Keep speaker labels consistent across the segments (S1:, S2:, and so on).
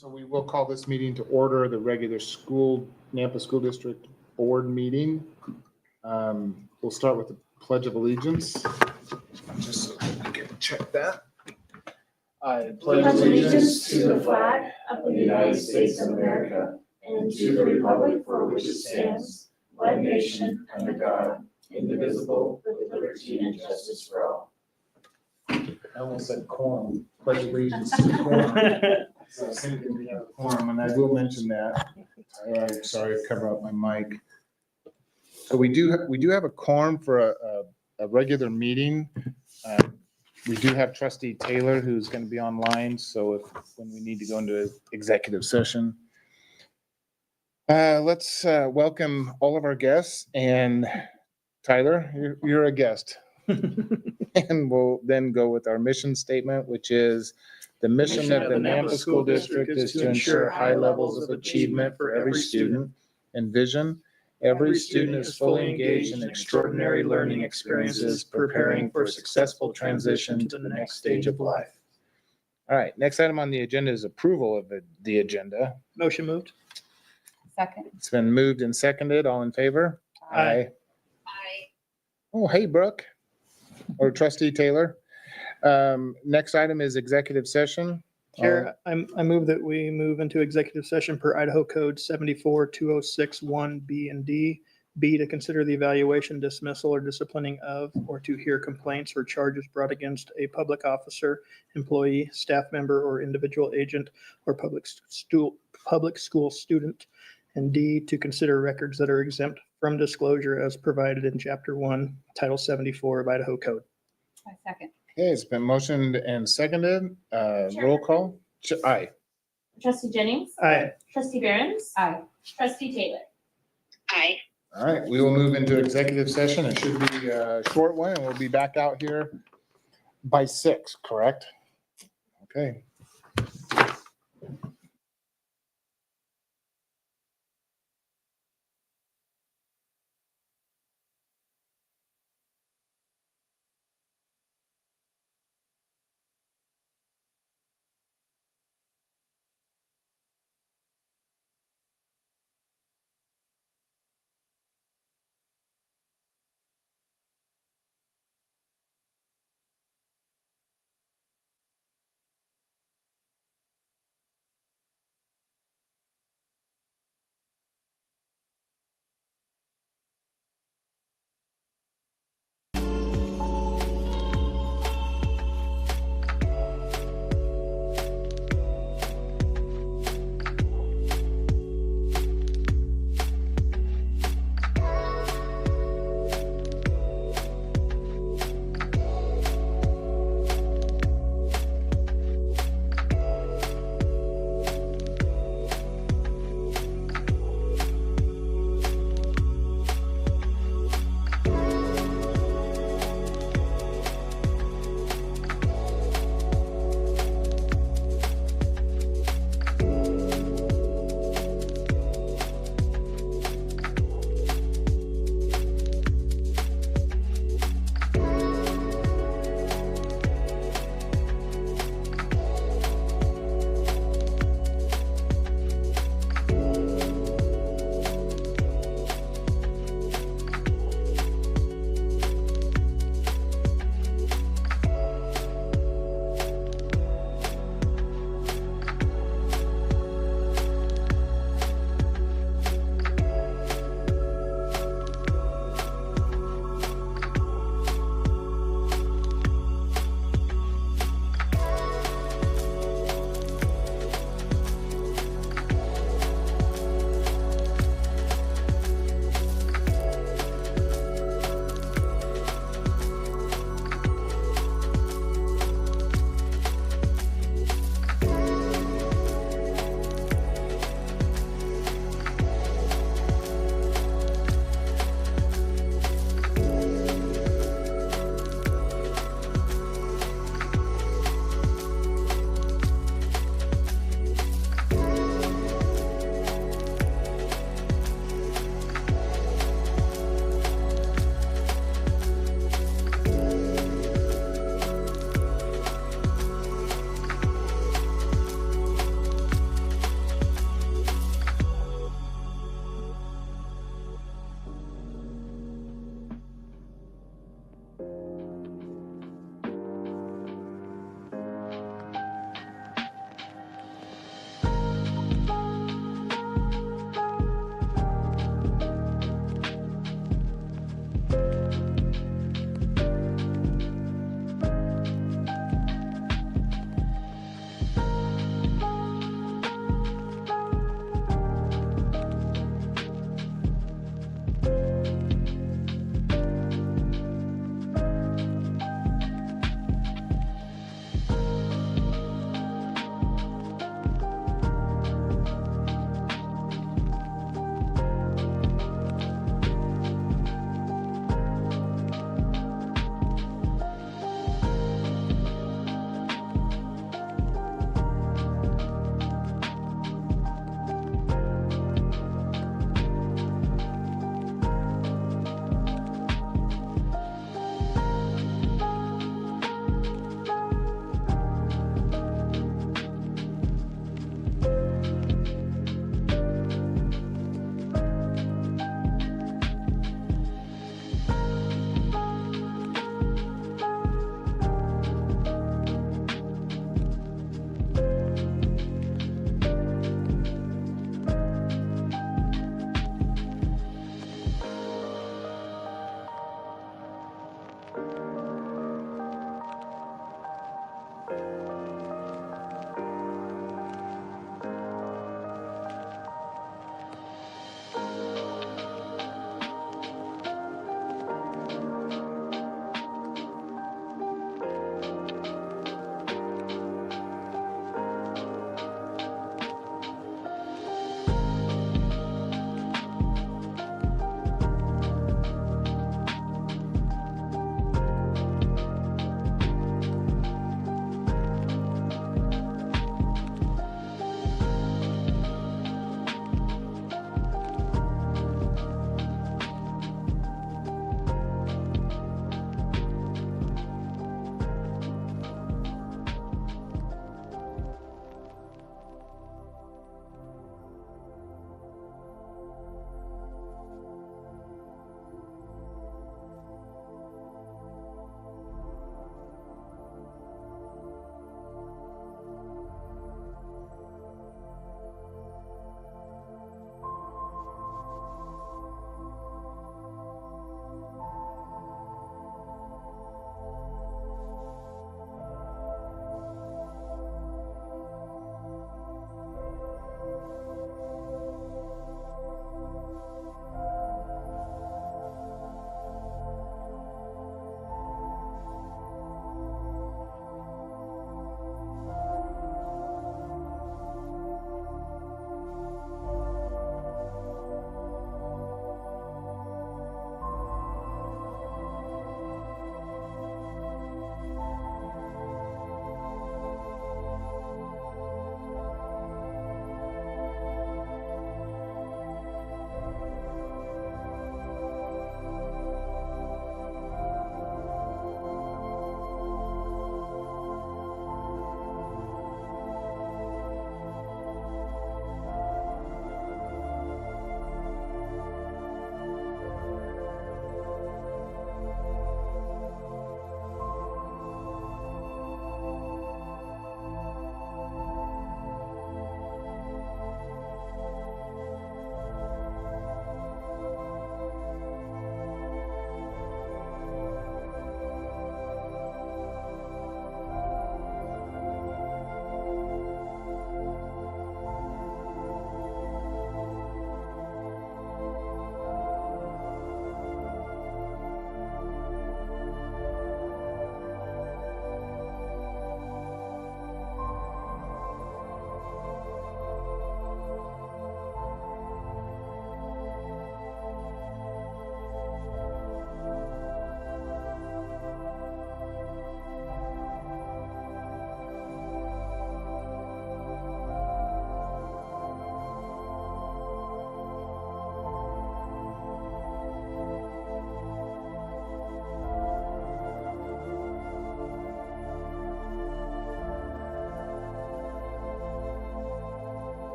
S1: So we will call this meeting to order, the regular Nampa School District Board meeting. We'll start with the Pledge of Allegiance. Just so we can check that. I
S2: pledge allegiance to the flag of the United States of America and to the republic for which it stands, one nation under God, indivisible, with liberty and justice for all.
S1: I almost said quorum. Pledge allegiance to the quorum. So I was thinking we have a quorum, and I will mention that. Sorry, cover up my mic. So we do have a quorum for a regular meeting. We do have Trustee Taylor who's going to be online. So when we need to go into executive session, let's welcome all of our guests. And Tyler, you're a guest. And we'll then go with our mission statement, which is the mission of the Nampa School District is to ensure high levels of achievement for every student, and vision. Every student is fully engaged in extraordinary learning experiences, preparing for successful transition to the next stage of life. All right, next item on the agenda is approval of the agenda.
S3: Motion moved.
S2: Second.
S1: It's been moved and seconded. All in favor?
S3: Aye.
S1: Oh, hey, Brooke, or Trustee Taylor. Next item is executive session.
S3: Chair, I move that we move into executive session per Idaho Code 74-2061B and D. B, to consider the evaluation, dismissal, or disciplining of, or to hear complaints or charges brought against a public officer, employee, staff member, or individual agent, or public school student. And D, to consider records that are exempt from disclosure as provided in Chapter 1, Title 74 of Idaho Code.
S2: I second.
S1: Okay, it's been motioned and seconded. Roll call. Aye.
S4: Trustee Jennings.
S3: Aye.
S4: Trustee Behrens.
S2: Aye.
S4: Trustee Taylor.
S2: Aye.
S1: All right, we will move into executive session. It should be a short one, and we'll be back out here by 6, correct? Okay.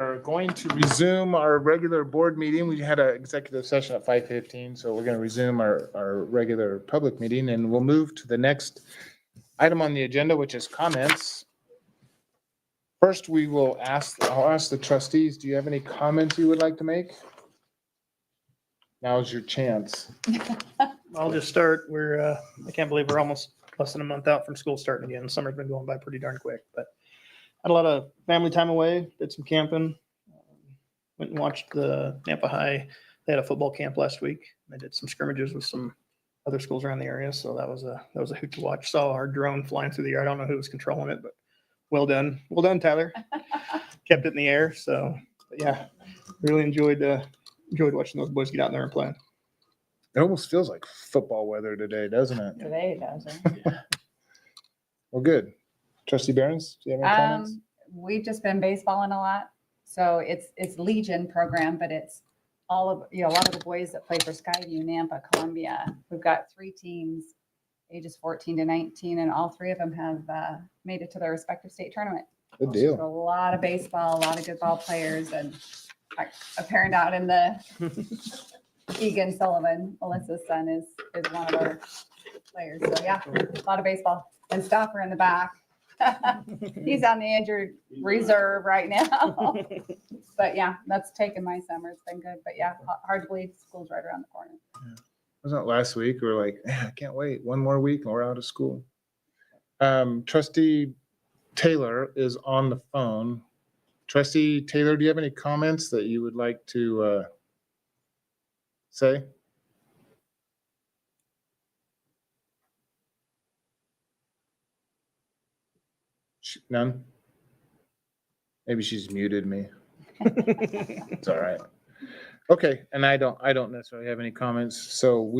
S1: are going to resume our regular board meeting. We had an executive session at 5:15, so we're going to resume our regular public meeting, and we'll move to the next item on the agenda, which is comments. First, I'll ask the trustees, do you have any comments you would like to make? Now's your chance.
S3: I'll just start. I can't believe we're almost less than a month out from school starting again. Summer's been going by pretty darn quick, but had a lot of family time away, did some camping. Went and watched the Nampa High. They had a football camp last week. They did some scrimmages with some other schools around the area. So that was a hoot to watch. Saw our drone flying through the air. I don't know who was controlling it, but well done. Well done, Tyler. Kept it in the air. So but yeah, really enjoyed watching those boys get out there and play.
S1: It almost feels like football weather today, doesn't it?
S2: Today it doesn't.
S1: Well, good. Trustee Behrens, do you have any comments?
S5: We've just been baseballing a lot. So it's Legion program, but it's all of, a lot of the boys that play for Skyview, Nampa, Columbia. We've got 3 teams, ages 14 to 19, and all 3 of them have made it to their respective state tournament.
S1: Good
S5: So
S1: deal.
S5: a lot of baseball, a lot of good ball players, and a parent out in the Egan Sullivan, Melissa's son, is one of our players. So yeah, a lot of baseball. And Stoffer in the back. He's on the injured reserve right now. But yeah, that's taken my summer. It's been good. But yeah, hard to believe school's right around the corner.
S1: Wasn't it last week? We were like, "Man, I can't wait. One more week and we're out of school." Trustee Taylor is on the phone. Trustee Taylor, do you have any comments that you would like to say? None? Maybe she's muted me. It's all right. Okay, and I don't necessarily have any comments, so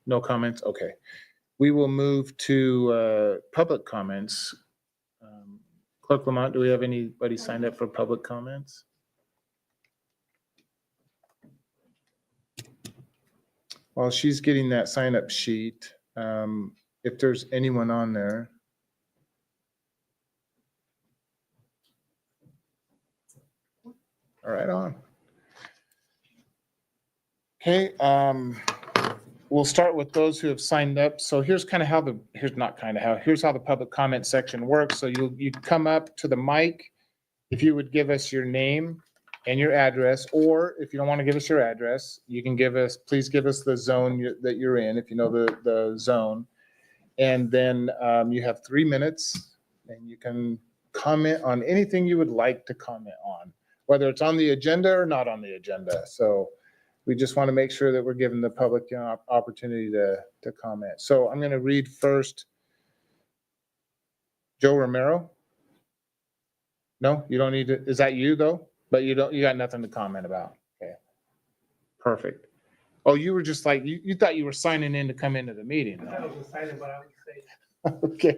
S1: no comments, okay. We will move to public comments. Clerk Lamont, do we have anybody signed up for public comments? While she's getting that sign-up sheet, if there's anyone on there. All right, on. Okay, we'll start with those who have signed up. So here's how the public comment section works. So you come up to the mic. If you would give us your name and your address, or if you don't want to give us your address, you can please give us the zone that you're in, if you know the zone. And then you have 3 minutes and you can comment on anything you would like to comment on, whether it's on the agenda or not on the agenda. So we just want to make sure that we're giving the public an opportunity to comment. So I'm going to read first. Joe Romero? No, you don't need to. Is that you though? But you got nothing to comment about. Okay. Perfect. Oh, you were just like, you thought you were signing in to come into the meeting.
S3: I was excited, but I would say.
S1: Okay.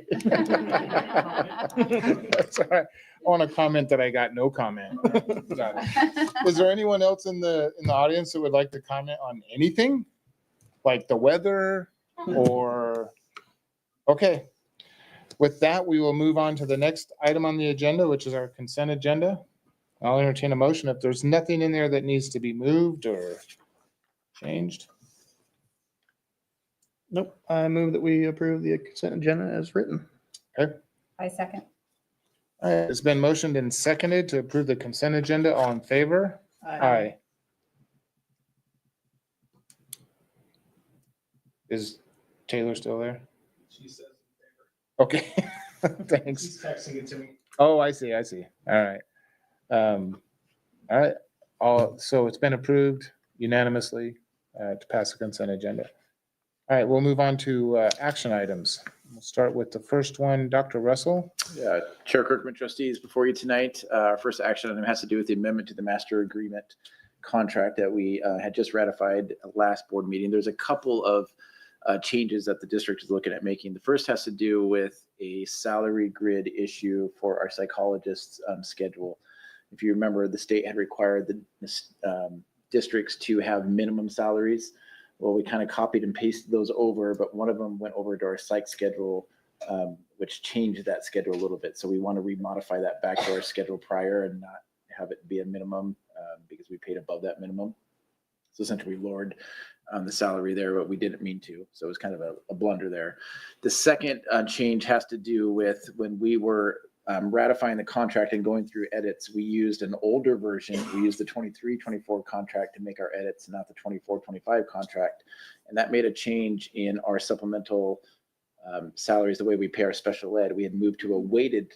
S1: That's all right. I want to comment that I got no comment. Got it. Is there anyone else in the audience that would like to comment on anything? Like the weather or, okay. With that, we will move on to the next item on the agenda, which is our consent agenda. I'll entertain a motion if there's nothing in there that needs to be moved or changed.
S3: Nope. I move that we approve the consent agenda as written.
S5: I second.
S1: All right, it's been motioned and seconded to approve the consent agenda. All in favor? Aye. Is Taylor still there?
S3: She says.
S1: Okay, thanks.
S3: She's texting it to me.
S1: Oh, I see. All right. So it's been approved unanimously to pass the consent agenda. All right, we'll move on to action items. We'll start with the first one, Dr. Russell.
S6: Yeah, Chair Kirkman, trustees, before you tonight, our first action item has to do with the amendment to the master agreement contract that we had just ratified last board meeting. There's a couple of changes that the district is looking at making. The first has to do with a salary grid issue for our psychologists' schedule. If you remember, the state had required the districts to have minimum salaries. Well, we kind of copied and pasted those over, but one of them went over to our psych schedule, which changed that schedule a little bit. So we want to remodify that back to our schedule prior and not have it be a minimum because we paid above that minimum. So essentially we lowered the salary there, but we didn't mean to. So it was kind of a blunder there. The second change has to do with when we were ratifying the contract and going through edits, we used an older version. We used the 23-24 contract to make our edits, not the 24-25 contract. And that made a change in our supplemental salaries, the way we pay our special ed. We had moved to a weighted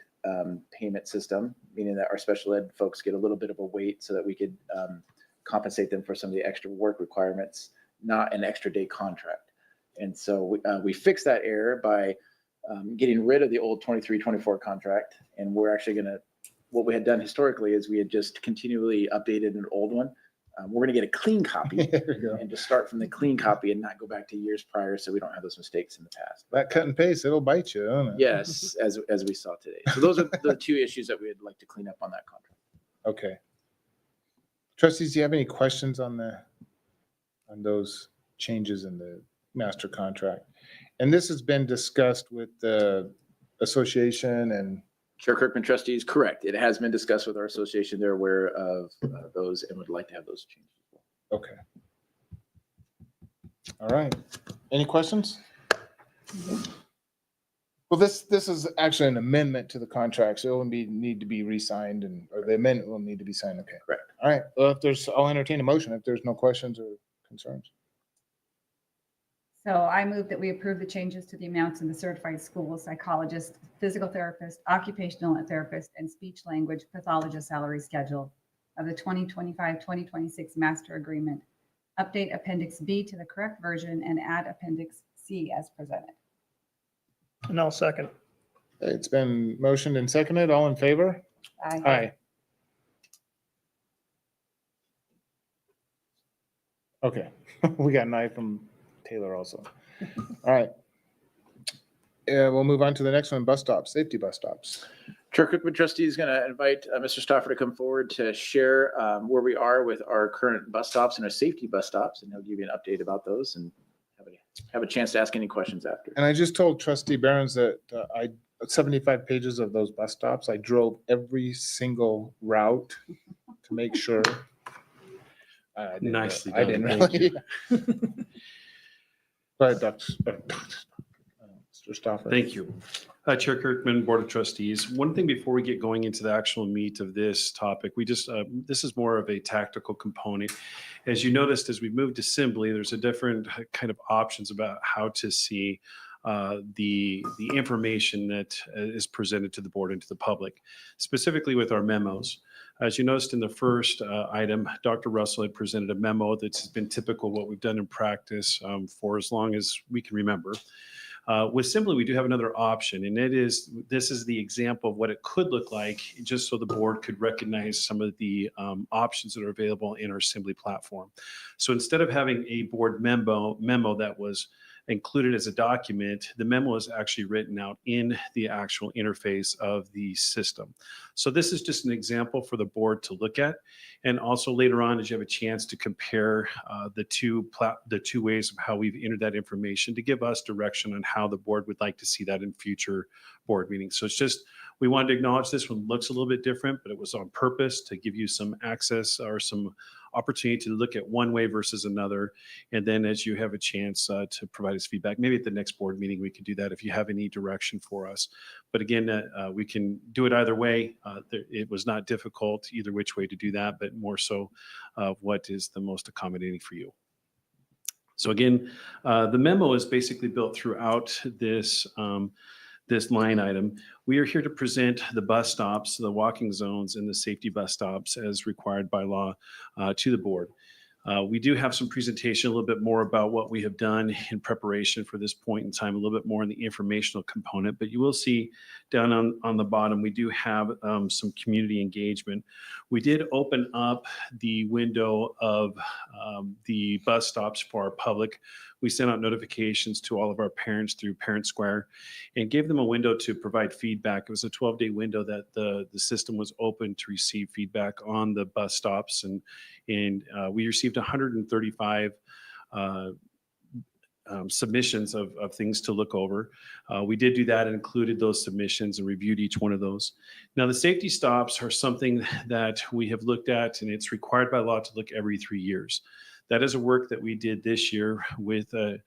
S6: payment system, meaning that our special ed folks get a little bit of a weight so that we could compensate them for some of the extra work requirements, not an extra day contract. And so we fixed that error by getting rid of the old 23-24 contract. And we're actually gonna, what we had done historically is we had just continually updated an old one. We're gonna get a clean copy
S1: There we go.
S6: and just start from the clean copy and not go back to years prior so we don't have those mistakes in the past.
S1: That cut and paste, it'll bite you, won't it?
S6: Yes, as we saw today. So those are the two issues that we'd like to clean up on that contract.
S1: Okay. Trustees, do you have any questions on those changes in the master contract? And this has been discussed with the association and,
S6: Chair Kirkman, trustees, correct. It has been discussed with our association. They're aware of those and would like to have those changes as well.
S1: okay. All right. Any questions? Well, this is actually an amendment to the contract, so it will need to be re-signed or the amendment will need to be signed. Okay.
S6: Correct.
S1: All right. Well, I'll entertain a motion if there's no questions or concerns.
S5: So I move that we approve the changes to the amounts in the certified school psychologist, physical therapist, occupational therapist, and speech language pathologist salary schedule of the 2025-2026 master agreement. Update Appendix B to the correct version and add Appendix C as presented.
S3: And I'll second.
S1: It's been motioned and seconded. All in favor?
S5: Aye.
S1: Aye. Okay, we got an aye from Taylor also. All right. We'll move on to the next one, bus stops, safety bus stops.
S6: Chair Kirkman, trustee is going to invite Mr. Stauffer to come forward to share where we are with our current bus stops and our safety bus stops, and he'll give you an update about those and have a chance to ask any questions after.
S1: And I just told Trustee Barons that 75 pages of those bus stops, I drove every single route to make sure. I didn't
S7: Nicely
S1: I
S7: done.
S1: didn't
S7: Thank
S1: really. Go ahead, Mr. Stauffer.
S7: Thank you. Chair Kirkman, Board of Trustees. One thing before we get going into the actual meat of this topic, this is more of a tactical component. As you noticed, as we moved to Assembly, there's a different kind of options about how to see the information that is presented to the board and to the public, specifically with our memos. As you noticed in the first item, Dr. Russell had presented a memo that's been typical what we've done in practice for as long as we can remember. With Assembly, we do have another option, and this is the example of what it could look like, just so the board could recognize some of the options that are available in our Assembly platform. So instead of having a board memo that was included as a document, the memo is actually written out in the actual interface of the system. So this is just an example for the board to look at. And also later on, as you have a chance to compare the two ways of how we've entered that information to give us direction on how the board would like to see that in future board meetings. So it's just, we wanted to acknowledge this one looks a little bit different, but it was on purpose to give you some access or some opportunity to look at one way versus another. And then as you have a chance to provide us feedback, maybe at the next board meeting, we can do that if you have any direction for us. But again, we can do it either way. It was not difficult either which way to do that, but more so what is the most accommodating for you. So again, the memo is basically built throughout this line item. We are here to present the bus stops, the walking zones, and the safety bus stops as required by law to the board. We do have some presentation, a little bit more about what we have done in preparation for this point in time, a little bit more in the informational component, but you will see down on the bottom, we do have some community engagement. We did open up the window of the bus stops for our public. We sent out notifications to all of our parents through Parent Square and gave them a window to provide feedback. It was a 12-day window that the system was open to receive feedback on the bus stops. And we received 135 submissions of things to look over. We did do that and included those submissions and reviewed each one of those. Now, the safety stops are something that we have looked at, and it's required by law to look every 3 years. That is a work that we did this year with a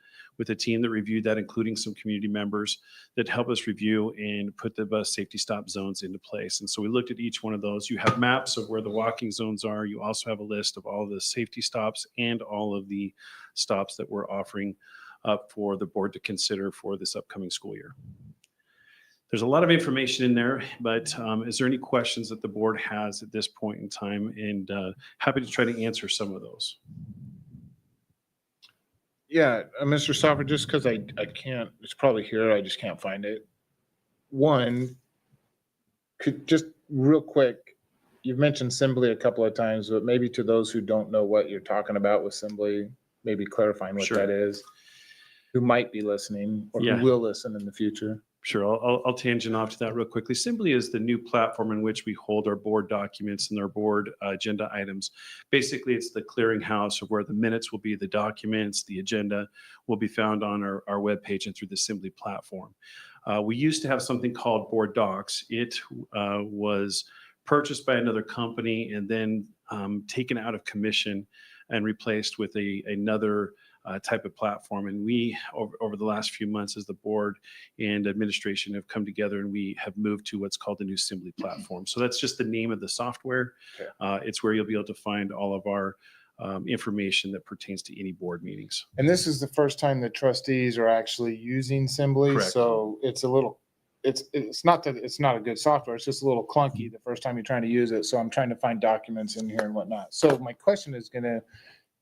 S7: team that reviewed that, including some community members that help us review and put the bus safety stop zones into place. And so we looked at each one of those. You have maps of where the walking zones are. You also have a list of all of the safety stops and all of the stops that we're offering up for the board to consider for this upcoming school year. There's a lot of information in there, but is there any questions that the board has at this point in time? And happy to try to answer some of those.
S1: Yeah, Mr. Stoffer, just because I can't, it's probably here, I just can't find it. One, could just real quick, you've mentioned Assembly a couple of times, but maybe to those who don't know what you're talking about with Assembly, maybe clarifying what
S7: Sure.
S1: that is, who might be listening or
S7: Yeah.
S1: who will listen in the future.
S7: Sure, I'll tangent off to that real quickly. Assembly is the new platform in which we hold our board documents and our board agenda items. Basically, it's the clearinghouse of where the minutes will be, the documents, the agenda will be found on our webpage and through the Assembly platform. We used to have something called Board Docs. It was purchased by another company and then taken out of commission and replaced with another type of platform. And we, over the last few months as the board and administration have come together and we have moved to what's called the new Assembly platform. So that's just the name of the software.
S1: Okay.
S7: It's where you'll be able to find all of our information that pertains to any board meetings.
S1: And this is the first time the trustees are actually using Assembly.
S7: Correct.
S1: So it's a little, it's not that it's not a good software. It's just a little clunky the first time you're trying to use it. So I'm trying to find documents in here and whatnot. So my question is going to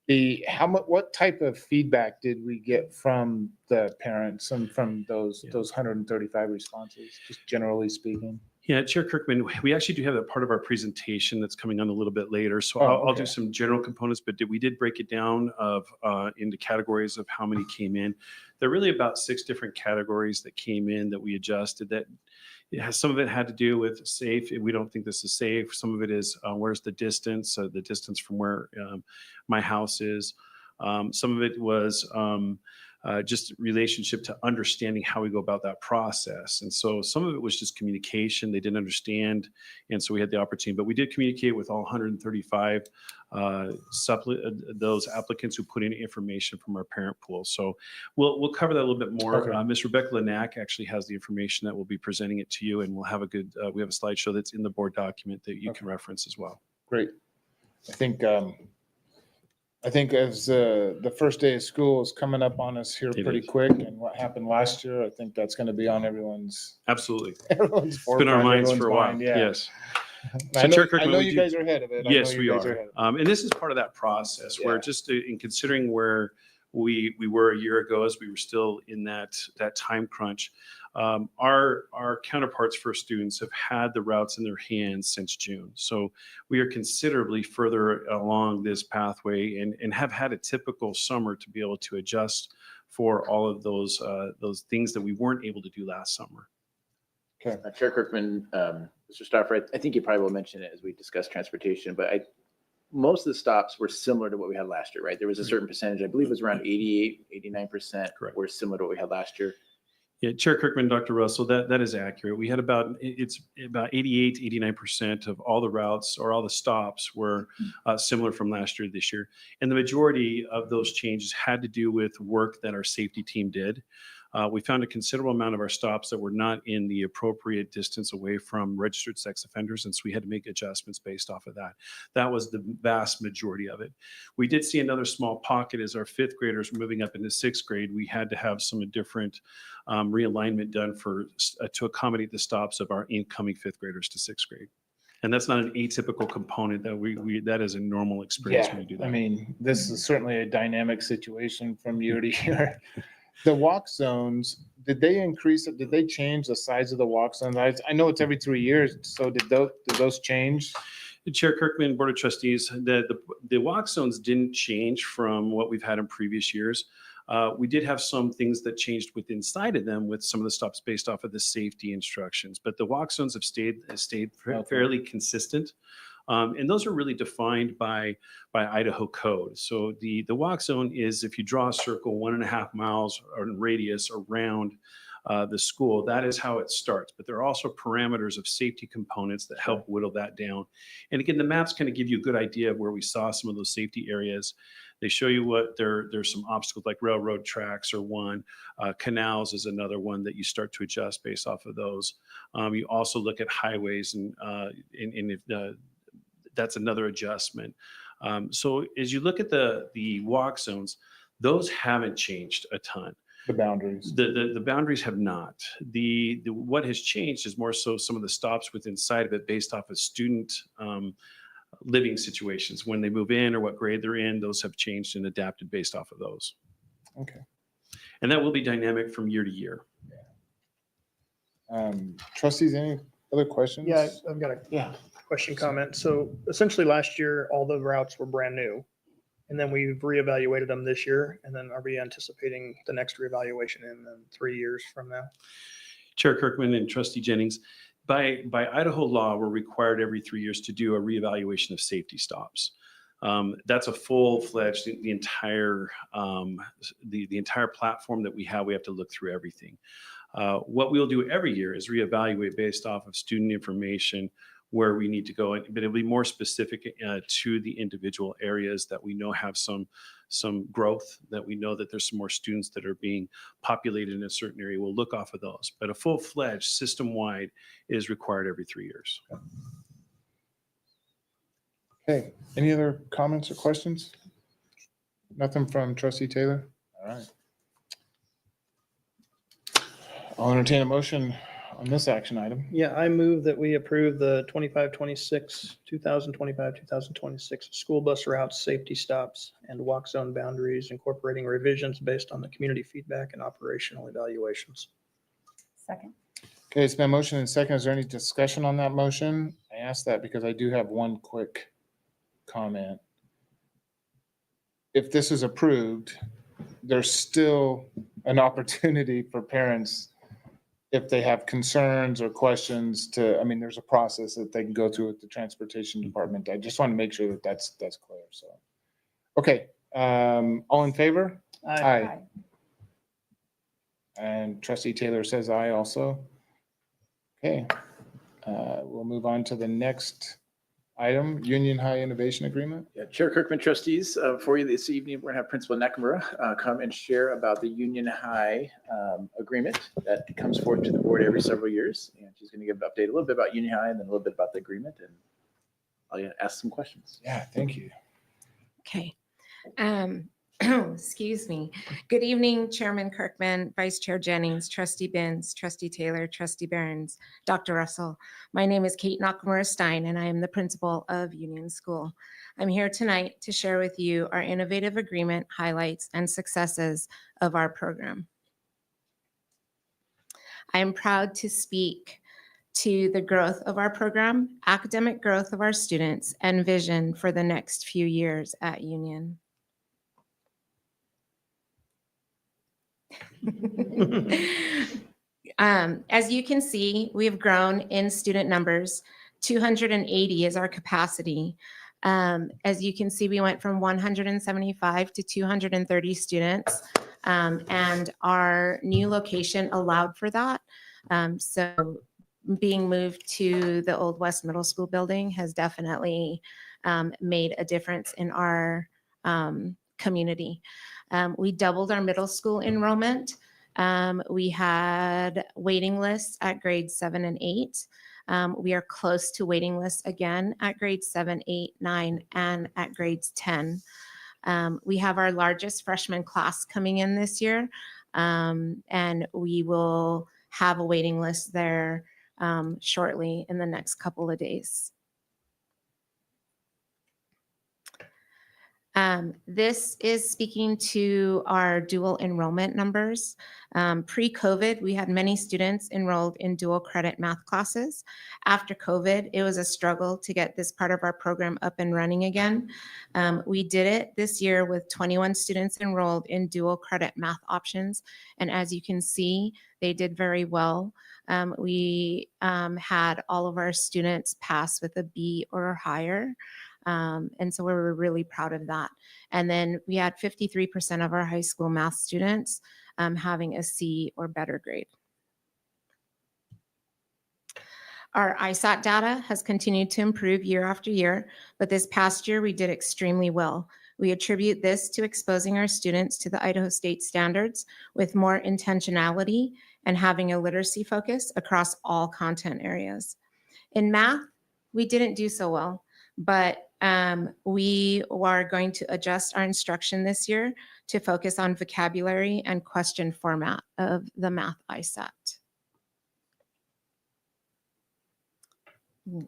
S1: be what type of feedback did we get from the parents and from those 135 responses, just generally speaking?
S7: Yeah, Chair Kirkman, we actually do have that part of our presentation that's coming on a little bit later. So
S1: Oh,
S7: I'll
S1: okay.
S7: do some general components, but we did break it down into categories of how many came in. There are really about 6 different categories that came in that we adjusted. That some of it had to do with safe. We don't think this is safe. Some of it is where's the distance from where my house is. Some of it was just relationship to understanding how we go about that process. And so some of it was just communication. They didn't understand. And so we had the opportunity, but we did communicate with all 135 those applicants who put in information from our parent pool. So we'll cover that a little bit more.
S1: Okay.
S7: Ms. Rebecca Lanack actually has the information that will be presenting it to you, and we'll have we have a slideshow that's in the board document that you can reference as well.
S1: Great. I think as the first day of school is coming up on us here
S7: It
S1: pretty
S7: is.
S1: quick, and what happened last year, I think that's going to be on everyone's
S7: Absolutely.
S1: everyone's
S7: It's been our
S1: forefront,
S7: minds
S1: everyone's
S7: for a while.
S1: mind, yeah.
S7: Yes.
S1: I
S7: So,
S1: know,
S7: Chair Kirkman,
S1: I know
S7: we
S1: you
S7: do-
S1: guys are ahead of it. I
S7: Yes,
S1: know
S7: we
S1: you guys
S7: are.
S1: ahead of it.
S7: And this is part of that process where
S1: Yeah.
S7: just in considering where we were a year ago as we were still in that time crunch, our counterparts for students have had the routes in their hands since June. So we are considerably further along this pathway and have had a typical summer to be able to adjust for all of those things that we weren't able to do last summer.
S6: Chair Kirkman, Mr. Stoffer, I think you probably will mention it as we discuss transportation, but most of the stops were similar to what we had last year, right? There was a certain percentage, I believe it was around 88, 89%
S7: Correct.
S6: were similar to what we had last year.
S7: Yeah, Chair Kirkman, Dr. Russell, that is accurate. We had about 88, 89% of all the routes or all the stops were similar from last year to this year. And the majority of those changes had to do with work that our safety team did. We found a considerable amount of our stops that were not in the appropriate distance away from registered sex offenders, and so we had to make adjustments based off of that. That was the vast majority of it. We did see another small pocket as our 5th graders were moving up into 6th grade. We had to have some different realignment done to accommodate the stops of our incoming 5th graders to 6th grade. And that's not an atypical component that is a normal experience when we do that.
S1: I mean, this is certainly a dynamic situation from year to year. The walk zones, did they increase it? Did they change the size of the walk zones? I know it's every 3 years. So did those change?
S7: Chair Kirkman, Board of Trustees, the walk zones didn't change from what we've had in previous years. We did have some things that changed inside of them with some of the stops based off of the safety instructions, but the walk zones have stayed
S1: Okay.
S7: fairly consistent. And those are really defined by Idaho code. So the walk zone is if you draw a circle 1.5 miles or in radius around the school, that is how it starts. But there are also parameters of safety components that help whittle that down. And again, the maps kind of give you a good idea of where we saw some of those safety areas. They show you what there's some obstacles like railroad tracks are one, canals is another one that you start to adjust based off of those. You also look at highways and that's another adjustment. So as you look at the walk zones, those haven't changed a ton.
S1: The boundaries.
S7: The boundaries have not. The what has changed is more so some of the stops within inside of it based off of student living situations. When they move in or what grade they're in, those have changed and adapted based off of those.
S1: Okay.
S7: And that will be dynamic from year to year.
S1: Trustees, any other questions?
S3: Yeah, I've got a
S1: Yeah.
S3: question comment. So essentially last year, all the routes were brand new. And then we've reevaluated them this year. And then are we anticipating the next reevaluation in 3 years from now?
S7: Chair Kirkman and Trustee Jennings, by Idaho law, we're required every 3 years to do a reevaluation of safety stops. That's a full-fledged, the entire platform that we have to look through everything. What we'll do every year is reevaluate based off of student information where we need to go, but it'll be more specific to the individual areas that we know have some growth, that we know that there's some more students that are being populated in a certain area. We'll look off of those, but a full-fledged system-wide is required every 3 years.
S1: Okay, any other comments or questions? Nothing from Trustee Taylor? All right. I'll entertain a motion on this action item.
S3: Yeah, I move that we approve the 2025-2026 school bus routes, safety stops, and walk zone boundaries, incorporating revisions based on the community feedback and operational evaluations.
S5: Second.
S1: Okay, it's been motion and second. Is there any discussion on that motion? I ask that because I do have one quick comment. If this is approved, there's still an opportunity for parents, if they have concerns or questions, to, I mean, there's a process that they can go through with the transportation department. I just want to make sure that that's clear. So, okay, all in favor? Aye. And Trustee Taylor says aye also. Okay, we'll move on to the next item, Union High Innovation Agreement.
S6: Yeah, Chair Kirkman, trustees, for you this evening, we're gonna have Principal Nakamura come and share about the Union High agreement that comes forward to the board every several years. And she's gonna give an update a little bit about Union High and then a little bit about the agreement, and I'll ask some questions.
S1: Yeah, thank you.
S8: Okay. Excuse me. Good evening, Chairman Kirkman, Vice Chair Jennings, Trustee Benz, Trustee Taylor, Trustee Behrens, Dr. Russell. My name is Kate Nakamura Stein, and I am the principal of Union School. I'm here tonight to share with you our innovative agreement highlights and successes of our program. I am proud to speak to the growth of our program, academic growth of our students, and vision for the next few years at Union. As you can see, we have grown in student numbers. 280 is our capacity. As you can see, we went from 175 to 230 students, and our new location allowed for that. So being moved to the old West Middle School building has definitely made a difference in our community. We doubled our middle school enrollment. We had waiting lists at grades 7 and 8. We are close to waiting lists again at grades 7, 8, 9, and at grades 10. We have our largest freshman class coming in this year, and we will have a waiting list there shortly in the next couple of days. This is speaking to our dual enrollment numbers. Pre-COVID, we had many students enrolled in dual credit math classes. After COVID, it was a struggle to get this part of our program up and running again. We did it this year with 21 students enrolled in dual credit math options. And as you can see, they did very well. We had all of our students pass with a B or higher. And so we were really proud of that. And then we had 53% of our high school math students having a C or better grade. Our ISAT data has continued to improve year after year, but this past year we did extremely well. We attribute this to exposing our students to the Idaho state standards with more intentionality and having a literacy focus across all content areas. In math, we didn't do so well, but we are going to adjust our instruction this year to focus on vocabulary and question format of the math ISAT.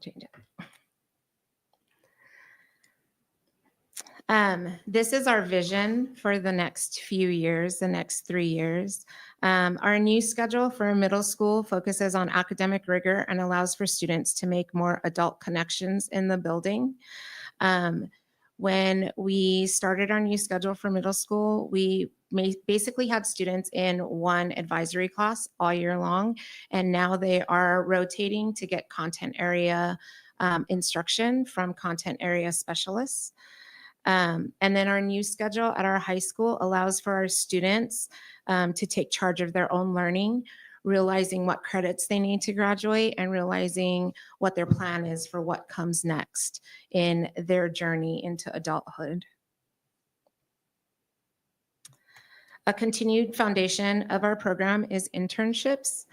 S8: Change it. This is our vision for the next few years, the next 3 years. Our new schedule for middle school focuses on academic rigor and allows for students to make more adult connections in the building. When we started our new schedule for middle school, we basically had students in one advisory class all year long, and now they are rotating to get content area instruction from content area specialists. And then our new schedule at our high school allows for our students to take charge of their own learning, realizing what credits they need to graduate and realizing what their plan is for what comes next in their journey into adulthood. A continued foundation of our program is internships.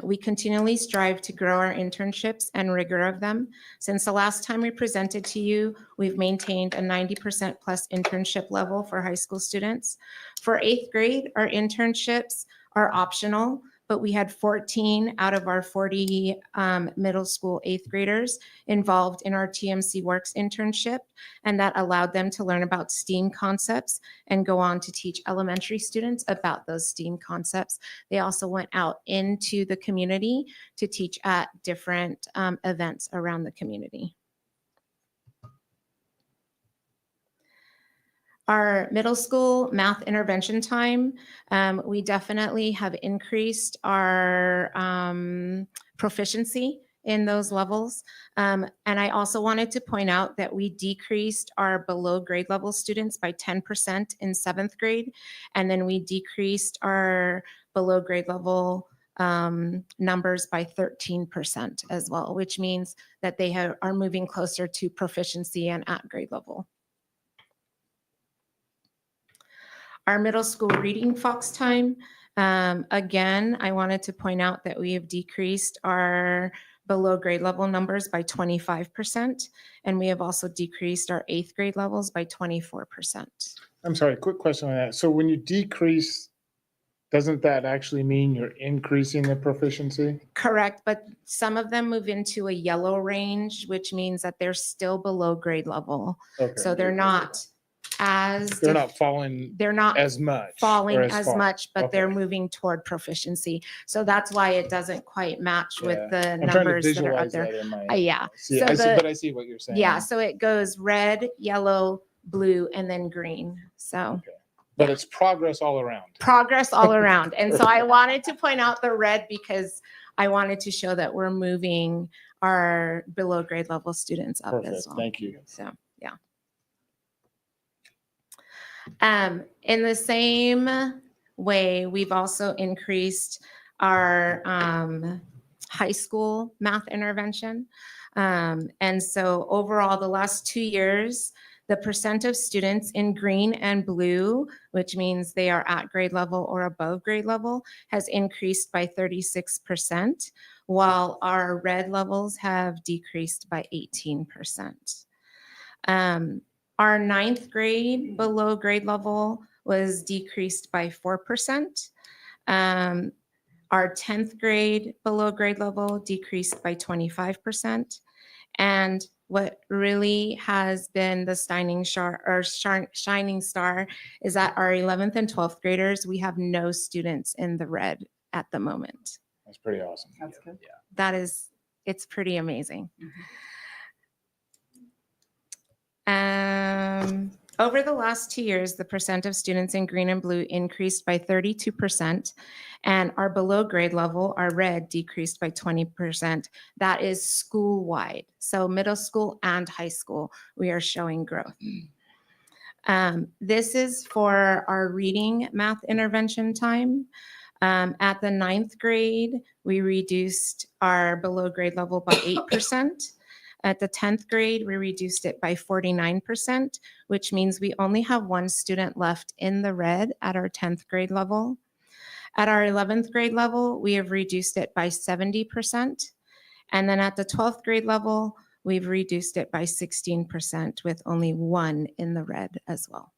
S8: We continually strive to grow our internships and rigor of them. Since the last time we presented to you, we've maintained a 90% plus internship level for high school students. For 8th grade, our internships are optional, but we had 14 out of our 40 middle school 8th graders involved in our TMC Works internship, and that allowed them to learn about STEAM concepts and go on to teach elementary students about those STEAM concepts. They also went out into the community to teach at different events around the community. Our middle school math intervention time, we definitely have increased our proficiency in those levels. And I also wanted to point out that we decreased our below grade level students by 10% in 7th grade. And then we decreased our below grade level numbers by 13% as well, which means that they are moving closer to proficiency and at grade level. Our middle school reading Fox time, again, I wanted to point out that we have decreased our below grade level numbers by 25%, and we have also decreased our 8th grade levels by 24%.
S1: I'm sorry, quick question on that. So when you decrease, doesn't that actually mean you're increasing the proficiency?
S8: Correct, but some of them move into a yellow range, which means that they're still below grade level.
S1: Okay.
S8: So they're not as
S1: They're not falling
S8: they're not
S1: as much.
S8: falling
S1: or
S8: as
S1: far.
S8: much, but they're
S1: Okay.
S8: moving toward proficiency. So that's why it doesn't quite match with
S1: Yeah.
S8: the
S1: I'm trying to
S8: numbers that are up
S1: visualize
S8: there.
S1: that in my.
S8: Yeah.
S1: See,
S8: So
S1: but I see what you're saying.
S8: Yeah, so it goes red, yellow, blue, and then green. So
S1: Okay. But it's progress all around.
S8: progress all around. And so I wanted to point out the red because I wanted to show that we're moving our below grade level students up
S1: Perfect.
S8: as well.
S1: Thank you.
S8: So, yeah. In the same way, we've also increased our high school math intervention. And so overall, the last 2 years, the percent of students in green and blue, which means they are at grade level or above grade level, has increased by 36%, while our red levels have decreased by 18%. Our 9th grade below grade level was decreased by 4%. Our 10th grade below grade level decreased by 25%. And what really has been the shining star is that our 11th and 12th graders, we have no students in the red at the moment.
S1: That's pretty awesome.
S5: That's good.
S8: It's pretty amazing. Over the last 2 years, the percent of students in green and blue increased by 32%, and our below grade level, our red, decreased by 20%. That is school-wide. So middle school and high school, we are showing growth. This is for our reading math intervention time. At the 9th grade, we reduced our below grade level by 8%. At the 10th grade, we reduced it by 49%, which means we only have one student left in the red at our 10th grade level. At our 11th grade level, we have reduced it by 70%. And then at the 12th grade level, we've reduced it by 16% with only one in the red as well.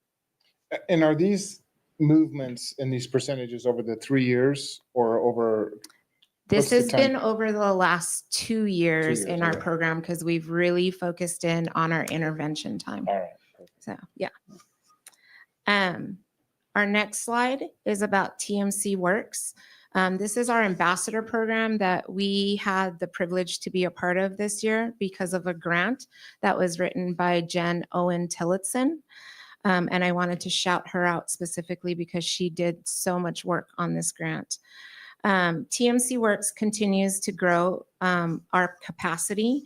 S1: And are these movements and these percentages over the 3 years or over?
S8: This
S1: What's the
S8: has been
S1: time?
S8: over the last 2 years in our
S1: okay.
S8: program because we've really focused in on our intervention time.
S1: All right.
S8: So, yeah. Our next slide is about TMC Works. This is our ambassador program that we had the privilege to be a part of this year because of a grant that was written by Jen Owen Tillotson. And I wanted to shout her out specifically because she did so much work on this grant. TMC Works continues to grow our capacity.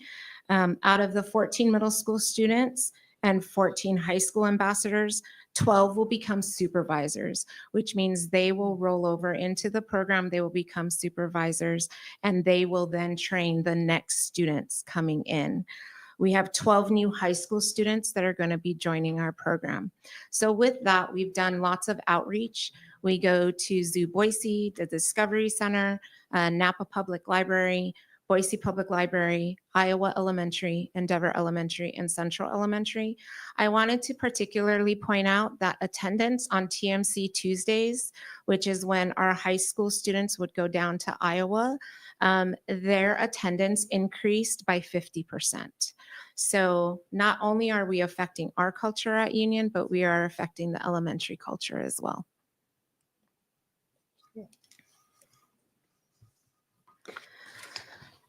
S8: Out of the 14 middle school students and 14 high school ambassadors, 12 will become supervisors, which means they will roll over into the program, they will become supervisors, and they will then train the next students coming in. We have 12 new high school students that are going to be joining our program. So with that, we've done lots of outreach. We go to Zoo Boise, the Discovery Center, Nampa Public Library, Boise Public Library, Iowa Elementary, Endeavor Elementary, and Central Elementary. I wanted to particularly point out that attendance on TMC Tuesdays, which is when our high school students would go down to Iowa, their attendance increased by 50%. So not only are we affecting our culture at Union, but we are affecting the elementary culture as well.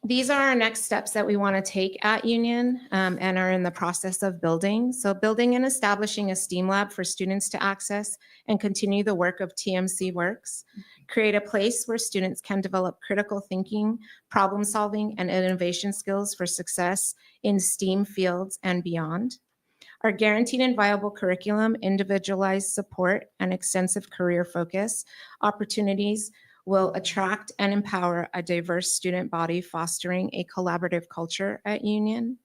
S8: These are our next steps that we want to take at Union and are in the process of building. So building and establishing a STEAM lab for students to access and continue the work of TMC Works. Create a place where students can develop critical thinking, problem solving, and innovation skills for success in STEAM fields and beyond. Our guaranteed and viable curriculum, individualized support, and extensive career focus opportunities will attract and empower a diverse student body, fostering a collaborative culture at Union.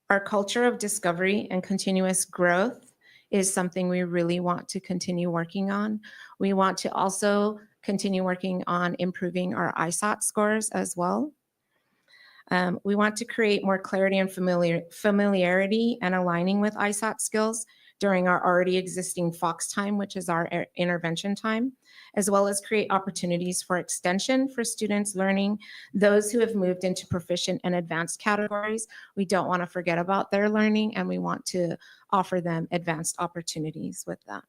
S8: Our culture of discovery and continuous growth is something we really want to continue working on. We want to also continue working on improving our ISOT scores as well. We want to create more clarity and familiarity and aligning with ISOT skills during our already existing Fox time, which is our intervention time, as well as create opportunities for extension for students learning. Those who have moved into proficient and advanced categories, we don't want to forget about their learning, and we want to offer them advanced opportunities with that.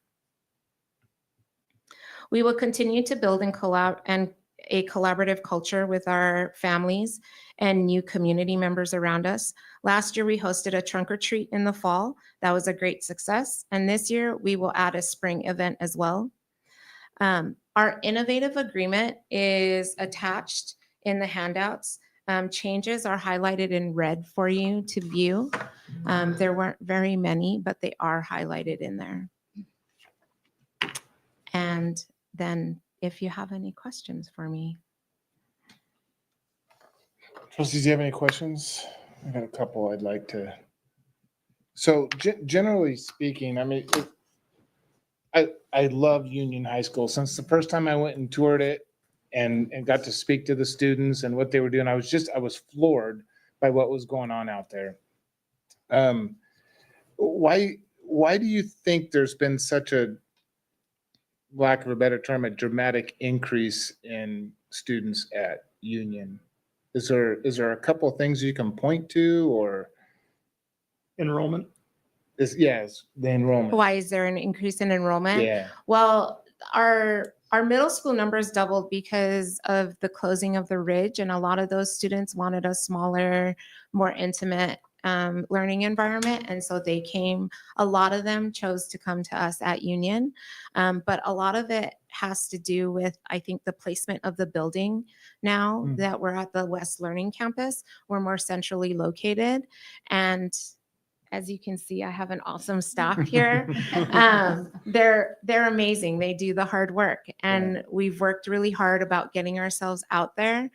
S8: We will continue to build and a collaborative culture with our families and new community members around us. Last year, we hosted a trunk or treat in the fall. That was a great success. And this year, we will add a spring event as well. Our innovative agreement is attached in the handouts. Changes are highlighted in red for you to view. There weren't very many, but they are highlighted in there. And then if you have any questions for me.
S1: Trustees, do you have any questions? I got a couple I'd like to. So generally speaking, I mean, I love Union High School. Since the first time I went and toured it and got to speak to the students and what they were doing, I was floored by what was going on out there. Why do you think there's been such a, lack of a better term, a dramatic increase in students at Union? Is there a couple of things you can point to, or
S3: Enrollment.
S1: yes, the enrollment?
S8: Why is there an increase in enrollment?
S1: Yeah.
S8: Well, our middle school numbers doubled because of the closing of the Ridge, and a lot of those students wanted a smaller, more intimate learning environment, and so they came. A lot of them chose to come to us at Union, but a lot of it has to do with, I think, the placement of the building. Now that we're at the West Learning Campus, we're more centrally located, and as you can see, I have an awesome staff here. They're amazing. They do the hard work, and we've worked really hard about getting ourselves out there.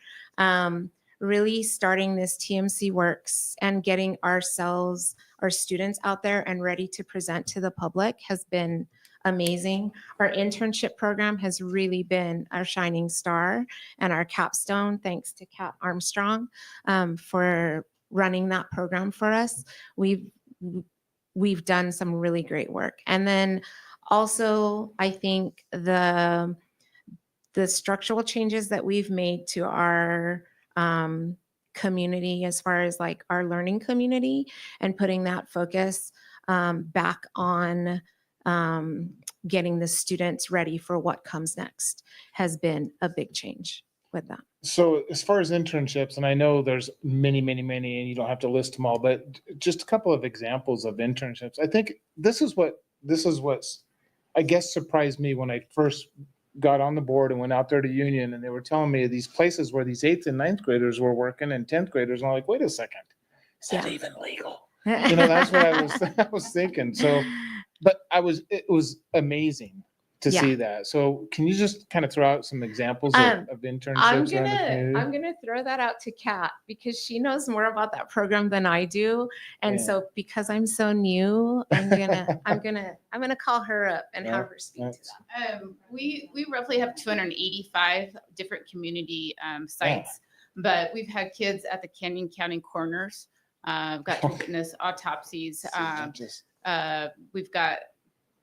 S8: Really starting this TMC Works and getting our students out there and ready to present to the public has been amazing. Our internship program has really been our shining star and our capstone, thanks to Kat Armstrong for running that program for us. We've done some really great work. And then also, I think the structural changes that we've made to our community, as far as like our learning community, and putting that focus back on getting the students ready for what comes next, has been a big change with that.
S1: So as far as internships, and I know there's many, and you don't have to list them all, but just a couple of examples of internships. I think this is what's, I guess, surprised me when I first got on the board and went out there to Union, and they were telling me these places where these 8th and 9th graders were working and 10th graders. And I'm like, wait a second, is that even legal? That's what I was thinking. So, but it was amazing to see that. So can you just kind of throw out some examples of internships?
S8: I'm
S1: around the community?
S8: gonna throw that out to Kat because she knows more about that program than I do. And so because I'm so new, I'm gonna call her up and have her speak to that.
S9: We roughly have 285 different community sites, but we've had kids at the Canyon County corners. Got to witness autopsies. We've got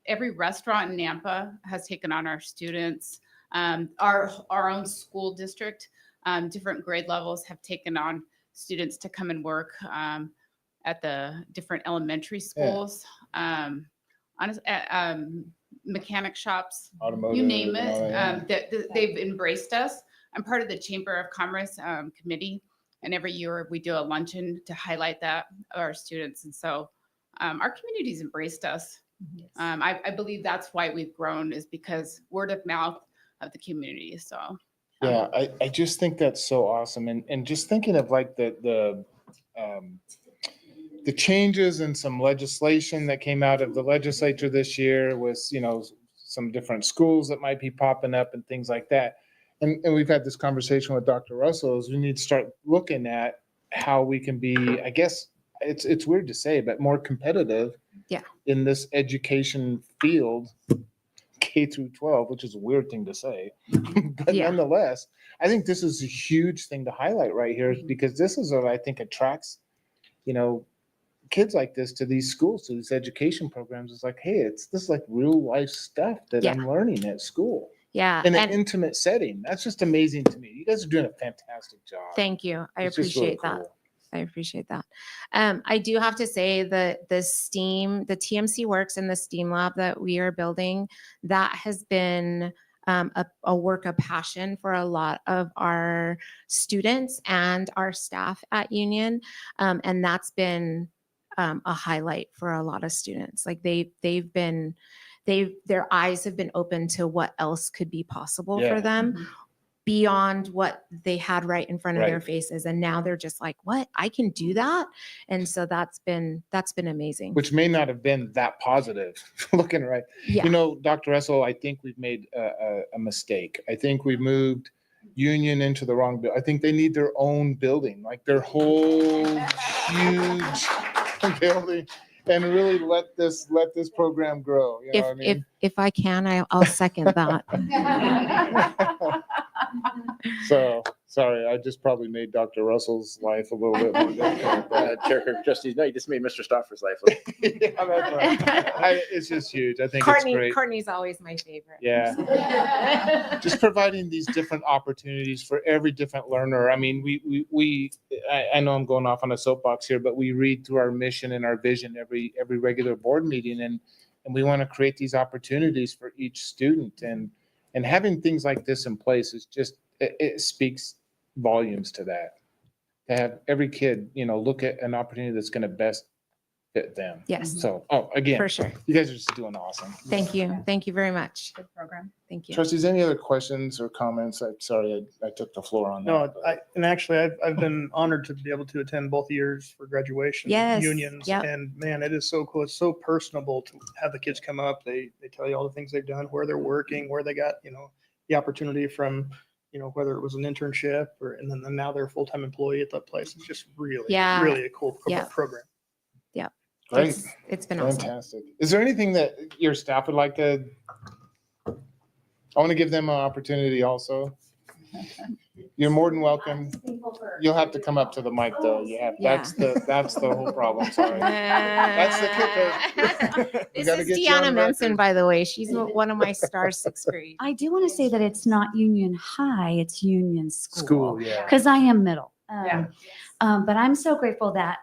S9: every restaurant in Nampa has taken on our students. Our own school district, different grade levels have taken on students to come and work at the different elementary schools. Mechanic shops,
S1: Automotive,
S9: you name it.
S1: yeah.
S9: They've embraced us. I'm part of the Chamber of Commerce committee, and every year we do a luncheon to highlight that of our students. And so our community's embraced us. I believe that's why we've grown, is because word of mouth of the community. So
S1: yeah, I just think that's so awesome. And just thinking of like the changes in some legislation that came out of the legislature this year was, some different schools that might be popping up and things like that. And we've had this conversation with Dr. Russell, is we need to start looking at how we can be, I guess it's weird to say, but more competitive in this education field, K through 12, which is a weird thing to say. But nonetheless, I think this is a huge thing to highlight right here, because this is what I think attracts, kids like this to these schools, to these education programs. It's like, hey, this is like real life stuff that I'm learning at school.
S8: Yeah.
S1: In an intimate setting. That's just amazing to me. You guys are doing a fantastic job.
S8: Thank you. I
S1: It's just really
S8: appreciate that.
S1: cool.
S8: I appreciate that. I do have to say that the TMC Works and the STEAM lab that we are building, that has been a work of passion for a lot of our students and our staff at Union. And that's been a highlight for a lot of students. Like their eyes have been open to what else could be possible for them beyond what they had right in front of their faces. And now they're just like, what? I can do that. And so that's been amazing.
S1: Which may not have been that positive looking right.
S8: Yeah.
S1: Dr. Russell, I think we've made a mistake. I think we moved Union into the wrong building. I think they need their own building, like their whole huge building, and really let this program grow. You know what I mean?
S8: If I can, I'll second that.
S1: So Sorry, I just probably made Dr. Russell's life a little bit more difficult.
S6: Chair Kirk Trustees, no, you just made Mr. Stoffer's life.
S1: Yeah, that's right. It's just huge. I think it's great.
S8: Courtney's always my favorite.
S1: Yeah. Just providing these different opportunities for every different learner. I mean, I know I'm going off on a soapbox here, but we read through our mission and our vision every regular board meeting, and we want to create these opportunities for each student, and having things like this in place is just, it speaks volumes to that. To have every kid, look at an opportunity that's going to best fit them.
S8: Yes,
S1: So, again,
S8: for sure.
S1: you guys are just doing awesome.
S8: Thank you. Thank you very much.
S5: Good program.
S8: Thank you.
S1: Trustees, any other questions or comments? I'm sorry, I took the floor on that.
S3: No, and actually, I've been honored to be able to attend both years for graduation
S8: Yes,
S3: unions.
S8: yep.
S3: And man, it is so cool. It's so personable to have the kids come up. They tell you all the things they've done, where they're working, where they got, the opportunity from, whether it was an internship and then now they're a full-time employee at that place. It's just really,
S8: Yeah.
S3: really a cool
S8: Yeah.
S3: program.
S1: Great.
S8: It's been awesome.
S1: Fantastic. Is there anything that your staff would like to? I want to give them an opportunity also. You're more than welcome. You'll have to come up to the mic though. That's the whole problem. Sorry. That's the kicker. We
S8: This
S1: gotta
S8: is
S1: get you on
S8: Deanna Menson,
S1: record.
S8: by the way. She's one of my star sixth grade.
S2: I do want to say that it's not Union High, it's Union School.
S1: School, yeah.
S2: Because I am middle.
S5: Yeah.
S2: But I'm so grateful that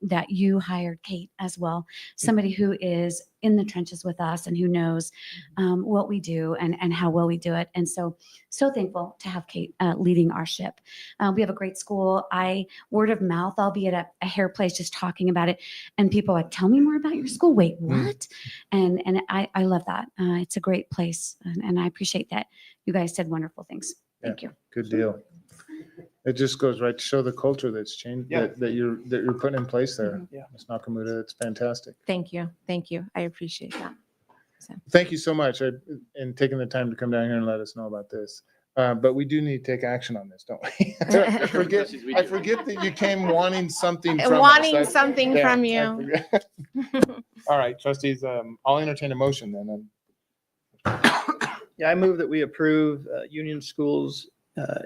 S2: that you hired Kate as well, somebody who is in the trenches with us and who knows what we do and how well we do it. And so thankful to have Kate leading our ship. We have a great school. Word of mouth, I'll be at a hair place just talking about it, and people are like, tell me more about your school. Wait, what? And I love that. It's a great place, and I appreciate that you guys said wonderful things. Thank you.
S1: Good deal. It just goes right to show the culture that's changed,
S3: Yeah.
S1: that you're putting in place there.
S3: Mhm. Yeah.
S1: Ms. Nakamura, it's fantastic.
S8: Thank you. Thank you. I appreciate that.
S1: Thank you so much and taking the time to come down here and let us know about this. But we do need to take action on this, don't we? I forget that you came wanting something from us.
S8: Wanting something
S1: Yeah,
S8: from
S1: I
S8: you.
S1: forget. All right, trustees, I'll entertain a motion then.
S3: Yeah, I move that we approve Union Schools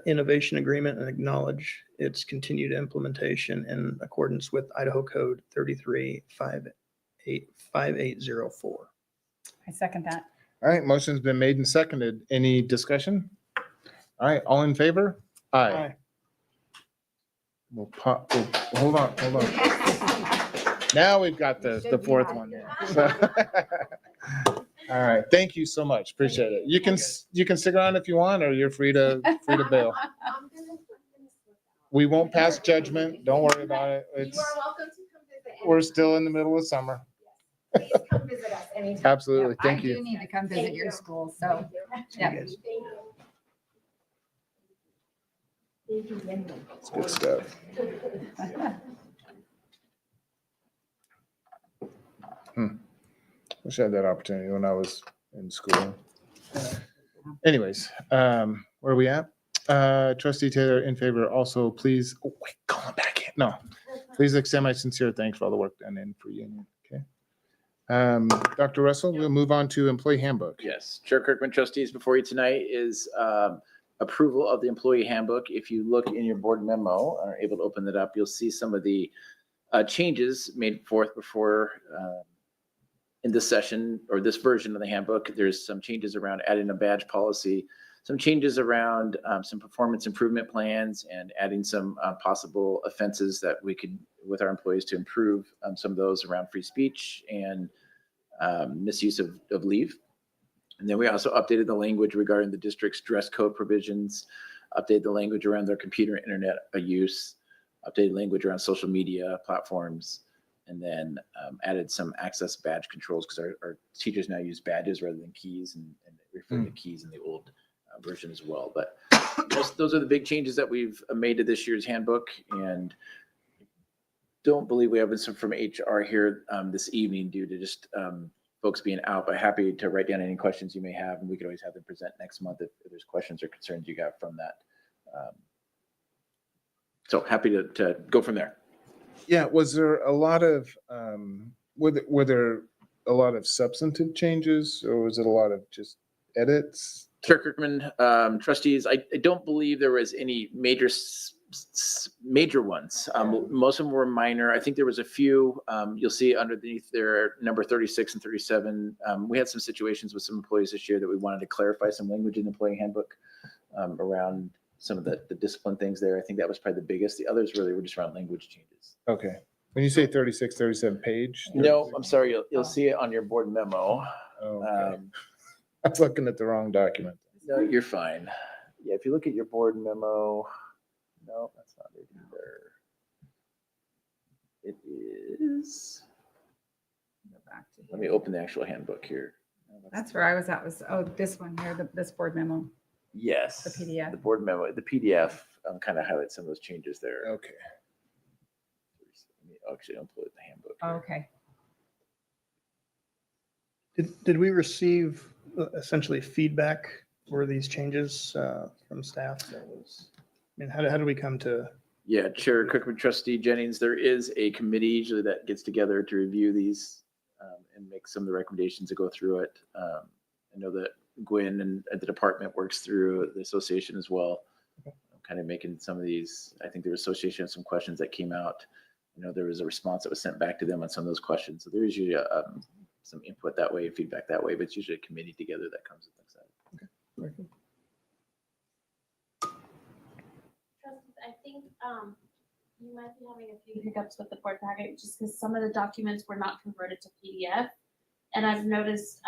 S3: innovation agreement and acknowledge its continued implementation in accordance with Idaho Code 335804.
S5: I second that.
S1: All right, motion's been made and seconded. Any discussion? All right, all in favor? Aye. Hold on. Now we've got the fourth one. All right, thank you so much. Appreciate it. You can stick around if you want, or you're free to bail. We won't pass judgment. Don't worry about it.
S10: You are welcome to come visit.
S1: We're still in the middle of summer.
S10: Please come visit us anytime.
S1: Absolutely. Thank
S5: I
S1: you.
S5: do need to come visit your school, so, yeah.
S3: Yes.
S1: It's good stuff. Wish I had that opportunity when I was in school. Anyways, where are we at? Trustee Taylor in favor. Also, please, call him back in. No, please extend my sincere thanks for all the work done in for union. Okay. Dr. Russell, we'll move on to employee handbook.
S6: Yes, Chair Kirkman, trustees, before you tonight is approval of the employee handbook. If you look in your board memo, are able to open it up, you'll see some of the changes made forth before in this session or this version of the handbook. There's some changes around adding a badge policy, some changes around some performance improvement plans, and adding some possible offenses that we could, with our employees, to improve some of those around free speech and misuse of leave. And then we also updated the language regarding the district's dress code provisions, updated the language around their computer and internet use, updated language around social media platforms, and then added some access badge controls because our teachers now use badges rather than keys, and refer to keys in the old version as well. But those are the big changes that we've made to this year's handbook, and don't believe we have some from HR here this evening due to just folks being out, but happy to write down any questions you may have, and we could always have them present next month if there's questions or concerns you got from that. So happy to go from there.
S1: Yeah, was there a lot of, were there a lot of substantive changes, or was it a lot of just edits?
S6: Chair Kirkman, trustees, I don't believe there was any major ones. Most of them were minor. I think there was a few, you'll see underneath there, number 36 and 37. We had some situations with some employees this year that we wanted to clarify some language in the employee handbook around some of the discipline things there. I think that was probably the biggest. The others really were just around language changes.
S1: Okay. When you say 36, 37 page?
S6: No, I'm sorry. You'll see it on your board memo.
S1: Oh, okay. I was looking at the wrong document.
S6: No, you're fine. Yeah, if you look at your board memo, no, that's not it either. It is,
S5: Go back to
S6: let me
S5: here.
S6: open the actual handbook here. No,
S5: That's where I was at, was, oh, this one here, this board memo.
S6: Yes.
S5: The PDF.
S6: The board memo, the PDF kind of highlights some of those changes there.
S1: Okay.
S6: Let me actually upload the handbook.
S5: Oh,
S6: here.
S5: okay.
S3: Did we receive essentially feedback for these changes from staff? I mean, how do we come to?
S6: Yeah, Chair Cookman, Trustee Jennings, there is a committee usually that gets together to review these and make some of the recommendations to go through it. I know that Gwen and the department works through the association as well, kind of making some of these. I think the association has some questions that came out. You know, there was a response that was sent back to them on some of those questions. So there is usually some input that way, feedback that way, but it's usually a committee together that comes with things.
S4: Trustees, I think you might be having a few hiccups with the board packet just because some of the documents were not converted to PDF. And I've noticed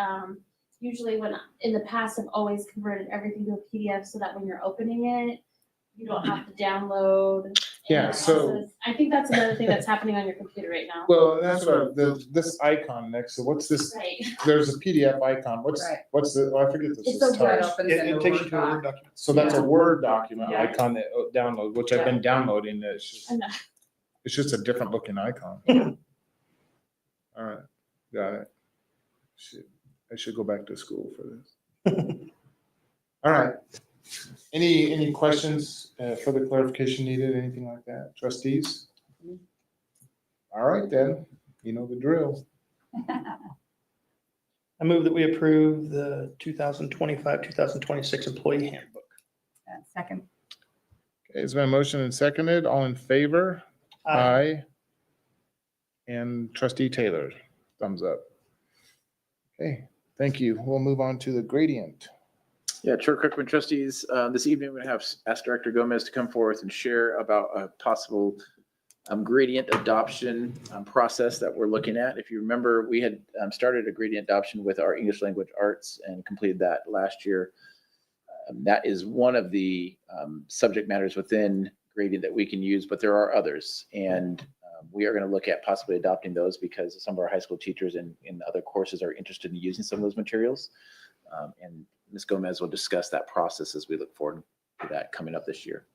S4: usually when in the past I've always converted everything to a PDF so that when you're opening it, you don't have to download.
S1: Yeah,
S4: and
S1: so-
S4: process. I think that's another thing that's happening on your computer right now.
S1: Well, that's what, this icon next, so what's this?
S4: Right.
S1: There's a PDF icon. What's the, oh, I forget this
S4: It's
S1: is
S4: a
S1: touch.
S4: Word.
S3: It takes you to a Word document.
S1: So that's a Word document
S4: Yeah.
S1: icon that download, which I've been downloading.
S4: I know.
S1: It's just a different looking icon. All right, got it. I should go back to school for this. All right. Any questions, further clarification needed, anything like that? Trustees? All right, then, you know the drill.
S3: I move that we approve the 2025, 2026 employee handbook.
S5: Second.
S1: Okay, it's been motioned and seconded. All in favor? Aye. And trustee Taylor, thumbs up. Okay, thank you. We'll move on to the gradient.
S6: Yeah, Chair Cookman, trustees, this evening we're going to ask Director Gomez to come forth and share about a possible gradient adoption process that we're looking at. If you remember, we had started a gradient adoption with our English language arts and completed that last year. That is one of the subject matters within gradient that we can use, but there are others. And we are going to look at possibly adopting those because some of our high school teachers in other courses are interested in using some of those materials. And Ms. Gomez will discuss that process as we look forward to that coming up this year.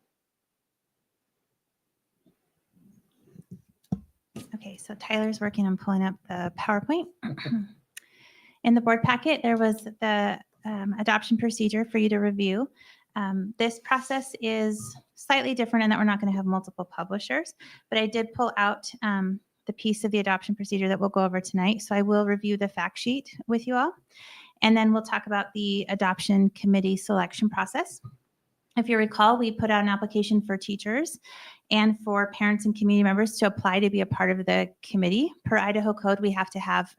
S11: Okay, so Tyler's working on pulling up the PowerPoint. In the board packet, there was the adoption procedure for you to review. This process is slightly different in that we're not going to have multiple publishers, but I did pull out the piece of the adoption procedure that we'll go over tonight. So I will review the fact sheet with you all, and then we'll talk about the adoption committee selection process. If you recall, we put out an application for teachers and for parents and community members to apply to be a part of the committee. Per Idaho code, we have to have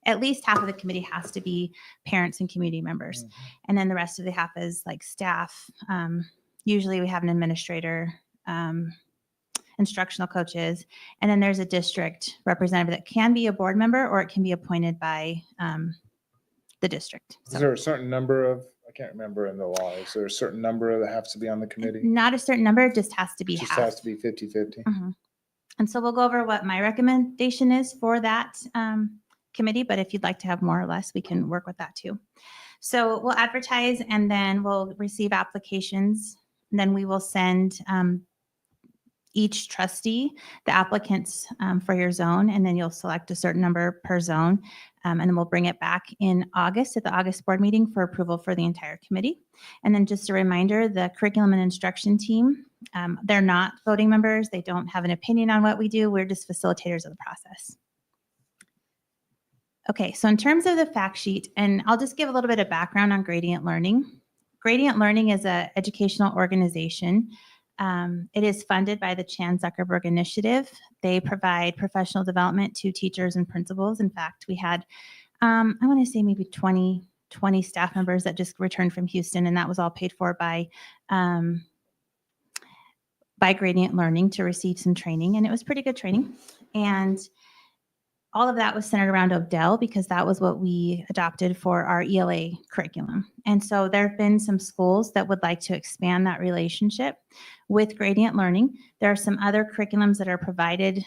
S11: at least half of the committee has to be parents and community members. And then the rest of the half is like staff. Usually we have an administrator, instructional coaches, and then there's a district representative that can be a board member or it can be appointed by the district.
S1: Is there a certain number of, I can't remember in the law, is there a certain number that has to be on the committee?
S11: Not a certain number, it just has to be
S1: It just
S11: half.
S1: has to be 50-50.
S11: Mhm. And so we'll go over what my recommendation is for that committee, but if you'd like to have more or less, we can work with that too. So we'll advertise and then we'll receive applications. And then we will send each trustee the applicants for your zone, and then you'll select a certain number per zone. And then we'll bring it back in August at the August board meeting for approval for the entire committee. And then just a reminder, the curriculum and instruction team, they're not voting members. They don't have an opinion on what we do. We're just facilitators of the process. Okay, so in terms of the fact sheet, and I'll just give a little bit of background on Gradient Learning. Gradient Learning is an educational organization. It is funded by the Chan Zuckerberg Initiative. They provide professional development to teachers and principals. In fact, we had, I want to say maybe 20 staff members that just returned from Houston, and that was all paid for by Gradient Learning to receive some training, and it was pretty good training. And all of that was centered around Odell because that was what we adopted for our ELA curriculum. And so there have been some schools that would like to expand that relationship with Gradient Learning. There are some other curriculums that are provided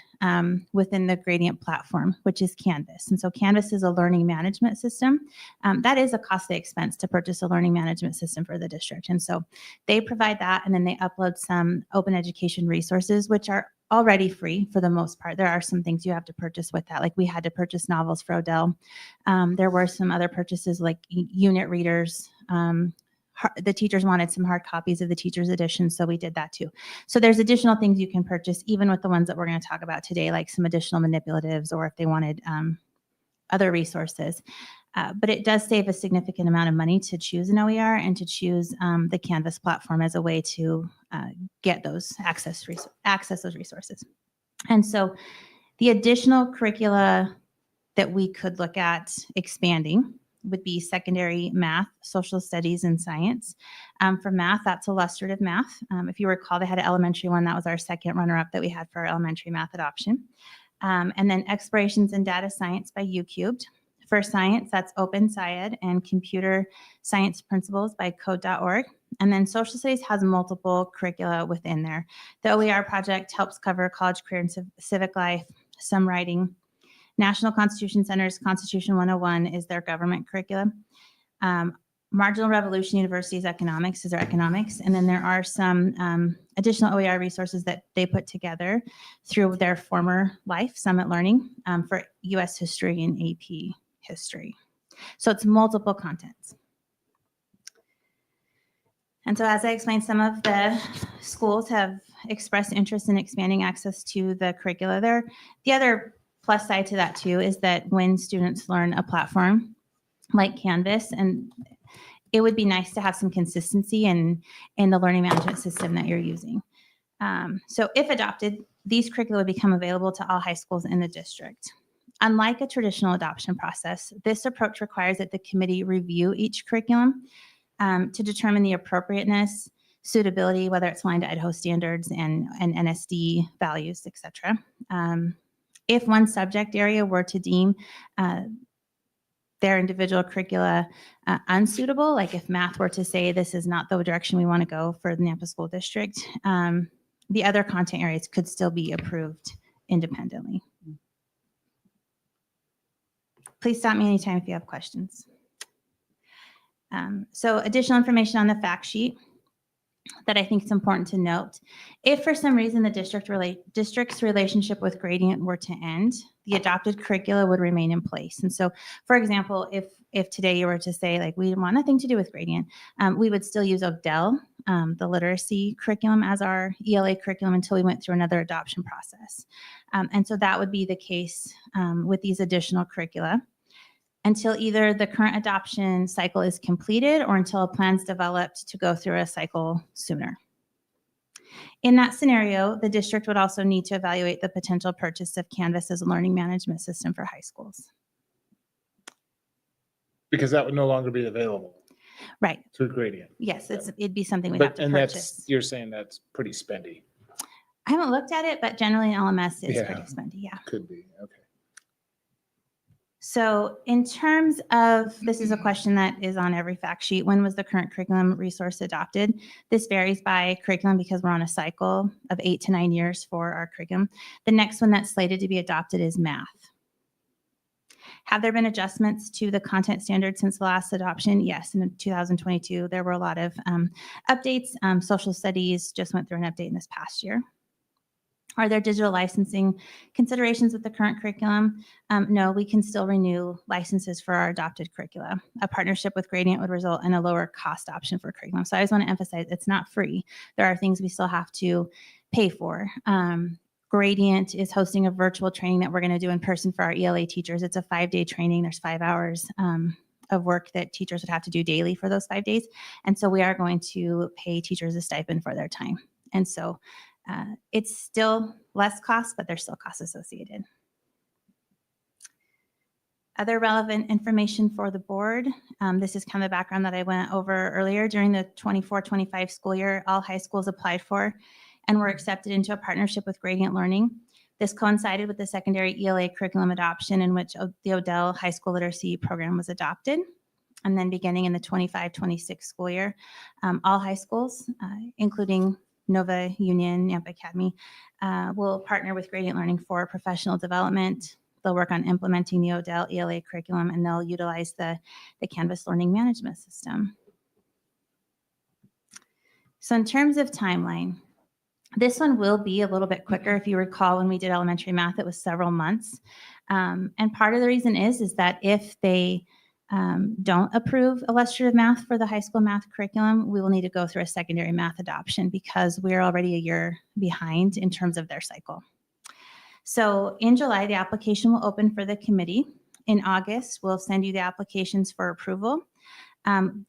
S11: within the Gradient platform, which is Canvas. And so Canvas is a learning management system. That is a costly expense to purchase a learning management system for the district. And so they provide that, and then they upload some open education resources, which are already free for the most part. There are some things you have to purchase with that. Like we had to purchase novels for Odell. There were some other purchases like unit readers. The teachers wanted some hard copies of the teacher's edition, so we did that too. So there's additional things you can purchase, even with the ones that we're going to talk about today, like some additional manipulatives, or if they wanted other resources. But it does save a significant amount of money to choose an OER and to choose the Canvas platform as a way to get those access those resources. And so the additional curricula that we could look at expanding would be secondary math, social studies, and science. For math, that's illustrative math. If you recall, they had an elementary one. That was our second runner-up that we had for our elementary math adoption. And then explorations in data science by UCubed. For science, that's Open SciEd and computer science principles by code.org. And then social studies has multiple curricula within there. The OER project helps cover college, career, and civic life, some writing. National Constitution Center's Constitution 101 is their government curriculum. Marginal Revolution University's economics is their economics. And then there are some additional OER resources that they put together through their former life, Summit Learning, for US history and AP history. So it's multiple contents. And so as I explained, some of the schools have expressed interest in expanding access to the curricula there. The other plus side to that too is that when students learn a platform like Canvas, and it would be nice to have some consistency in the learning management system that you're using. So if adopted, these curricula would become available to all high schools in the district. Unlike a traditional adoption process, this approach requires that the committee review each curriculum to determine the appropriateness, suitability, whether it's aligned to Idaho standards and NSD values, et cetera. If one subject area were to deem their individual curricula unsuitable, like if math were to say this is not the direction we want to go for the Nampa School District, the other content areas could still be approved independently. Please stop me anytime if you have questions. So additional information on the fact sheet that I think is important to note. If for some reason the district's relationship with Gradient were to end, the adopted curricula would remain in place. And so, for example, if today you were to say, like, we want nothing to do with Gradient, we would still use Odell, the literacy curriculum, as our ELA curriculum until we went through another adoption process. And so that would be the case with these additional curricula until either the current adoption cycle is completed or until a plan's developed to go through a cycle sooner. In that scenario, the district would also need to evaluate the potential purchase of Canvas as a learning management system for high schools.
S1: Because that would no longer be available
S11: Right.
S1: through Gradient.
S11: Yes, it'd be something we'd have to
S1: And
S11: purchase.
S1: you're saying that's pretty spendy.
S11: I haven't looked at it, but generally an LMS is
S1: Yeah.
S11: pretty spendy, yeah.
S1: Could be, okay.
S11: So in terms of, this is a question that is on every fact sheet, when was the current curriculum resource adopted? This varies by curriculum because we're on a cycle of 8 to 9 years for our curriculum. The next one that's slated to be adopted is math. Have there been adjustments to the content standards since the last adoption? Yes, in 2022, there were a lot of updates. Social studies just went through an update in this past year. Are there digital licensing considerations with the current curriculum? No, we can still renew licenses for our adopted curricula. A partnership with Gradient would result in a lower cost option for curriculum. So I just want to emphasize it's not free. There are things we still have to pay for. Gradient is hosting a virtual training that we're going to do in person for our ELA teachers. It's a 5-day training. There's 5 hours of work that teachers would have to do daily for those 5 days. And so we are going to pay teachers a stipend for their time. And so it's still less cost, but there's still costs associated. Other relevant information for the board. This is kind of the background that I went over earlier. During the 24-25 school year, all high schools applied for and were accepted into a partnership with Gradient Learning. This coincided with the secondary ELA curriculum adoption in which the Odell High School Literacy Program was adopted. And then beginning in the 25-26 school year, all high schools, including Nova Union, Nampa Academy, will partner with Gradient Learning for professional development. They'll work on implementing the Odell ELA curriculum, and they'll utilize the Canvas learning management system. So in terms of timeline, this one will be a little bit quicker. If you recall, when we did elementary math, it was several months. And part of the reason is that if they don't approve illustrative math for the high school math curriculum, we will need to go through a secondary math adoption because we're already a year behind in terms of their cycle. So in July, the application will open for the committee. In August, we'll send you the applications for approval.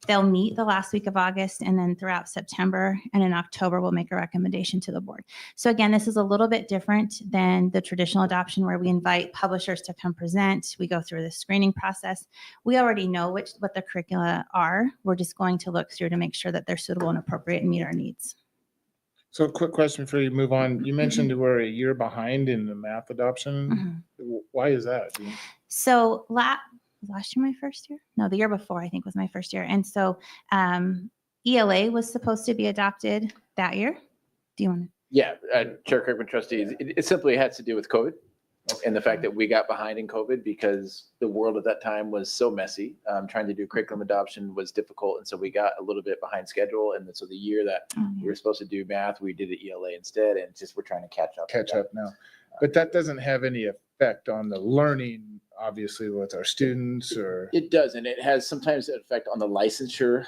S11: They'll meet the last week of August and then throughout September, and in October, we'll make a recommendation to the board. So again, this is a little bit different than the traditional adoption where we invite publishers to come present. We go through the screening process. We already know what the curricula are. We're just going to look through to make sure that they're suitable and appropriate and meet our needs.
S1: So a quick question before you move on. You mentioned we're a year behind in the math adoption. Why is that?
S11: So last year my first year? No, the year before I think was my first year. And so ELA was supposed to be adopted that year. Do you want to?
S6: Yeah, Chair Kirkman, trustees, it simply has to do with COVID and the fact that we got behind in COVID because the world at that time was so messy. Trying to do curriculum adoption was difficult. And so we got a little bit behind schedule. And so the year that we were supposed to do math, we did the ELA instead. And just we're trying to catch up.
S1: Now. But that doesn't have any effect on the learning, obviously, with our students or.
S6: It does. And it has sometimes an effect on the licensure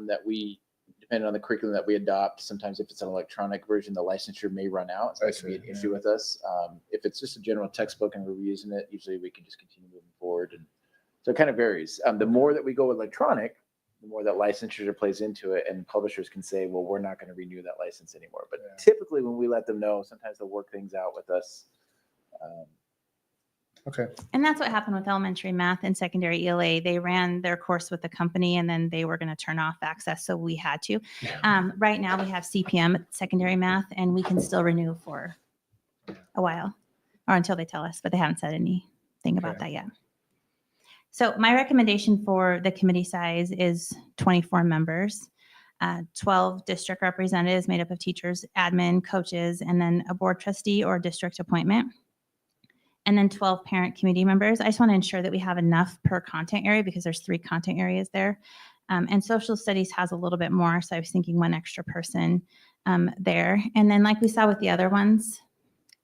S6: that we, depending on the curriculum that we adopt, sometimes if it's an electronic version, the licensure may run out. So that could be an issue with us. If it's just a general textbook and we're using it, usually we can just continue moving forward. And so it kind of varies. The more that we go electronic, the more that licensure plays into it, and publishers can say, well, we're not going to renew that license anymore. But typically when we let them know, sometimes they'll work things out with us.
S1: Okay.
S11: And that's what happened with elementary math and secondary ELA. They ran their course with the company and then they were going to turn off access. So we had to. Right now we have CPM at secondary math and we can still renew for a while or until they tell us, but they haven't said anything about that yet. So my recommendation for the committee size is 24 members, 12 district representatives made up of teachers, admin, coaches, and then a board trustee or district appointment. And then 12 parent committee members. I just want to ensure that we have enough per content area because there's 3 content areas there. And social studies has a little bit more. So I was thinking 1 extra person there. And then like we saw with the other ones,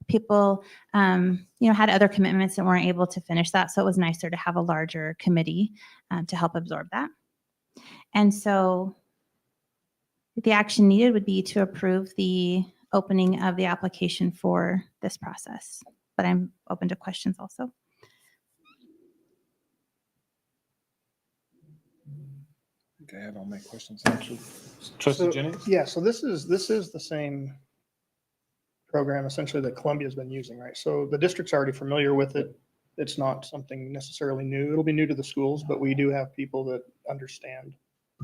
S11: people, had other commitments and weren't able to finish that. So it was nicer to have a larger committee to help absorb that. And so the action needed would be to approve the opening of the application for this process. But I'm open to questions also.
S1: Okay, I had all my questions answered. Trustee Jennings?
S3: Yeah, so this is the same program essentially that Columbia's been using, right? So the district's already familiar with it. It's not something necessarily new. It'll be new to the schools, but we do have people that understand.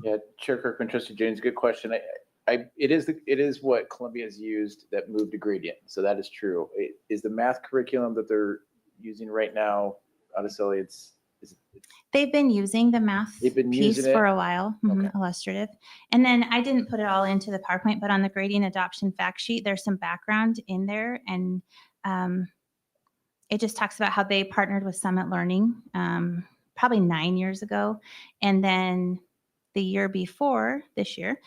S6: Yeah, Chair Kirkman, Trustee James, good question. It is what Columbia has used that moved to Gradient. So that is true. Is the math curriculum that they're using right now, honestly,
S11: they've been using the math piece for a while,
S6: Okay.
S11: illustrative. And then I didn't put it all into the PowerPoint, but on the Gradient adoption fact sheet, there's some background in there. And it just talks about how they partnered with Summit Learning probably 9 years ago. And then the year before this year,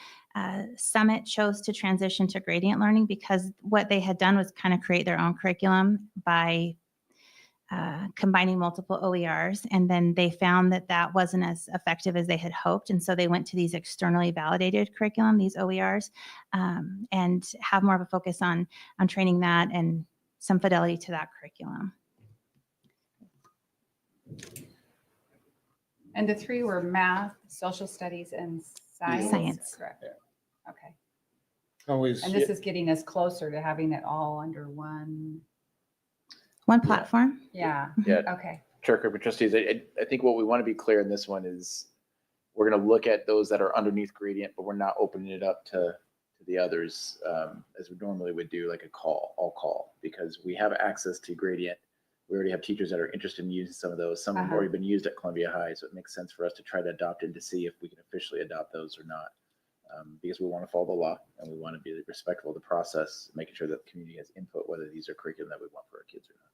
S11: Summit chose to transition to Gradient Learning because what they had done was kind of create their own curriculum by combining multiple OERs. And then they found that that wasn't as effective as they had hoped. And so they went to these externally validated curriculum, these OERs, and have more of a focus on training that and some fidelity to that curriculum.
S5: And the three were math, social studies, and science?
S11: Science.
S5: Correct.
S1: Yeah.
S5: Okay.
S1: Always.
S5: And this is getting us closer to having it all under one,
S11: One platform.
S5: yeah,
S6: Yeah,
S5: okay.
S6: Chair Kirkman, trustees, I think what we want to be clear in this one is we're going to look at those that are underneath gradient, but we're not opening it up to the others as we normally would do, like all call, because we have access to gradient. We already have teachers that are interested in using some of those. Some have already been used at Columbia High, so it makes sense for us to try to adopt it to see if we can officially adopt those or not. Because we want to follow the law and we want to be respectful of the process, making sure that the community has input whether these are curriculum that we want for our kids or not.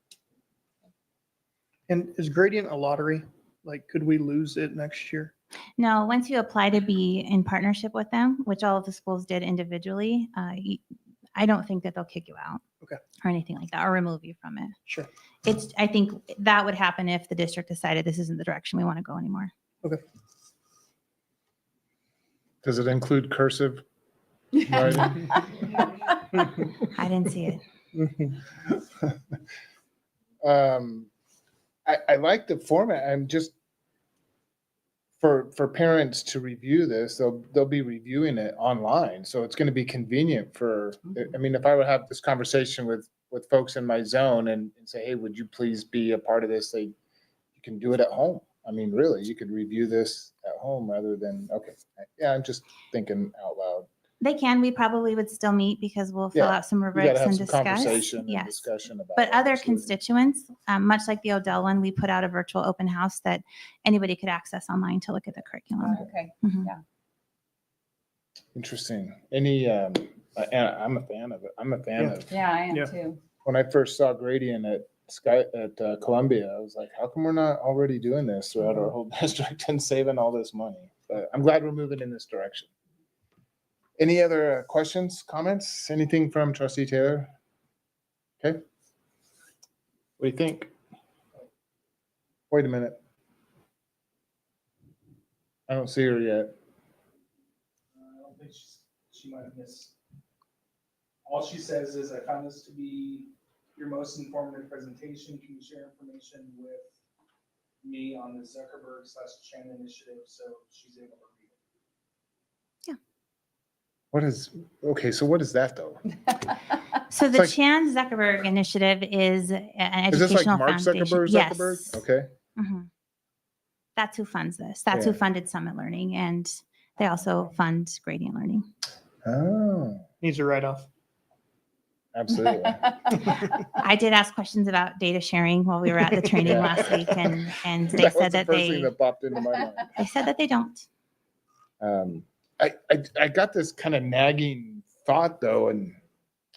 S3: And is gradient a lottery? Like, could we lose it next year?
S11: No, once you apply to be in partnership with them, which all of the schools did individually, I don't think that they'll kick you out.
S3: Okay.
S11: Or anything like that, or remove you from it.
S3: Sure.
S11: I think that would happen if the district decided this isn't the direction we want to go anymore.
S3: Okay.
S1: Does it include cursive writing?
S11: I didn't see it.
S1: I like the format. I'm just, for parents to review this, they'll be reviewing it online. So it's going to be convenient for, I mean, if I would have this conversation with folks in my zone and say, hey, would you please be a part of this? You can do it at home. I mean, really, you could review this at home rather than, okay. Yeah, I'm just thinking out loud.
S11: They can. We probably would still meet because we'll fill
S1: Yeah,
S11: out some
S1: We got
S11: rubrics
S1: to have
S11: and
S1: some
S11: discuss.
S1: conversation and
S11: Yes.
S1: discussion about
S11: But
S1: it,
S11: other
S1: absolutely.
S11: constituents, much like the Odell one, we put out a virtual open house that anybody could access online to look at the curriculum.
S5: Okay.
S11: Mhm.
S1: Interesting. Any, and I'm a fan of it. I'm a fan of,
S5: Yeah, I am
S3: Yeah.
S5: too.
S1: when I first saw gradient at Columbia, I was like, how come we're not already doing this throughout our whole district and saving all this money? But I'm glad we're moving in this direction. Any other questions, comments? Anything from Trustee Taylor? Okay. What do you think? Wait a minute. I don't see her yet.
S12: I don't think she might have missed. All she says is, I found this to be your most informative presentation. Can you share information with me on the Zuckerberg/Chan initiative so she's able to read it?
S1: Okay, so what is that though?
S11: So
S1: It's
S11: the
S1: like-
S11: Chan Zuckerberg initiative is an
S1: Is this like
S11: educational
S1: Mark
S11: foundation.
S1: Zuckerberg?
S11: Yes.
S1: Okay.
S11: Mhm. That's who funds this. That's who
S1: Yeah.
S11: funded Summit Learning, and they also fund Gradient Learning.
S1: Oh,
S3: Needs a write-off.
S1: absolutely.
S11: I did ask questions about data sharing while we were at the training
S1: Yeah.
S11: last week, and they
S1: That was
S11: said
S1: the
S11: that
S1: first thing
S11: they
S1: that popped into my mind.
S11: don't.
S1: I got this kind of nagging thought though, and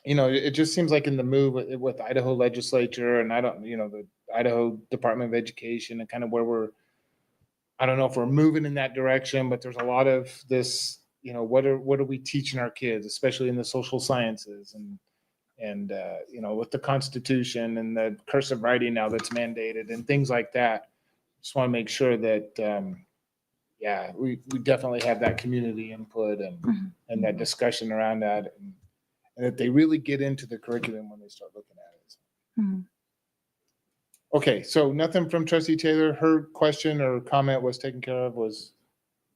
S1: it just seems like in the move with Idaho legislature and the Idaho Department of Education and kind of where I don't know if we're moving in that direction, but there's a lot of this, what are we teaching our kids, especially in the social sciences and with the Constitution and the cursive writing now that's mandated and things like that. Just want to make sure that, we definitely have that community input and that discussion around that, and that they really get into the curriculum when they start looking at it.
S11: Mhm.
S1: Okay, so nothing from Trustee Taylor. Her question or comment was taken care of.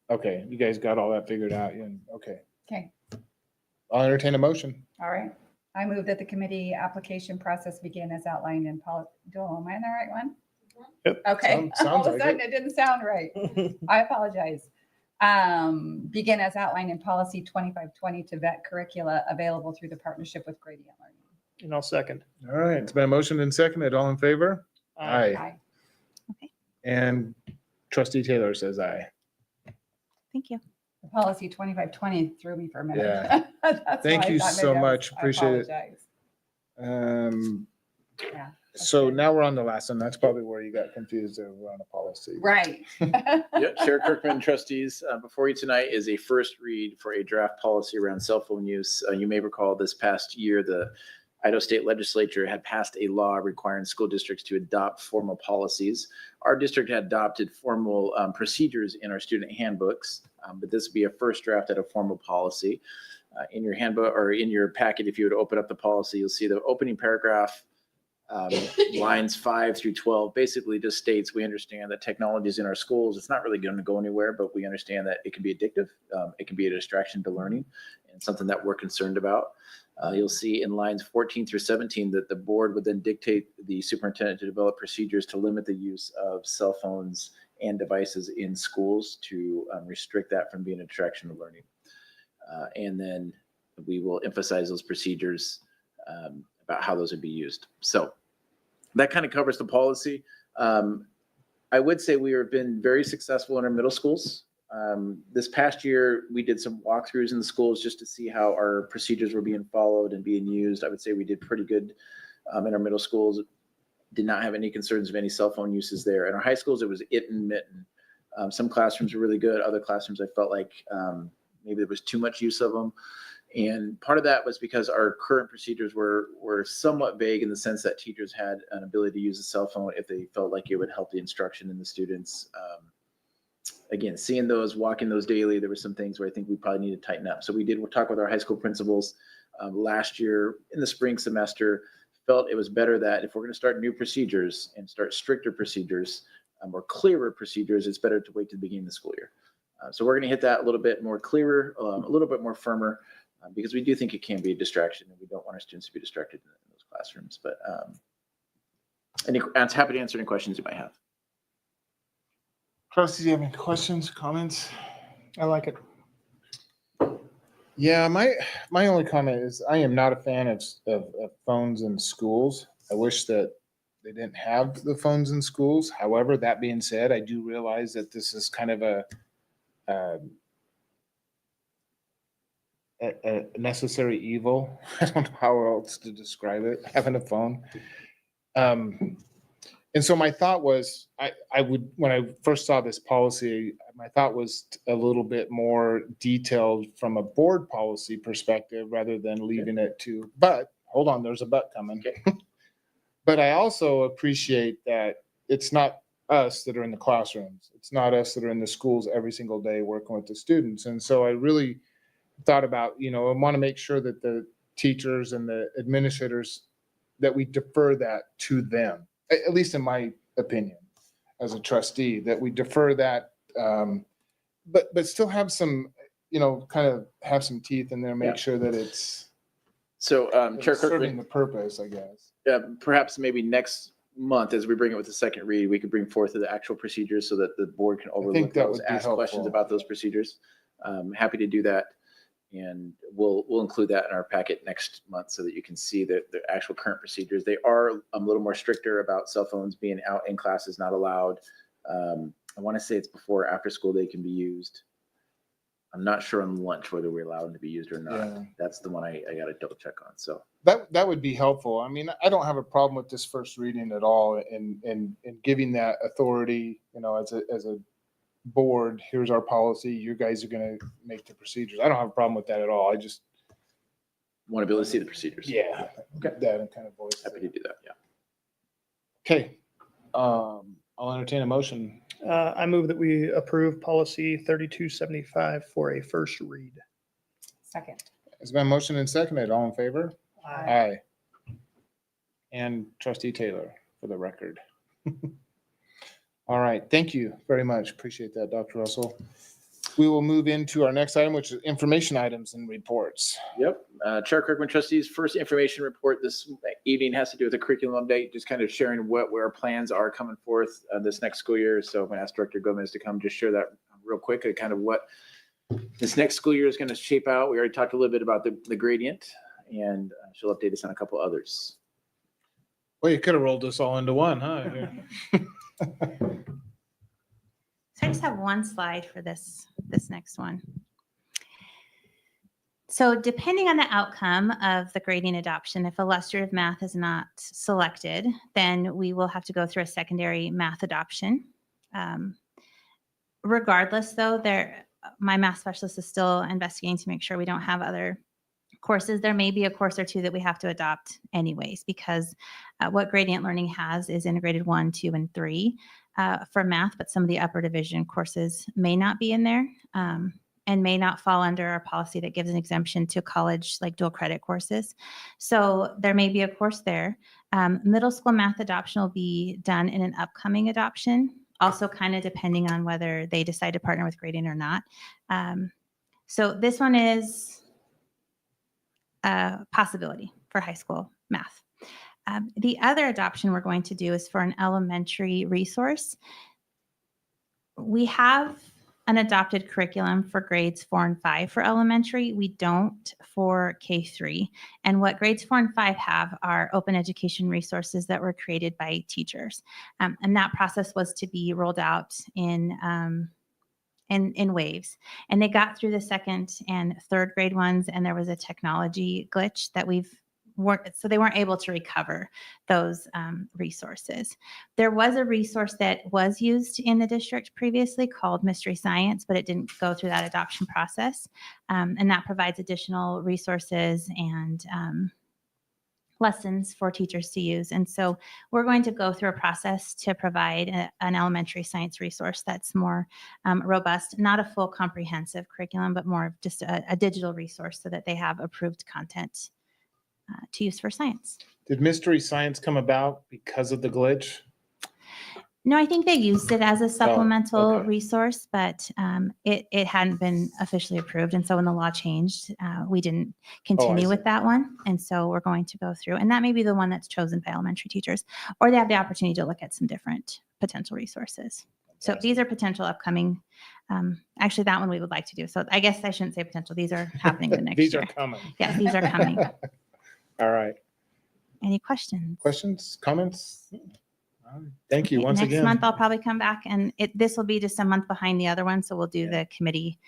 S1: Okay, you guys got all that figured out. Okay,
S5: Okay,
S1: I'll entertain a motion.
S5: all right. I move that the committee application process begin as outlined in am I in the right one?
S3: Yep.
S5: Okay.
S1: Sounds
S5: All of a
S1: like
S5: sudden,
S1: it.
S5: it didn't sound right. I apologize. Begin as outlined in policy 2520 to vet curricula available through the partnership with Gradient Learning.
S3: And I'll second.
S1: All right, it's been a motion and seconded. All in favor? Aye.
S5: Aye.
S1: And Trustee Taylor says aye.
S11: Thank you.
S5: The policy 2520 threw me for a minute.
S1: Yeah.
S5: That's
S1: Thank
S5: why I
S1: you
S5: thought
S1: so
S5: maybe
S1: much.
S5: I
S1: Appreciate it.
S5: apologize. Yeah.
S1: So now we're on the last one. That's probably where you got confused over on a policy.
S5: Right.
S6: Yeah, Chair Kirkman, trustees, before you tonight is a first read for a draft policy around cell phone use. You may recall this past year, the Idaho State Legislature had passed a law requiring school districts to adopt formal policies. Our district had adopted formal procedures in our student handbooks, but this would be a first draft at a formal policy. In your handbook or in your packet, if you would open up the policy, you'll see the opening paragraph Lines 5 through 12 basically just states we understand that technology is in our schools. It's not really going to go anywhere, but we understand that it can be addictive. It can be a distraction to learning and something that we're concerned about. You'll see in lines 14 through 17 that the board would then dictate the superintendent to develop procedures to limit the use of cell phones and devices in schools to restrict that from being a distraction to learning. And then we will emphasize those procedures about how those would be used. So that kind of covers the policy. I would say we have been very successful in our middle schools. This past year, we did some walkthroughs in the schools just to see how our procedures were being followed and being used. I would say we did pretty good in our middle schools. Did not have any concerns of any cell phone uses there. In our high schools, it was it and mitten. Some classrooms were really good. Other classrooms, I felt like maybe there was too much use of them. And part of that was because our current procedures were somewhat vague in the sense that teachers had an ability to use a cell phone if they felt like it would help the instruction in the students. Again, seeing those, walking those daily, there were some things where I think we probably need to tighten up. So we'll talk with our high school principals last year in the spring semester, felt it was better that if we're going to start new procedures and start stricter procedures or clearer procedures, it's better to wait to the beginning of the school year. So we're going to hit that a little bit more clearer, a little bit more firmer, because we do think it can be a distraction and we don't want our students to be distracted in those classrooms. But I'm happy to answer any questions you might have.
S1: Trustees, do you have any questions, comments?
S3: I like it.
S1: Yeah, my only comment is I am not a fan of phones in schools. I wish that they didn't have the phones in schools. However, that being said, I do realize that this is kind of a necessary evil. I don't know how else to describe it, having a phone. And so my thought was, I would, when I first saw this policy, my thought was a little bit more detailed from a board policy perspective rather than leaving it to, but hold on, there's a but coming.
S6: Okay.
S1: But I also appreciate that it's not us that are in the classrooms. It's not us that are in the schools every single day working with the students. And so I really thought about, I want to make sure that the teachers and the administrators, that we defer that to them, at least in my opinion, as a trustee, that we defer that, but still have some, kind of have some teeth in there, make sure that it's
S6: So Chair
S1: serving
S6: Kirkman,
S1: the purpose, I guess.
S6: perhaps maybe next month, as we bring it with the second read, we could bring forth the actual procedures so that the board can overlook
S1: that
S6: those,
S1: would be
S6: ask questions
S1: helpful.
S6: about those procedures. Happy to do that. And we'll include that in our packet next month so that you can see the actual current procedures. They are a little more stricter about cell phones being out in classes, not allowed. I want to say it's before or after school they can be used. I'm not sure on lunch whether we're allowed them to be used or not.
S1: Yeah.
S6: That's the one I got to double check on. So
S1: That would be helpful. I mean, I don't have a problem with this first reading at all and giving that authority, as a board, here's our policy, you guys are going to make the procedures. I don't have a problem with that at all. I just
S6: want to be able to see the procedures.
S1: okay. That and kind of voice.
S6: Happy to do that. Yeah.
S1: Okay. I'll entertain a motion.
S3: I move that we approve policy 3275 for a first read.
S5: Second.
S1: It's been motion and seconded. All in favor? Aye. And trustee Taylor for the record. All right. Thank you very much. Appreciate that, Dr. Russell. We will move into our next item, which is information items and reports.
S6: Yep. Chair Kirkman, trustees, first information report this evening has to do with the curriculum update, just kind of sharing where our plans are coming forth this next school year. So I'm going to ask Director Gomez to come just share that real quick, kind of what this next school year is going to shape out. We already talked a little bit about the gradient, and she'll update us on a couple others.
S1: Well, you could have rolled this all into one, huh?
S11: So I just have one slide for this next one. So depending on the outcome of the grading adoption, if illustrative math is not selected, then we will have to go through a secondary math adoption. Regardless, though, my math specialist is still investigating to make sure we don't have other courses. There may be a course or two that we have to adopt anyways, because what gradient learning has is integrated 1, 2, and 3 for math, but some of the upper division courses may not be in there and may not fall under our policy that gives an exemption to college, like dual credit courses. So there may be a course there Middle school math adoption will be done in an upcoming adoption, also kind of depending on whether they decide to partner with grading or not. So this one is a possibility for high school math. The other adoption we're going to do is for an elementary resource. We have an adopted curriculum for grades 4 and 5 for elementary. We don't for K-3. And what grades 4 and 5 have are open education resources that were created by teachers. And that process was to be rolled out in waves. And they got through the second and third grade ones, and there was a technology glitch that so they weren't able to recover those resources. There was a resource that was used in the district previously called Mystery Science, but it didn't go through that adoption process. And that provides additional resources and lessons for teachers to use. And so we're going to go through a process to provide an elementary science resource that's more robust, not a full comprehensive curriculum, but more of just a digital resource so that they have approved content to use for science.
S1: Did Mystery Science come about because of the glitch?
S11: No, I think they used it as a supplemental
S1: okay.
S11: resource, but it hadn't been officially approved. And so when the law changed, we didn't continue with that one. And so we're going to go through, and that may be the one that's chosen by elementary teachers, or they have the opportunity to look at some different potential resources. So these are potential upcoming, actually that one we would like to do. So I guess I shouldn't say potential. These are happening the next
S1: These
S11: year.
S1: are coming.
S11: Yeah, these are coming.
S1: All right.
S11: Any questions?
S1: Questions, comments? Thank you
S11: Okay,
S1: once
S11: next
S1: again.
S11: month I'll probably come back, and this will be just a month behind the other one. So we'll do the committee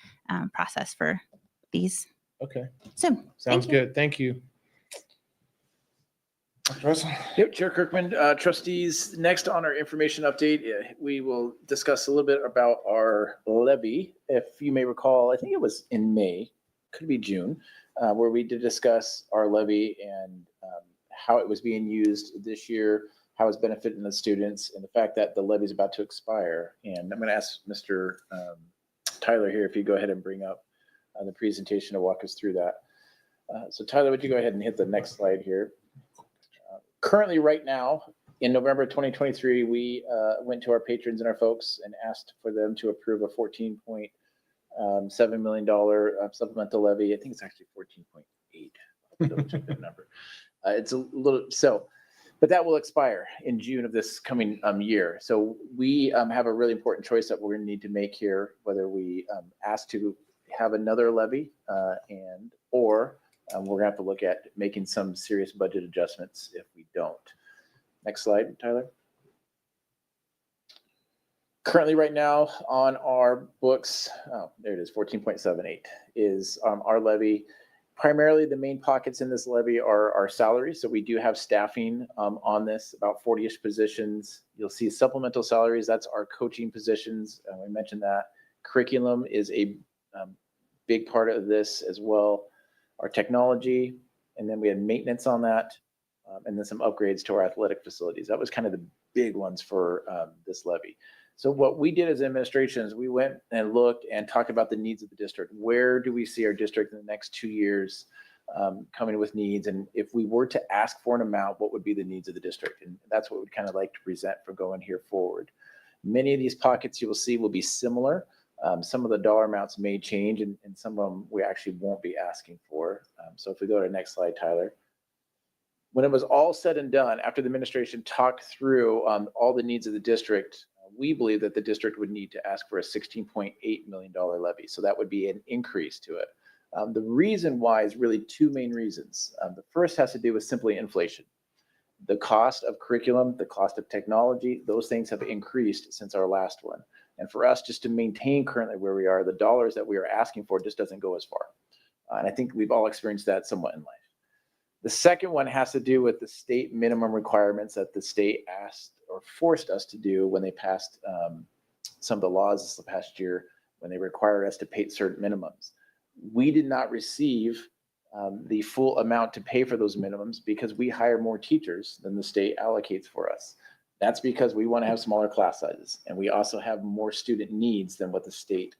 S11: process for these
S1: Okay,
S11: soon.
S1: sounds
S11: you.
S1: good. Thank you. Dr. Russell?
S6: Yep, Chair Kirkman, trustees, next on our information update, we will discuss a little bit about our levy. If you may recall, I think it was in May, could be June, where we did discuss our levy and how it was being used this year, how it's benefiting the students, and the fact that the levy is about to expire. And I'm going to ask Mr. Tyler here if you go ahead and bring up the presentation to walk us through that. So Tyler, would you go ahead and hit the next slide here? Currently, right now, in November 2023, we went to our patrons and our folks and asked for them to approve a $14.7 million supplemental levy. I think it's actually 14.8. Double check that number. It's a little so, but that will expire in June of this coming year. So we have a really important choice that we're going to need to make here, whether we ask to have another levy or we're going to have to look at making some serious budget adjustments if we don't. Next slide, Tyler. Currently, right now on our books, there it is, 14.78 is our levy. Primarily, the main pockets in this levy are our salaries. So we do have staffing on this, about 40-ish positions. You'll see supplemental salaries. That's our coaching positions. We mentioned that. Curriculum is a big part of this as well. Our technology, and then we had maintenance on that, and then some upgrades to our athletic facilities. That was kind of the big ones for this levy. So what we did as administration is we went and looked and talked about the needs of the district. Where do we see our district in the next 2 years coming with needs? And if we were to ask for an amount, what would be the needs of the district? And that's what we'd kind of like to present for going here forward. Many of these pockets you will see will be similar. Some of the dollar amounts may change, and some of them we actually won't be asking for. So if we go to the next slide, Tyler. When it was all said and done, after the administration talked through all the needs of the district, we believe that the district would need to ask for a $16.8 million levy. So that would be an increase to it. The reason why is really two main reasons. The first has to do with simply inflation. The cost of curriculum, the cost of technology, those things have increased since our last one. And for us just to maintain currently where we are, the dollars that we are asking for just doesn't go as far. And I think we've all experienced that somewhat in life. The second one has to do with the state minimum requirements that the state asked or forced us to do when they passed some of the laws this past year, when they required us to pay certain minimums. We did not receive the full amount to pay for those minimums because we hire more teachers than the state allocates for us. That's because we want to have smaller class sizes, and we also have more student needs than what the state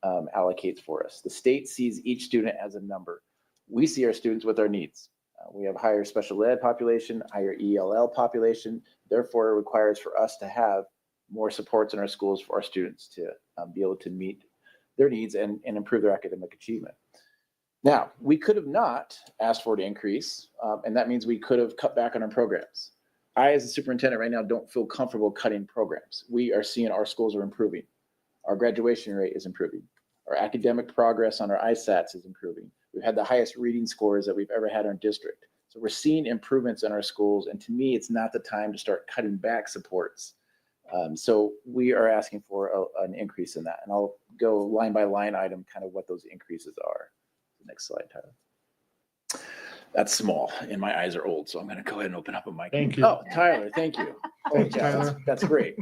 S6: allocates for us. The state sees each student as a number. We see our students with our needs. We have higher special ed population, higher ELL population. Therefore, it requires for us to have more supports in our schools for our students to be able to meet their needs and improve their academic achievement. Now, we could have not asked for an increase, and that means we could have cut back on our programs. I, as a superintendent right now, don't feel comfortable cutting programs. We are seeing our schools are improving. Our graduation rate is improving. Our academic progress on our ISATs is improving. We've had the highest reading scores that we've ever had in our district. So we're seeing improvements in our schools. And to me, it's not the time to start cutting back supports. So we are asking for an increase in that. And I'll go line by line item, kind of what those increases are. Next slide, Tyler. That's small and my eyes are old. So I'm going to go ahead and open up a mic.
S1: Thank you.
S6: Oh, Tyler, thank you.
S1: Thanks,
S6: Yeah,
S1: Tyler.
S6: that's great.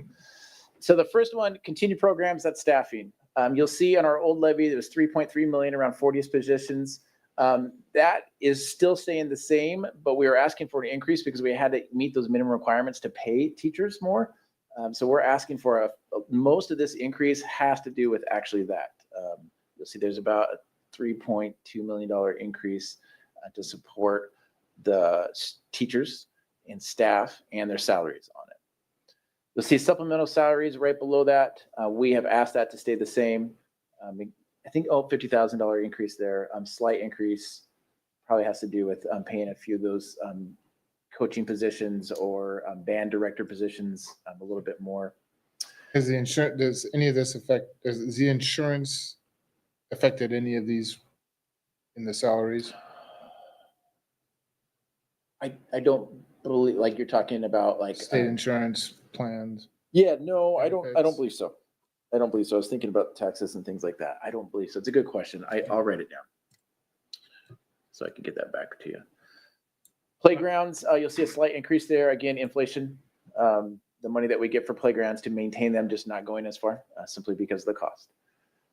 S6: So the first one, continued programs, that's staffing. You'll see on our old levy, there was 3.3 million, around 40 positions. That is still staying the same, but we are asking for an increase because we had to meet those minimum requirements to pay teachers more. So we're asking for most of this increase has to do with actually that. You'll see there's about a $3.2 million increase to support the teachers and staff and their salaries on it. You'll see supplemental salaries right below that. We have asked that to stay the same. I think, $50,000 increase there. Slight increase probably has to do with paying a few of those coaching positions or band director positions a little bit more.
S1: Does any of this affect, is the insurance affected any of these in the salaries?
S6: I don't believe, like you're talking about like
S1: State insurance plans?
S6: Yeah, no, I don't
S1: benefits?
S6: believe so. I don't believe so. I was thinking about taxes and things like that. I don't believe so. It's a good question. I'll write it down so I can get that back to you. Playgrounds, you'll see a slight increase there. Again, inflation, the money that we get for playgrounds to maintain them just not going as far simply because of the cost.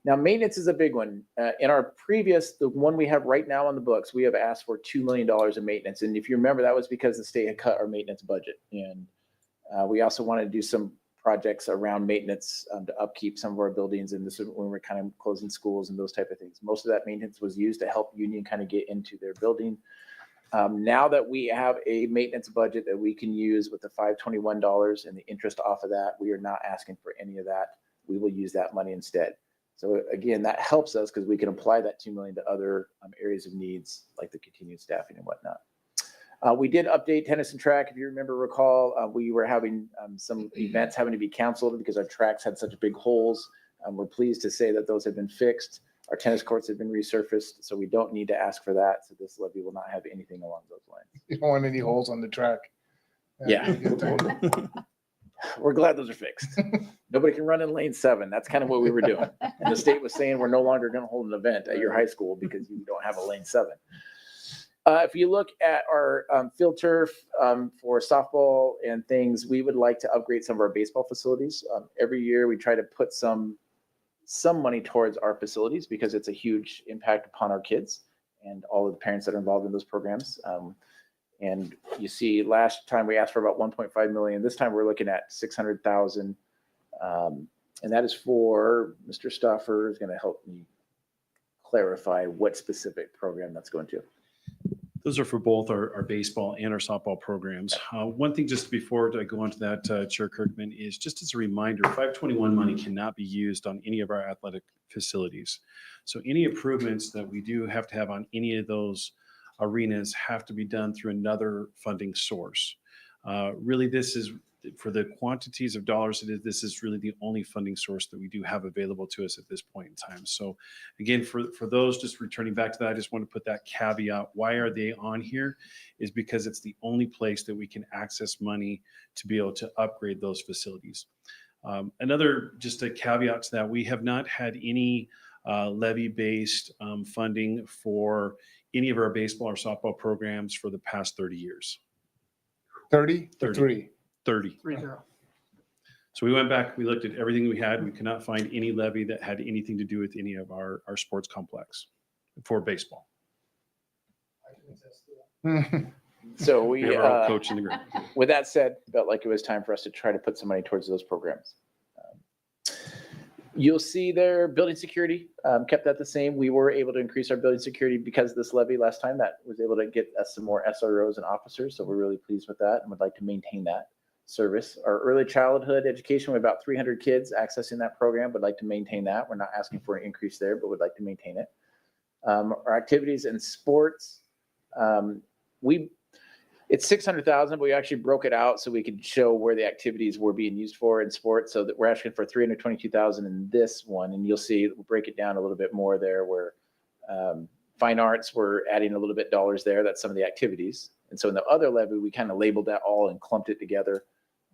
S6: Now, maintenance is a big one. In our previous, the one we have right now on the books, we have asked for $2 million in maintenance. And if you remember, that was because the state had cut our maintenance budget. And we also wanted to do some projects around maintenance to upkeep some of our buildings. And this is when we're kind of closing schools and those type of things. Most of that maintenance was used to help Union kind of get into their building. Now that we have a maintenance budget that we can use with the $521 and the interest off of that, we are not asking for any of that. We will use that money instead. So again, that helps us because we can apply that $2 million to other areas of needs like the continued staffing and whatnot. We did update tennis and track. If you recall, we were having some events having to be canceled because our tracks had such big holes. We're pleased to say that those have been fixed. Our tennis courts have been resurfaced, so we don't need to ask for that. So this levy will not have anything along those lines.
S1: You don't want any holes on the track.
S6: Yeah. We're glad those are fixed. Nobody can run in lane 7. That's kind of what we were doing. And the state was saying we're no longer going to hold an event at your high school because you don't have a lane 7. If you look at our field turf for softball and things, we would like to upgrade some of our baseball facilities. Every year we try to put some money towards our facilities because it's a huge impact upon our kids and all of the parents that are involved in those programs. And you see, last time we asked for about 1.5 million. This time we're looking at 600,000. And that is for Mr. Stoffer is going to help me clarify what specific program that's going to.
S7: Those are for both our baseball and our softball programs. One thing just before I go on to that, Chair Kirkman, is just as a reminder, 521 money cannot be used on any of our athletic facilities. So any improvements that we do have to have on any of those arenas have to be done through another funding source. Really, this is for the quantities of dollars this is really the only funding source that we do have available to us at this point in time. So again, for those just returning back to that, I just want to put that caveat. Why are they on here? Is because it's the only place that we can access money to be able to upgrade those facilities. Another, just a caveat to that, we have not had any levy-based funding for any of our baseball or softball programs for the past 30 years.
S1: 30?
S7: 30.
S3: 3-0.
S7: So we went back, we looked at everything we had. We could not find any levy that had anything to do with any of our sports complex for baseball.
S6: So
S7: We have our own coach in the group.
S6: with that said, felt like it was time for us to try to put some money towards those programs. You'll see there, building security, kept that the same. We were able to increase our building security because of this levy last time. That was able to get us some more SROs and officers. So we're really pleased with that and would like to maintain that service. Our early childhood education, we have about 300 kids accessing that program. Would like to maintain that. We're not asking for an increase there, but would like to maintain it. Our activities and sports, it's 600,000, but we actually broke it out so we could show where the activities were being used for in sports. So that we're asking for 322,000 in this one, and you'll see we'll break it down a little bit more there. Where fine arts, we're adding a little bit dollars there. That's some of the activities. And so in the other levy, we kind of labeled that all and clumped it together.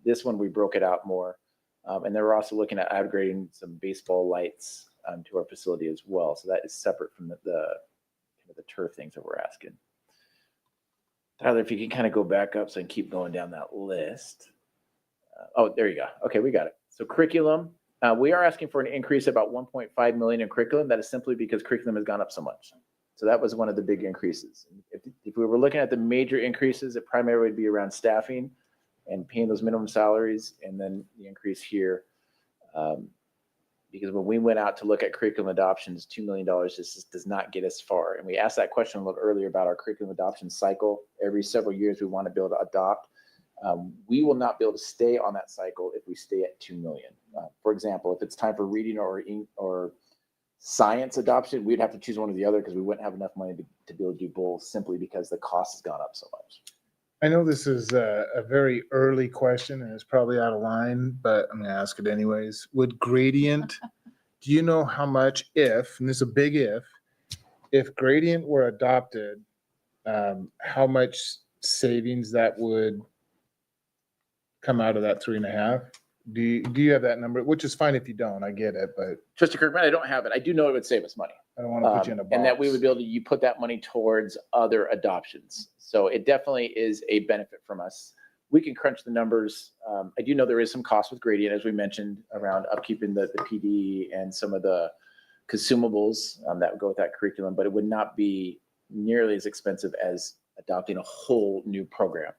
S6: This one we broke it out more, and then we're also looking at upgrading some baseball lights to our facility as well. So that is separate from the turf things that we're asking. Tyler, if you can kind of go back up so I can keep going down that list. Oh, there you go. Okay, we got it. So curriculum, we are asking for an increase of about 1.5 million in curriculum. That is simply because curriculum has gone up so much. So that was one of the big increases. If we were looking at the major increases, it primarily would be around staffing and paying those minimum salaries, and then the increase here. Because when we went out to look at curriculum adoptions, $2 million just does not get us far. And we asked that question a little earlier about our curriculum adoption cycle. Every several years, we want to be able to adopt. We will not be able to stay on that cycle if we stay at 2 million. For example, if it's time for reading or science adoption, we'd have to choose one or the other because we wouldn't have enough money to be able to do both, simply because the cost has gone up so much.
S1: I know this is a very early question and it's probably out of line, but I'm going to ask it anyways. Would gradient, do you know how much and this is a big if gradient were adopted, how much savings that would come out of that 3.5? Do you have that number? Which is fine if you don't, I get it, but.
S6: Trustee Kirkman, I don't have it. I do know it would save us money.
S1: I don't want to put you in a box.
S6: And that we would be able to put that money towards other adoptions. So it definitely is a benefit from us. We can crunch the numbers. I do know there is some cost with gradient, as we mentioned, around upkeeping the PD and some of the consumables that would go with that curriculum, but it would not be nearly as expensive as adopting a whole new program.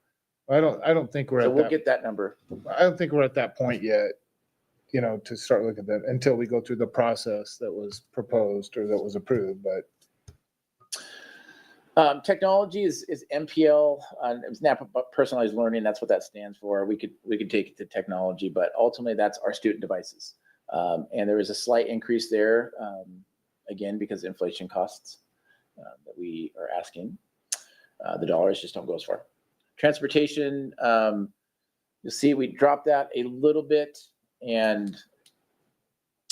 S1: I don't think we're
S6: So
S1: at
S6: we'll
S1: that.
S6: get that number.
S1: I don't think we're at that point yet, to start looking at that until we go through the process that was proposed or that was approved, but.
S6: Technology is MPL, it was Nampa Personalized Learning. That's what that stands for. We could take it to technology, but ultimately that's our student devices. And there is a slight increase there, again, because inflation costs that we are asking. The dollars just don't go as far. Transportation, you'll see we dropped that a little bit, and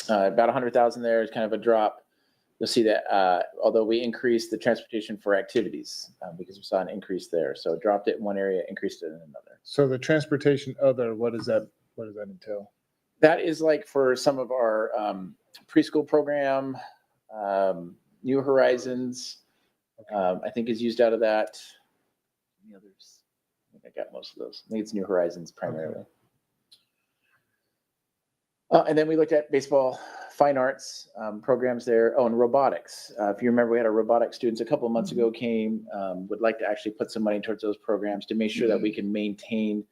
S6: about 100,000 there is kind of a drop. You'll see that although we increased the transportation for activities because we saw an increase there. So dropped it in one area, increased it in another.
S1: So the transportation other, what does that entail?
S6: That is like for some of our preschool program, New Horizons, I think is used out of that. Any others? I think I got most of those. I think it's New Horizons primarily. Okay. And then we looked at baseball, fine arts programs there. Oh, and robotics. If you remember, we had our robotics students a couple of months ago came, would like to actually put some money towards those programs to make sure that we can maintain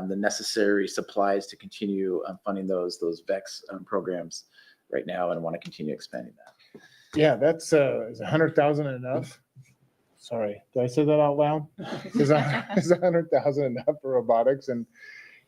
S6: the necessary supplies to continue funding those VEX programs right now, and want to continue expanding that.
S1: Yeah, that's, is 100,000 enough? Sorry, did I say that out loud? Is 100,000 enough for robotics and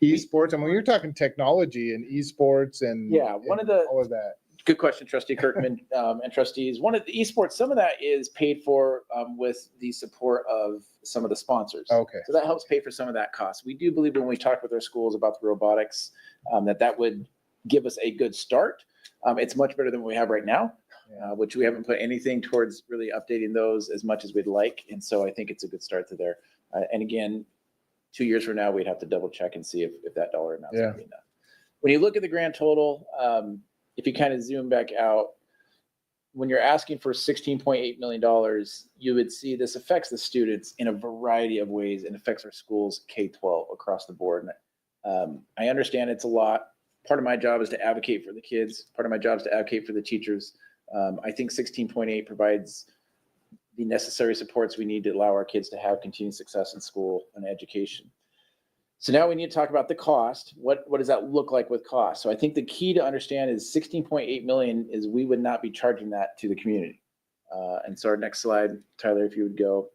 S1: esports? I mean, you're talking technology and esports and
S6: yeah,
S1: all of that.
S6: Good question, Trustee Kirkman and trustees. One of the esports, some of that is paid for with the support of some of the sponsors.
S1: Okay.
S6: So that helps pay for some of that cost. We do believe when we talk with our schools about the robotics, that would give us a good start. It's much better than what we have right now, which we haven't put anything towards really updating those as much as we'd like. And so I think it's a good start to there. And again, 2 years from now, we'd have to double check and see if that dollar amount is going to be enough. When you look at the grand total, if you kind of zoom back out, when you're asking for $16.8 million, you would see this affects the students in a variety of ways and affects our schools K-12 across the board. I understand it's a lot. Part of my job is to advocate for the kids. Part of my job is to advocate for the teachers. I think 16.8 provides the necessary supports we need to allow our kids to have continued success in school and education. So now we need to talk about the cost. What does that look like with cost? So I think the key to understand is 16.8 million is we would not be charging that to the community. And so our next slide, Tyler, if you would go.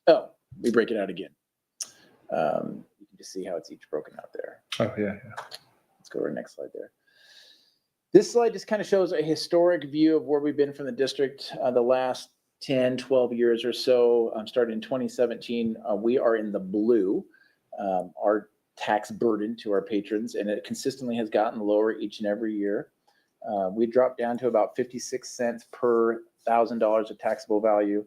S6: Oh, we break it out again. You can just see how it's each broken out there.
S1: Oh, yeah.
S6: Let's go to our next slide there. This slide just kind of shows a historic view of where we've been from the district the last 10, 12 years or so. Starting in 2017, we are in the blue. Our tax burden to our patrons, and it consistently has gotten lower each and every year. We dropped down to about 56 cents per $1,000 of taxable value.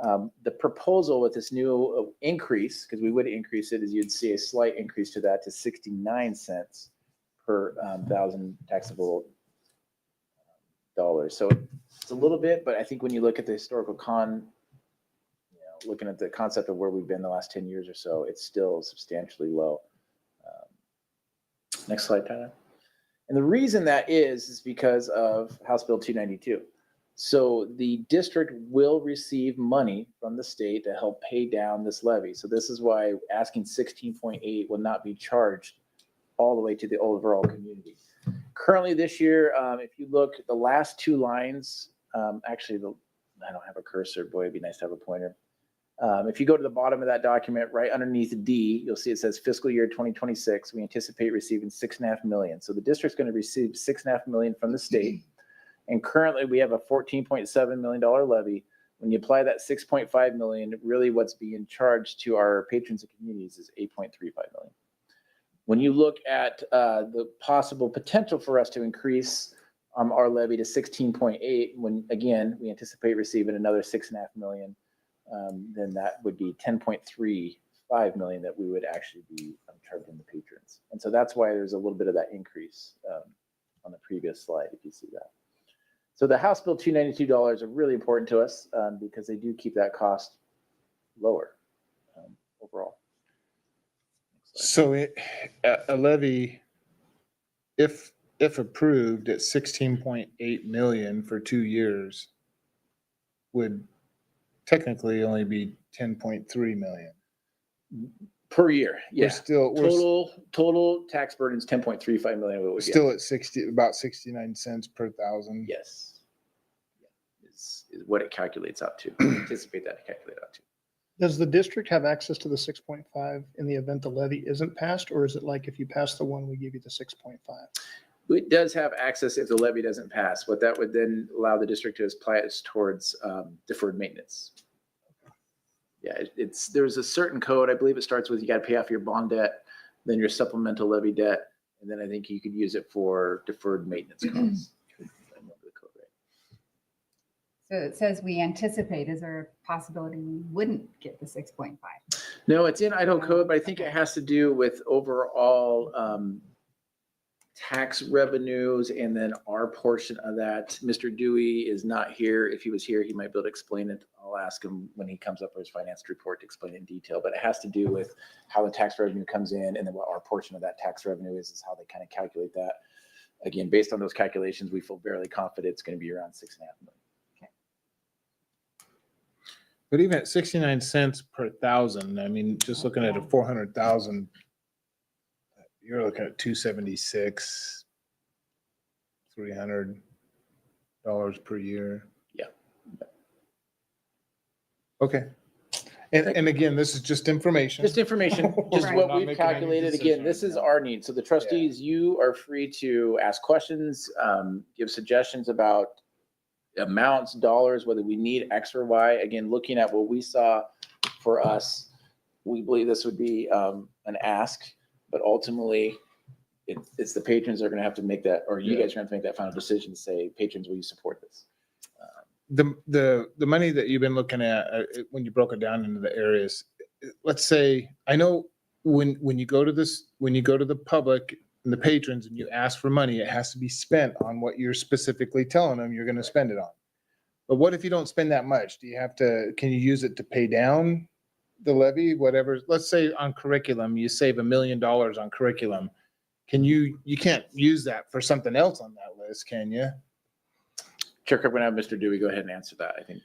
S6: The proposal with this new increase, because we would increase it, is you'd see a slight increase to that to 69 cents per $1,000 taxable dollars. So it's a little bit, but I think when you look at the historical looking at the concept of where we've been the last 10 years or so, it's still substantially low. Next slide, Tyler. And the reason that is because of House Bill 292. So the district will receive money from the state to help pay down this levy. So this is why asking 16.8 will not be charged all the way to the overall community. Currently this year, if you look at the last two lines, actually, I don't have a cursor. Boy, it'd be nice to have a pointer. If you go to the bottom of that document, right underneath D, you'll see it says fiscal year 2026, we anticipate receiving $6.5 million. So the district's going to receive $6.5 million from the state. And currently we have a $14.7 million levy. When you apply that $6.5 million, really what's being charged to our patrons and communities is $8.35 million. When you look at the possible potential for us to increase our levy to 16.8, when again, we anticipate receiving another $6.5 million, then that would be 10.35 million that we would actually be charging the patrons. And so that's why there's a little bit of that increase on the previous slide, if you see that. So the House Bill 292 dollars are really important to us because they do keep that cost lower overall.
S1: So a levy, if approved at 16.8 million for 2 years, would technically only be 10.3 million.
S6: Per year, yeah.
S1: We're
S6: Total tax burden is 10.35 million. What we
S1: still at about 69 cents per thousand.
S6: Yes. Is what it calculates out to. Anticipate that to calculate out to.
S3: Does the district have access to the 6.5 in the event the levy isn't passed, or is it like if you pass the one, we give you the 6.5?
S6: It does have access if the levy doesn't pass. What that would then allow the district to apply is towards deferred maintenance. Yeah, there's a certain code. I believe it starts with you got to pay off your bond debt, then your supplemental levy debt, and then I think you could use it for deferred maintenance costs.
S5: So it says we anticipate, is there a possibility we wouldn't get the 6.5?
S6: No, it's in Idaho code, but I think it has to do with overall tax revenues and then our portion of that. Mr. Dewey is not here. If he was here, he might be able to explain it. I'll ask him when he comes up with his finance report to explain it in detail, but it has to do with how the tax revenue comes in and then what our portion of that tax revenue is how they kind of calculate that. Again, based on those calculations, we feel fairly confident it's going to be around $6.5 million.
S1: But even at 69 cents per thousand, I mean, just looking at a 400,000, you're looking at 276, $300 per year.
S6: Yeah.
S1: Okay. And again, this is just information.
S6: Just information, just
S5: Right.
S6: what
S1: Not
S6: we've
S1: making any
S6: calculated. Again, this is
S1: decisions.
S6: our need. So the trustees, you are free to ask questions, give suggestions about amounts, dollars, whether we need X or Y. Again, looking at what we saw for us, we believe this would be an ask, but ultimately it's the patrons that are going to have to make that, or you guys are going to have to make that final decision to say, patrons, will you support this?
S1: The money that you've been looking at, when you broke it down into the areas, let's say, I know when you go to the public and the patrons and you ask for money, it has to be spent on what you're specifically telling them you're going to spend it on. But what if you don't spend that much? Can you use it to pay down the levy, whatever? Let's say on curriculum, you save $1 million on curriculum. You can't use that for something else on that list, can you?
S6: Chair Kirk, when I have Mr. Dewey, go ahead and answer that, I think.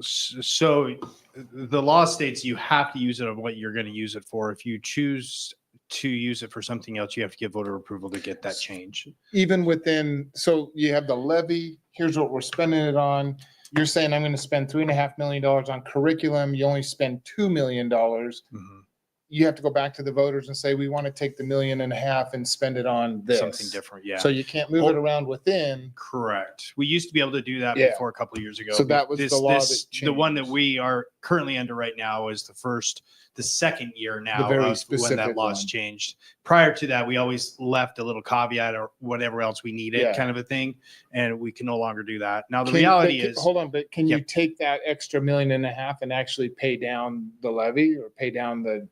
S13: So the law states you have to use it on what you're going to use it for. If you choose to use it for something else, you have to get voter approval to get that change.
S1: Even within, so you have the levy, here's what we're spending it on. You're saying I'm going to spend $3.5 million on curriculum. You only spend $2 million. You have to go back to the voters and say, we want to take the $1.5 million and spend it on this.
S13: Something different, yeah.
S1: So you can't move it around within.
S13: Correct. We used to be able to do that
S1: Yeah.
S13: before a couple of years ago.
S1: So that was the law that
S13: The one that
S1: changed.
S13: we are currently under right now is the second year now
S1: very
S13: of when
S1: specific
S13: that law's
S1: one.
S13: changed. Prior to that, we always left a little caveat or whatever else we needed,
S1: Yeah.
S13: kind of a thing, and we can no longer do that. Now the
S1: Can-
S13: reality
S1: but
S13: is,
S1: hold on, but can you
S13: Yep.
S1: take that extra $1.5 million and actually pay down the levy or pay down the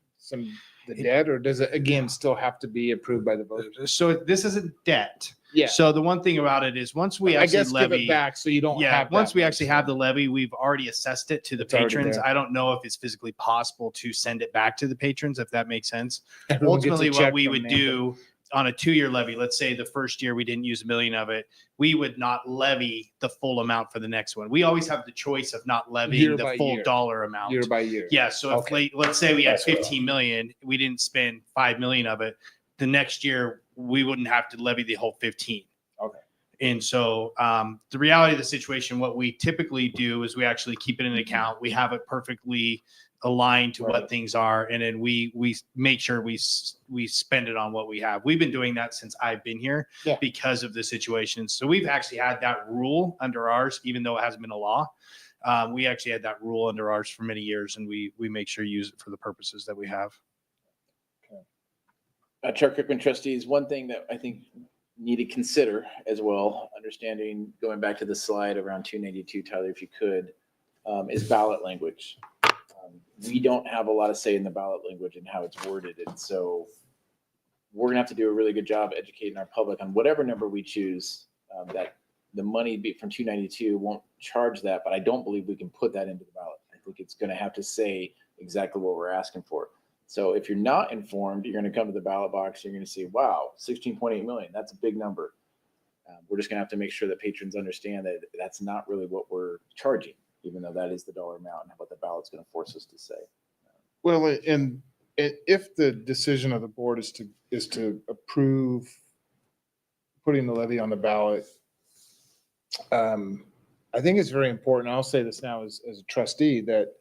S1: debt, or does it again still have to be approved by the voters?
S13: so this isn't debt.
S1: Yeah.
S13: So the one thing about it is once we
S1: I
S13: actually
S1: guess
S13: levy,
S1: give it back so you don't
S13: yeah,
S1: have.
S13: once
S1: that
S13: we
S1: much.
S13: actually have the levy, we've already assessed it to the
S1: It's already
S13: patrons.
S1: there.
S13: I don't know if it's physically possible to send it back to the patrons, if that makes sense.
S1: Everyone gets a
S13: Ultimately,
S1: check
S13: what we
S1: from
S13: would
S1: Nampa.
S13: do on a 2-year levy, let's say the first year we didn't use $1 million of it, we would not levy the full amount for the next one. We always have the choice of not levying
S1: Year
S13: the
S1: by
S13: full
S1: year.
S13: dollar amount.
S1: Year by year.
S13: Yeah, so if
S1: Okay.
S13: let's say we had
S1: That's what I-
S13: 15 million, we didn't spend 5 million of it, the next year we wouldn't have to levy the whole 15.
S1: Okay.
S13: And so the reality of the situation, what we typically do is we actually keep it in an account. We have it perfectly aligned to
S1: Right.
S13: what things are, and then we make sure we spend it on what we have. We've been doing that since I've been here
S1: Yeah.
S13: because of the situation. So we've actually had that rule under ours, even though it hasn't been a law. We actually had that rule under ours for many years, and we make sure to use it for the purposes that we have.
S6: Chair Kirkman, trustees, one thing that I think need to consider as well, understanding, going back to the slide around 292, Tyler, if you could, is ballot language. We don't have a lot of say in the ballot language and how it's worded. And so we're gonna have to do a really good job educating our public on whatever number we choose, that the money from 292 won't charge that, but I don't believe we can put that into the ballot. I think it's gonna have to say exactly what we're asking for. So if you're not informed, you're going to come to the ballot box, you're going to see, wow, 16.8 million, that's a big number. We're just going to have to make sure that patrons understand that that's not really what we're charging, even though that is the dollar amount and what the ballot's going to force us to say.
S1: Well, and if the decision of the board is to approve putting the levy on the ballot, I think it's very important. I'll say this now as a trustee that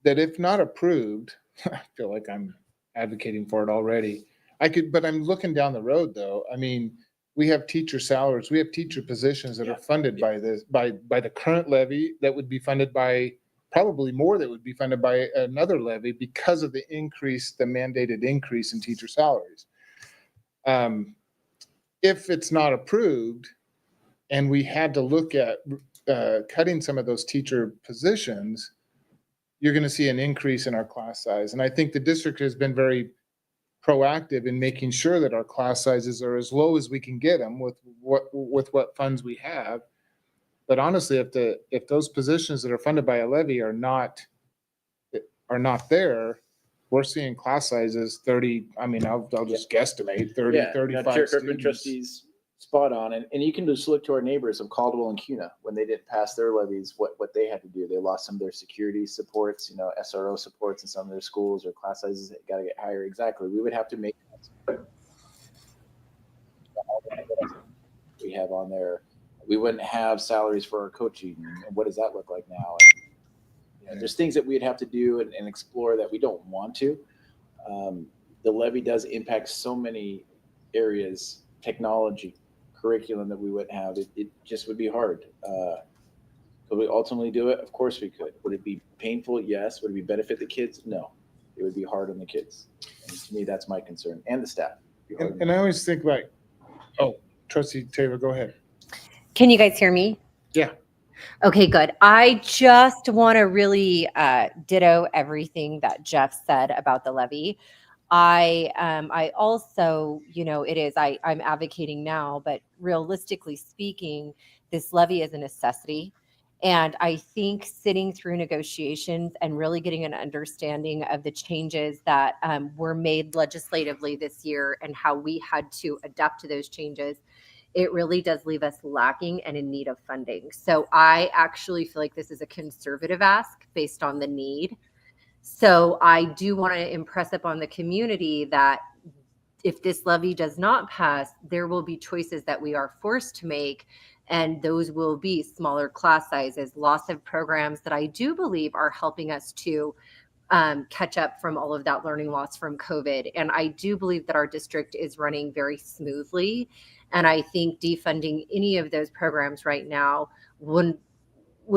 S1: if not approved, I feel like I'm advocating for it already. But I'm looking down the road though. I mean, we have teacher salaries, we have teacher positions that are funded by this, by the current levy that would be funded by probably more that would be funded by another levy because of the mandated increase in teacher salaries. If it's not approved and we had to look at cutting some of those teacher positions, you're going to see an increase in our class size. And I think the district has been very proactive in making sure that our class sizes are as low as we can get them with what funds we have. But honestly, if those positions that are funded by a levy are not there, we're seeing class sizes 30. I mean, I'll just guesstimate 30,
S6: Yeah,
S1: 35
S6: Chair Kirkman,
S1: students.
S6: trustees, spot on. And you can just look to our neighbors of Caldwell and Cuna when they didn't pass their levies, what they had to do. They lost some of their security supports, SRO supports in some of their schools, or class sizes that got to get higher. Exactly. We would have to make we have on there. We wouldn't have salaries for our coaching. And what does that look like now? There's things that we'd have to do and explore that we don't want to. The levy does impact so many areas, technology, curriculum that we wouldn't have. It just would be hard. Could we ultimately do it? Of course we could. Would it be painful? Yes. Would it be benefit the kids? No. It would be hard on the kids. And to me, that's my concern, and the staff.
S1: And I always think Trustee Taylor, go ahead.
S10: Can you guys hear me?
S1: Yeah.
S10: Okay, good. I just want to really ditto everything that Jeff said about the levy. I also, I'm advocating now, but realistically speaking, this levy is a necessity. And I think sitting through negotiations and really getting an understanding of the changes that were made legislatively this year and how we had to adapt to those changes it really does leave us lacking and in need of funding. So I actually feel like this is a conservative ask based on the need. So I do want to impress upon the community that if this levy does not pass, there will be choices that we are forced to make. And those will be smaller class sizes, loss of programs that I do believe are helping us to catch up from all of that learning loss from COVID. And I do believe that our district is running very smoothly. And I think defunding any of those programs right now would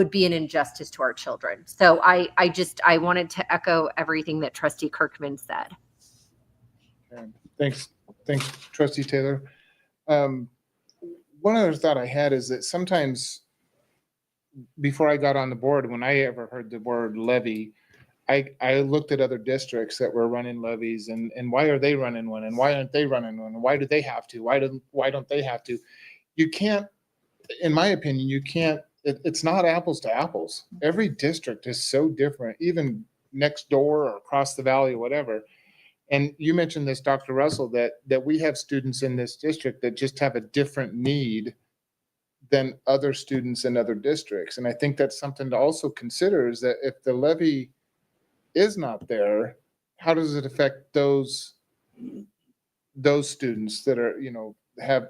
S10: be an injustice to our children. So I wanted to echo everything that Trustee Kirkman said.
S1: Okay. Thanks, Trustee Taylor. One other thought I had is that sometimes before I got on the board, when I ever heard the word levy, I looked at other districts that were running levies and why are they running one and why aren't they running one? And why do they have to? Why don't they have to? You can't, in my opinion, you can't, it's not apples to apples. Every district is so different, even next door or across the valley or whatever. And you mentioned this, Dr. Russell, that we have students in this district that just have a different need than other students in other districts. And I think that's something to also consider, is that if the levy is not there, how does it affect those students that are, have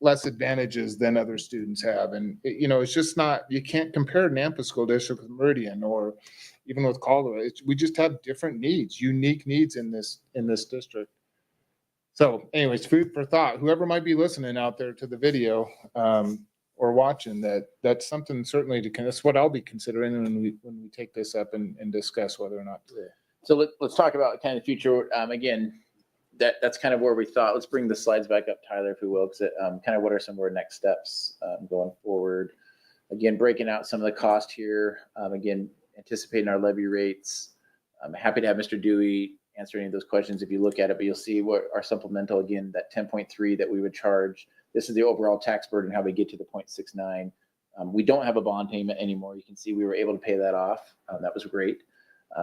S1: less advantages than other students have? And it's just not, you can't compare Nampa School District with Meridian or even with Caldwell. We just have different needs, unique needs in this district. So anyways, food for thought. Whoever might be listening out there to the video or watching, that's something certainly that's what I'll be considering when we take this up and discuss whether or not to.
S6: So let's talk about kind of the future. Again, that's kind of where we thought. Let's bring the slides back up, Tyler, if we will, because kind of what are some of our next steps going forward. Again, breaking out some of the cost here. Again, anticipating our levy rates. I'm happy to have Mr. Dewey answer any of those questions if you look at it, but you'll see what our supplemental, again, that 10.3 that we would charge. This is the overall tax burden, how we get to the 0.69. We don't have a bond payment anymore. You can see we were able to pay that off. That was great.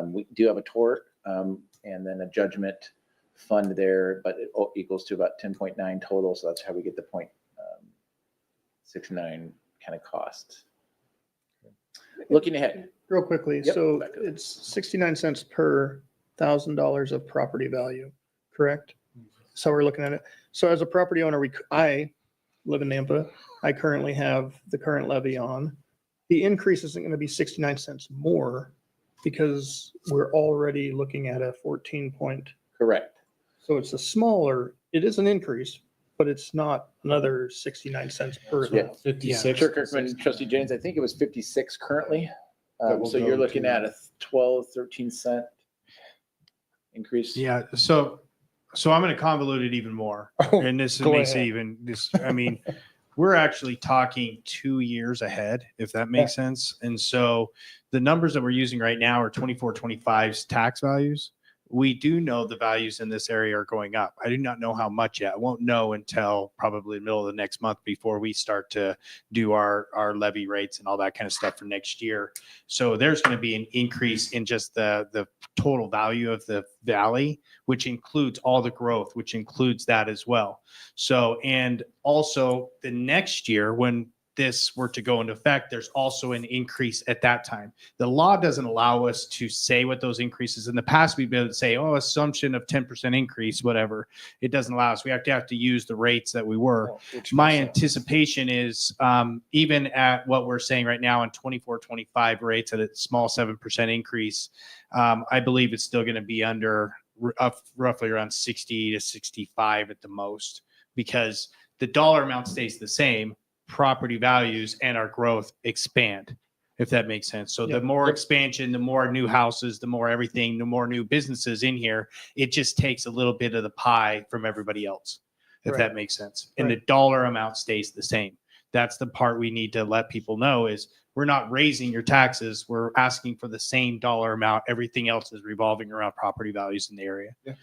S6: We do have a tort and then a judgment fund there, but it equals to about 10.9 total. So that's how we get the 0.69 kind of cost. Looking ahead.
S3: Real quickly,
S6: Yep.
S3: so it's 69 cents per $1,000 of property value, correct? So we're looking at it. So as a property owner, I live in Nampa. I currently have the current levy on. The increase isn't going to be 69 cents more because we're already looking at a 14 point.
S6: Correct.
S3: So it's it is an increase, but it's not another 69 cents per.
S6: Yeah.
S1: 56.
S6: Sure, Kirkman, Trustee Jennings, I think it was 56 currently.
S1: That will
S6: So
S1: go
S6: you're looking
S1: to-
S6: at a 12, 13 cent increase.
S13: Yeah, so I'm going to convolute it even more.
S1: Oh,
S13: And this
S1: go
S13: makes it
S1: ahead.
S13: even, I mean, we're actually talking 2 years ahead, if that makes sense. And so the numbers that we're using right now are 24, 25's tax values. We do know the values in this area are going up. I do not know how much yet. I won't know until probably the middle of the next month before we start to do our levy rates and all that kind of stuff for next year. So there's going to be an increase in just the total value of the valley, which includes all the growth, which includes that as well. So, and also the next year when this were to go into effect, there's also an increase at that time. The law doesn't allow us to say what those increases. In the past, we'd be able to say, oh, assumption of 10% increase, whatever. It doesn't allow us. We have to use the rates that we were. My anticipation is even at what we're saying right now in 24, 25 rates at a small 7% increase, I believe it's still going to be under roughly around 60 to 65 at the most, because the dollar amount stays the same. Property values and our growth expand, if that makes sense. So the more expansion, the more new houses, the more everything, the more new businesses in here, it just takes a little bit of the pie from everybody else, if that makes sense. And the dollar amount stays the same. That's the part we need to let people know is we're not raising your taxes. We're asking for the same dollar amount. Everything else is revolving around property values in the area.
S1: Yeah.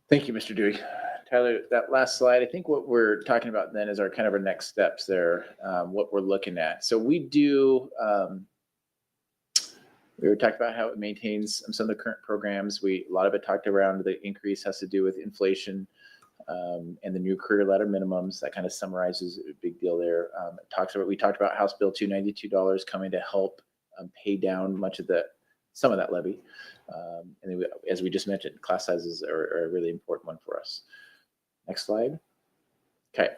S6: Thank you, Mr. Dewey. Tyler, that last slide, I think what we're talking about then is our kind of our next steps there, what we're looking at. So we do, let We talked about how it maintains some of the current programs. A lot of it talked around the increase has to do with inflation and the new career ladder minimums. That kind of summarizes a big deal there. We talked about House Bill $292 coming to help pay down some of that levy. And then as we just mentioned, class sizes are a really important one for us. Next slide. Okay.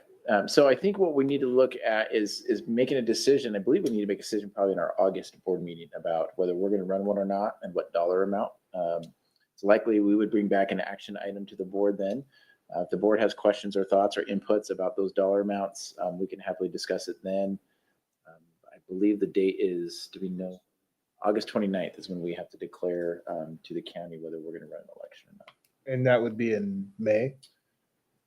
S6: So I think what we need to look at is making a decision. I believe we need to make a decision probably in our August board meeting about whether we're going to run one or not and what dollar amount. So likely we would bring back an action item to the board then. If the board has questions or thoughts or inputs about those dollar amounts, we can happily discuss it then. I believe the date is, do we know? August 29th is when we have to declare to the county whether we're going to run an election or not.
S1: And that would be in May?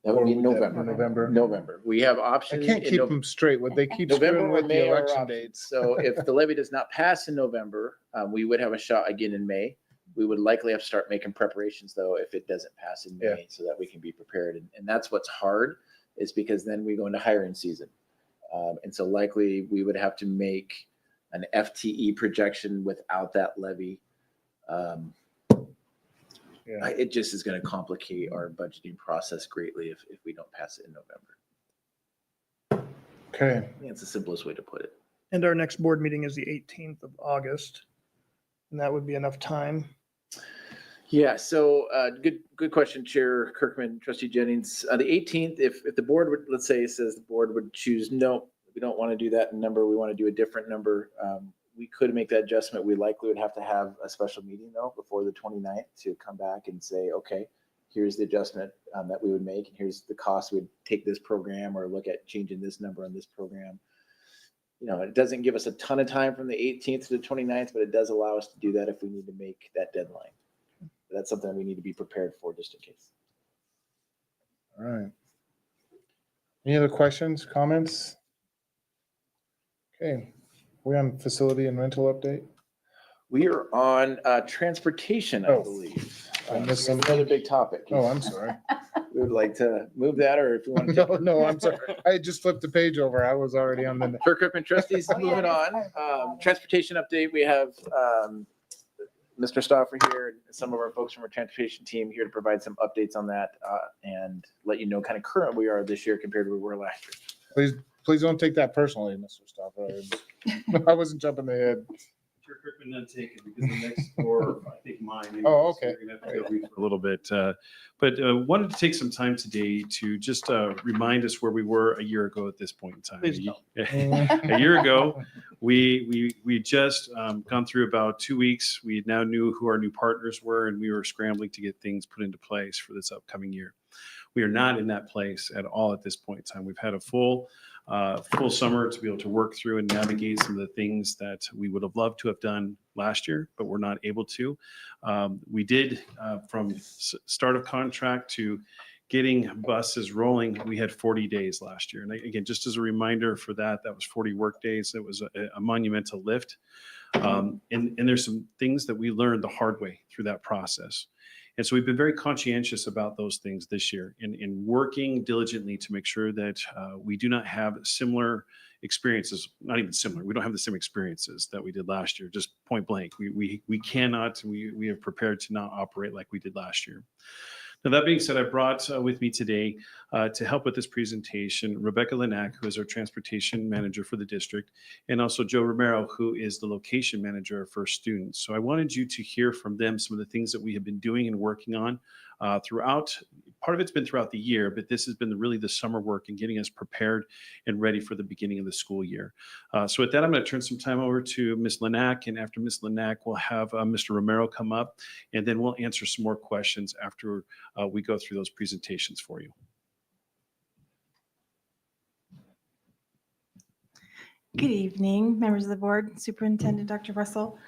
S6: That would be
S1: Or would that
S6: November.
S1: be November?
S6: November. We have
S1: I
S6: options.
S1: can't
S6: in
S1: keep
S6: Nov-
S1: them straight. Would they keep
S6: November
S1: screwing
S6: or
S1: with
S6: May
S1: the
S6: are
S1: election
S6: options.
S1: dates?
S6: So if the levy does not pass in November, we would have a shot again in May. We would likely have to start making preparations though if it doesn't pass in May, so that we can be prepared. And that's what's hard, is because then we go into hiring season. And so likely we would have to make an FTE projection without that levy. It just is going to complicate our budgeting process greatly if we don't pass it in November.
S1: Okay.
S6: I think it's the simplest way to put it.
S3: And our next board meeting is the 18th of August. And that would be enough time.
S6: Yeah, so good question, Chair Kirkman, Trustee Jennings. The 18th, if the board would, let's say it says the board would choose, no, we don't want to do that number, we want to do a different number. We could make that adjustment. We likely would have to have a special meeting though before the 29th to come back and say, okay, here's the adjustment that we would make, and here's the cost we'd take this program or look at changing this number on this program. You know, it doesn't give us a ton of time from the 18th to the 29th, but it does allow us to do that if we need to make that deadline. That's something we need to be prepared for just in case.
S1: All right. Any other questions, comments? Okay. We're on facility and rental update.
S6: We are on transportation, I
S1: Oh,
S6: believe.
S1: I missed some.
S6: Another big topic.
S1: Oh, I'm sorry.
S6: We would like to move that, or if you want to.
S1: No, I'm sorry. I just flipped the page over. I was already on the.
S6: Chair Kirkman, trustees, moving on. Transportation update. We have Mr. Stauffer here, and some of our folks from our transportation team here to provide some updates on that and let you know kind of current we are this year compared to where we were last year.
S1: Please don't take that personally, Mr. Stauffer. I wasn't jumping ahead.
S7: Chair Kirkman, none taken, because the next four, I think mine.
S1: Oh, okay.
S7: So you're gonna have to go read for a little bit. But wanted to take some time today to just remind us where we were a year ago at this point in time.
S3: Please don't.
S7: A year ago, we just gone through about 2 weeks. We now knew who our new partners were, and we were scrambling to get things put into place for this upcoming year. We are not in that place at all at this point in time. We've had a full summer to be able to work through and navigate some of the things that we would have loved to have done last year, but we're not able to. We did from start of contract to getting buses rolling, we had 40 days last year. And again, just as a reminder for that was 40 work days. It was a monumental lift. And there's some things that we learned the hard way through that process. And so we've been very conscientious about those things this year in working diligently to make sure that we do not have similar experiences, not even similar. We don't have the same experiences that we did last year, just point blank. We cannot, we have prepared to not operate like we did last year. Now, that being said, I brought with me today to help with this presentation, Rebecca Linac, who is our transportation manager for the district, and also Joe Romero, who is the location manager for students. So I wanted you to hear from them some of the things that we have been doing and working on throughout. Part of it's been throughout the year, but this has been really the summer work and getting us prepared and ready for the beginning of the school year. So with that, I'm going to turn some time over to Ms. Linac, and after Ms. Linac, we'll have Mr. Romero come up, and then we'll answer some more questions after we go through those presentations for you.
S14: Good evening, members of the board, Superintendent Dr. Russell.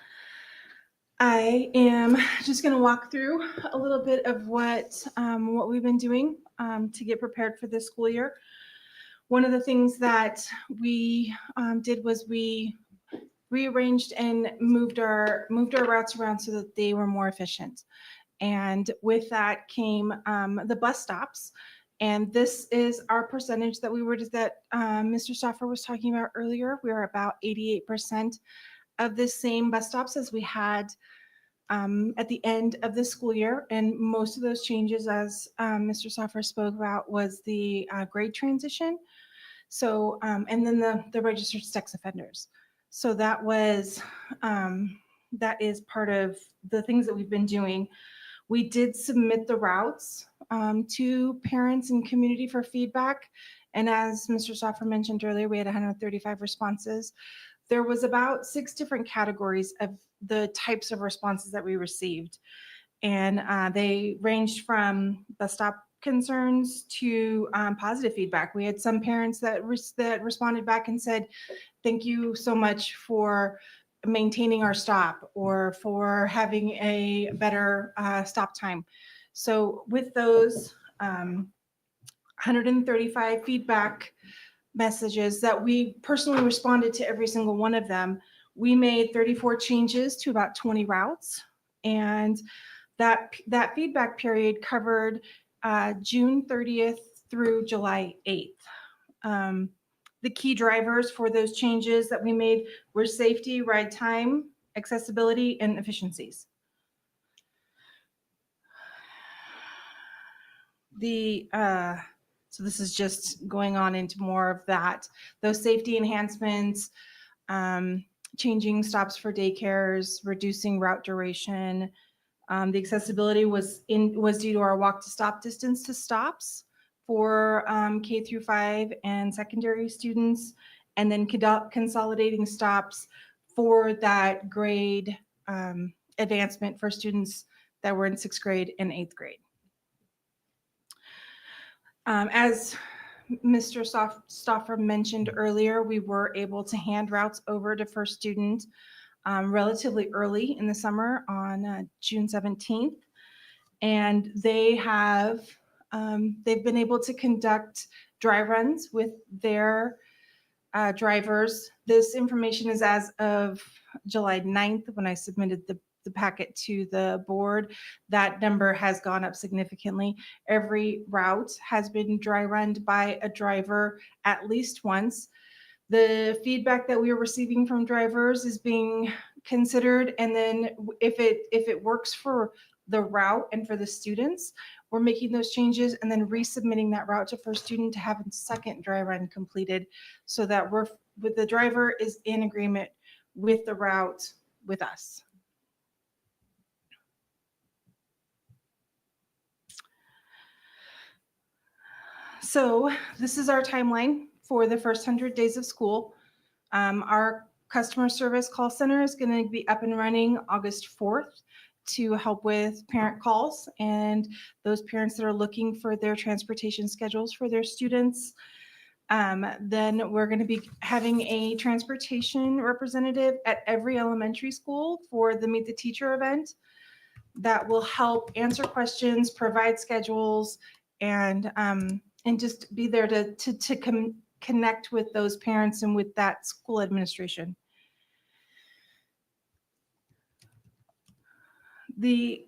S14: I am just going to walk through a little bit of what we've been doing to get prepared for this school year. One of the things that we did was we rearranged and moved our routes around so that they were more efficient. And with that came the bus stops. And this is our percentage that Mr. Stauffer was talking about earlier. We are about 88% of the same bus stops as we had at the end of the school year. And most of those changes, as Mr. Soffer spoke about, was the grade transition. So, and then the registered sex offenders. So that was, that is part of the things that we've been doing. We did submit the routes to parents and community for feedback. And as Mr. Soffer mentioned earlier, we had 135 responses. There was about 6 different categories of the types of responses that we received. And they ranged from bus stop concerns to positive feedback. We had some parents that responded back and said, thank you so much for maintaining our stop or for having a better stop time. So with those 135 feedback messages that we personally responded to every single one of them, we made 34 changes to about 20 routes. And that feedback period covered June 30th through July 8th. The key drivers for those changes that we made were safety, ride time, accessibility, and efficiencies. So this is just going on into more of that. Those safety enhancements, changing stops for daycares, reducing route duration. The accessibility was due to our walk to stop distance to stops for K through 5 and secondary students, and then consolidating stops for that grade advancement for students that were in 6th grade and 8th grade. As Mr. Stoffer mentioned earlier, we were able to hand routes over to first student relatively early in the summer on June 17th. And they have, they've been able to conduct dry runs with their drivers. This information is as of July 9th when I submitted the packet to the board. That number has gone up significantly. Every route has been dry run by a driver at least once. The feedback that we are receiving from drivers is being considered, and then if it works for the route and for the students, we're making those changes and then resubmitting that route to first student to have a second dry run completed, so that the driver is in agreement with the route with us. So this is our timeline for the first 100 days of school. Our customer service call center is going to be up and running August 4th to help with parent calls and those parents that are looking for their transportation schedules for their students. Then we're going to be having a transportation representative at every elementary school for the Meet the Teacher event that will help answer questions, provide schedules, and just be there to connect with those parents and with that school administration. The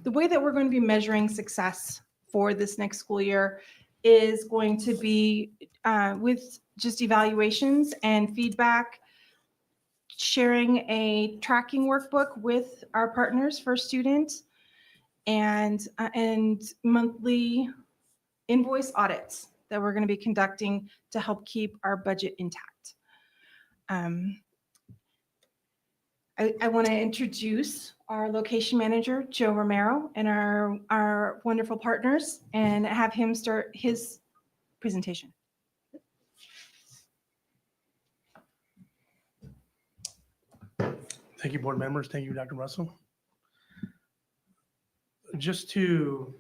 S14: way that we're going to be measuring success for this next school year is going to be with just evaluations and feedback, sharing a tracking workbook with our partners for students, and monthly invoice audits that we're going to be conducting to help keep our budget intact. I want to introduce our location manager, Joe Romero, and our wonderful partners, and have him start his presentation.
S12: Thank you, board members. Thank you, Dr. Russell. Just to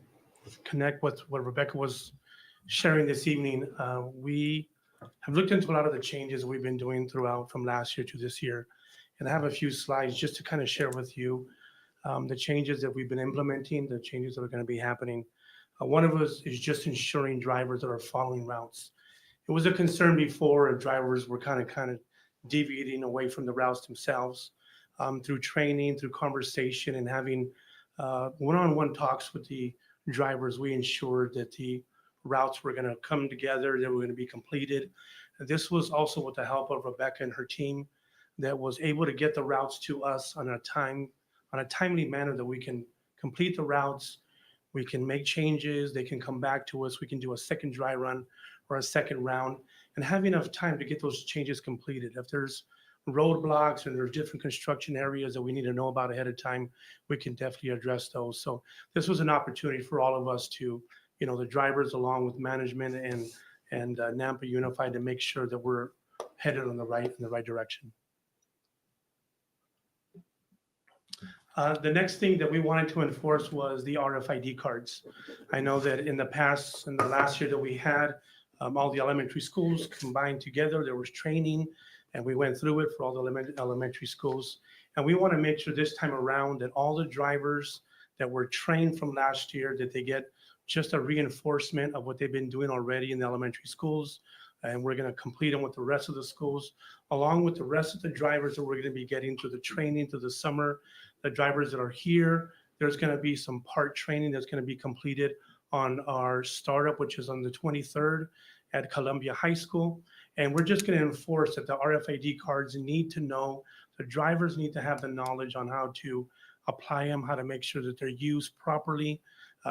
S12: connect with what Rebecca was sharing this evening, we have looked into a lot of the changes we've been doing throughout from last year to this year. And I have a few slides just to kind of share with you the changes that we've been implementing, the changes that are going to be happening. One of us is just ensuring drivers that are following routes. It was a concern before if drivers were kind of deviating away from the routes themselves. Through training, through conversation, and having one-on-one talks with the drivers, we ensured that the routes were going to come together, they were going to be completed. And this was also with the help of Rebecca and her team. that was able to get the routes to us on a timely manner that we can complete the routes. We can make changes. They can come back to us. We can do a second dry run or a second round and have enough time to get those changes completed. If there's roadblocks and there's different construction areas that we need to know about ahead of time, we can definitely address those. So this was an opportunity for all of us to, the drivers along with management and Nampa Unified to make sure that we're headed in the right direction. The next thing that we wanted to enforce was the RFID cards. I know that in the last year that we had, all the elementary schools combined together, there was training, and we went through it for all the elementary schools. And we want to make sure this time around that all the drivers that were trained from last year, that they get just a reinforcement of what they've been doing already in the elementary schools. And we're going to complete them with the rest of the schools, along with the rest of the drivers that we're going to be getting through the training through the summer. The drivers that are here, there's going to be some part training that's going to be completed on our startup, which is on the 23rd at Columbia High School. And we're just going to enforce that the RFID cards need to know, the drivers need to have the knowledge on how to apply them, how to make sure that they're used properly.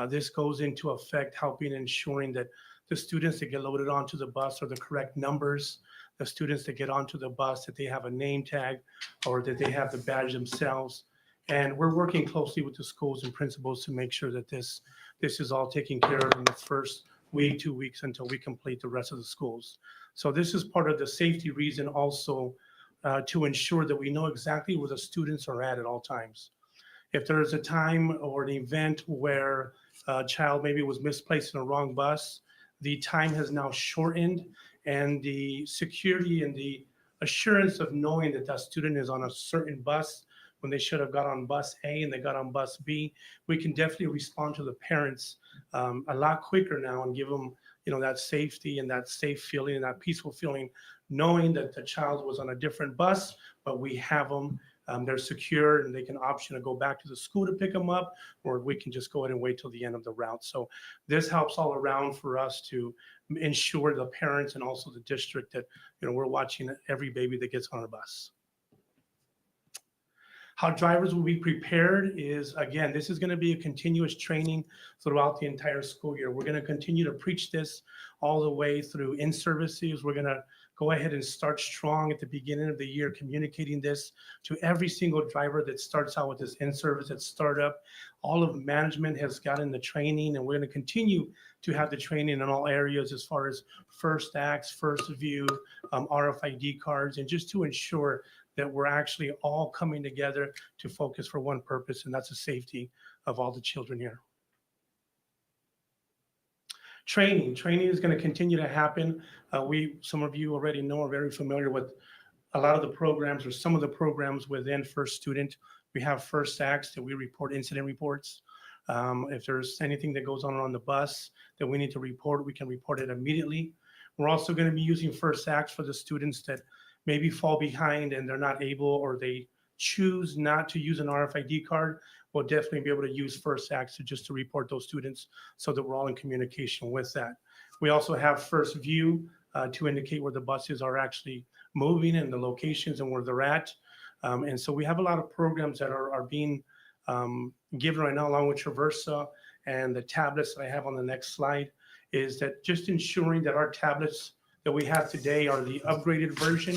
S12: This goes into effect helping ensuring that the students that get loaded onto the bus are the correct numbers, the students that get onto the bus, that they have a name tag or that they have the badge themselves. And we're working closely with the schools and principals to make sure that this is all taken care of in the first week, 2 weeks until we complete the rest of the schools. So this is part of the safety reason also to ensure that we know exactly where the students are at all times. If there's a time or an event where a child maybe was misplaced in a wrong bus, the time has now shortened, and the security and the assurance of knowing that that student is on a certain bus when they should have got on bus A and they got on bus B, we can definitely respond to the parents a lot quicker now and give them, that safety and that safe feeling and that peaceful feeling, knowing that the child was on a different bus, but we have them. They're secure and they can option to go back to the school to pick them up, or we can just go ahead and wait till the end of the route. So this helps all around for us to ensure the parents and also the district that, we're watching every baby that gets on our bus. How drivers will be prepared is, again, this is going to be a continuous training throughout the entire school year. We're going to continue to preach this all the way through in-services. We're going to go ahead and start strong at the beginning of the year, communicating this to every single driver that starts out with this in-service at startup. All of management has gotten the training, and we're going to continue to have the training in all areas as far as first acts, first view, RFID cards, and just to ensure that we're actually all coming together to focus for one purpose, and that's the safety of all the children here. Training is going to continue to happen. Some of you already know, are very familiar with a lot of the programs or some of the programs within First Student. We have first acts that we report incident reports. If there's anything that goes on the bus that we need to report, we can report it immediately. We're also going to be using first acts for the students that maybe fall behind and they're not able, or they choose not to use an RFID card. We'll definitely be able to use first acts to report those students so that we're all in communication with that. We also have first view to indicate where the buses are actually moving and the locations and where they're at. And so we have a lot of programs that are being given right now, along with Traversa and the tablets that I have on the next slide, is that just ensuring that our tablets that we have today are the upgraded version.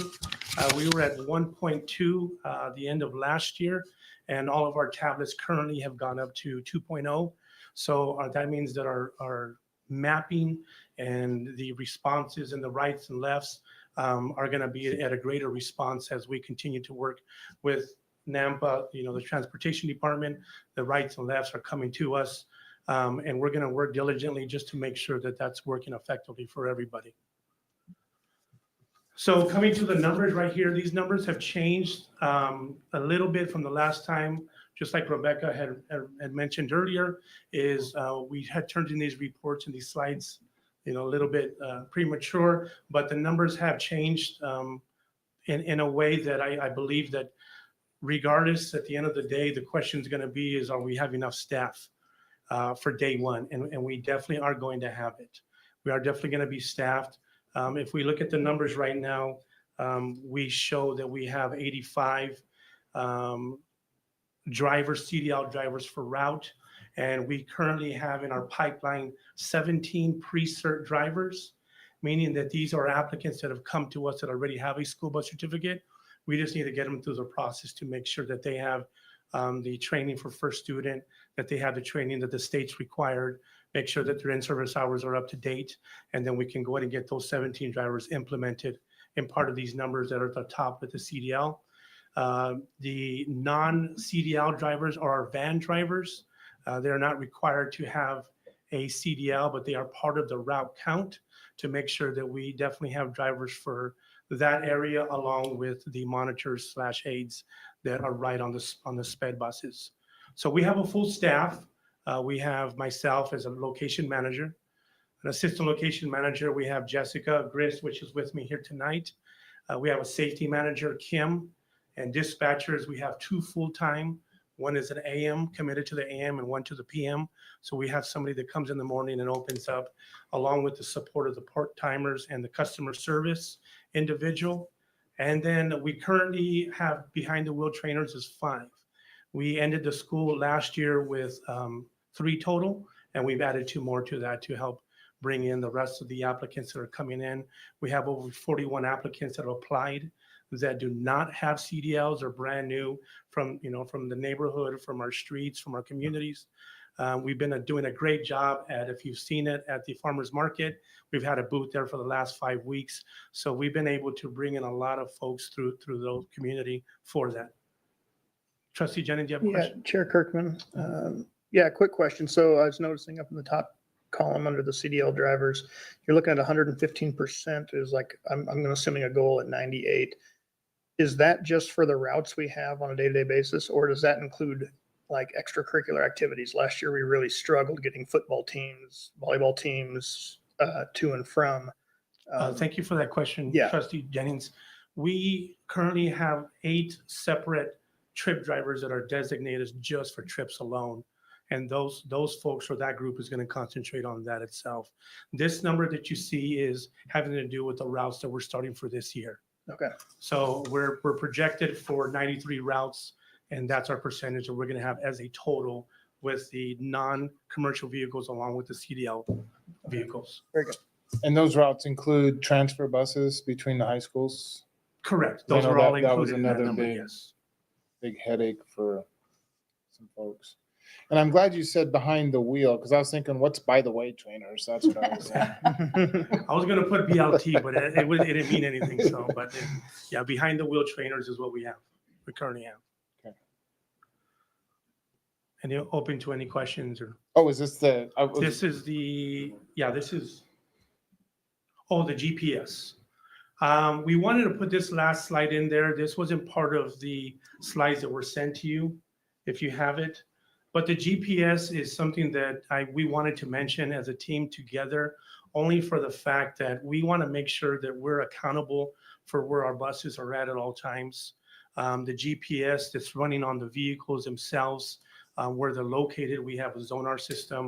S12: We were at 1.2 the end of last year, and all of our tablets currently have gone up to 2.0. So that means that our mapping and the responses and the rights and lefts are going to be at a greater response as we continue to work with Nampa, the transportation department. The rights and lefts are coming to us, and we're going to work diligently just to make sure that that's working effectively for everybody. So coming to the numbers right here, these numbers have changed a little bit from the last time. Just like Rebecca had mentioned earlier, is we had turned in these reports and these slides, a little bit premature, but the numbers have changed in a way that I believe that regardless, at the end of the day, the question is going to be is, are we have enough staff for day one? And we definitely are going to have it. We are definitely going to be staffed. If we look at the numbers right now, We show that we have 85 drivers, CDL drivers for route. And we currently have in our pipeline 17 pre-cert drivers, meaning that these are applicants that have come to us that already have a school bus certificate. We just need to get them through the process to make sure that they have the training for first student, that they have the training that the state's required, make sure that their in-service hours are up to date, and then we can go ahead and get those 17 drivers implemented in part of these numbers that are at the top with the CDL. The non-CDL drivers are our van drivers. They're not required to have a CDL, but they are part of the route count to make sure that we definitely have drivers for that area, along with the monitors / aides that are right on the sped buses. So we have a full staff. We have myself as a location manager, an assistant location manager. We have Jessica Gris, which is with me here tonight. We have a safety manager, Kim, and dispatchers. We have 2 full-time. One is an AM, committed to the AM, and one to the PM. So we have somebody that comes in the morning and opens up, along with the support of the part-timers and the customer service individual. And then we currently have behind the wheel trainers is 5. We ended the school last year with 3 total, and we've added 2 more to that to help bring in the rest of the applicants that are coming in. We have over 41 applicants that have applied that do not have CDLs or brand new from the neighborhood, from our streets, from our communities. We've been doing a great job at, if you've seen it, at the farmers market. We've had a booth there for the last 5 weeks. So we've been able to bring in a lot of folks through the community for that. Trustee Jennings, do you have a question?
S3: Chair Kirkman. Quick question. So I was noticing up in the top column under the CDL drivers, you're looking at 115% is like, I'm assuming a goal at 98. Is that just for the routes we have on a day-to-day basis, or does that include like extracurricular activities? Last year, we really struggled getting football teams, volleyball teams to and from.
S12: Thank you for that question, Trustee Jennings. We currently have 8 separate trip drivers that are designated just for trips alone. And those folks or that group is going to concentrate on that itself. This number that you see is having to do with the routes that we're starting for this year.
S3: Okay.
S12: So we're projected for 93 routes, and that's our percentage that we're going to have as a total with the non-commercial vehicles along with the CDL vehicles.
S3: Very good.
S1: And those routes include transfer buses between the high schools?
S12: Correct.
S1: I
S12: Those
S1: know
S12: are all
S1: that was
S12: included in that
S1: another
S12: number,
S1: big,
S12: yes.
S1: big headache for some folks. And I'm glad you said behind the wheel, because I was thinking, what's by the way trainers? That's what I was saying.
S12: I was going to put BLT, but it didn't mean anything. So, but yeah, behind the wheel trainers is what we currently have.
S1: Okay.
S12: And you're open to any questions or?
S1: Oh, is this the?
S12: This is the GPS. We wanted to put this last slide in there. This wasn't part of the slides that were sent to you, if you have it. But the GPS is something that we wanted to mention as a team together, only for the fact that we want to make sure that we're accountable for where our buses are at all times. The GPS that's running on the vehicles themselves, where they're located, we have a Zonar system.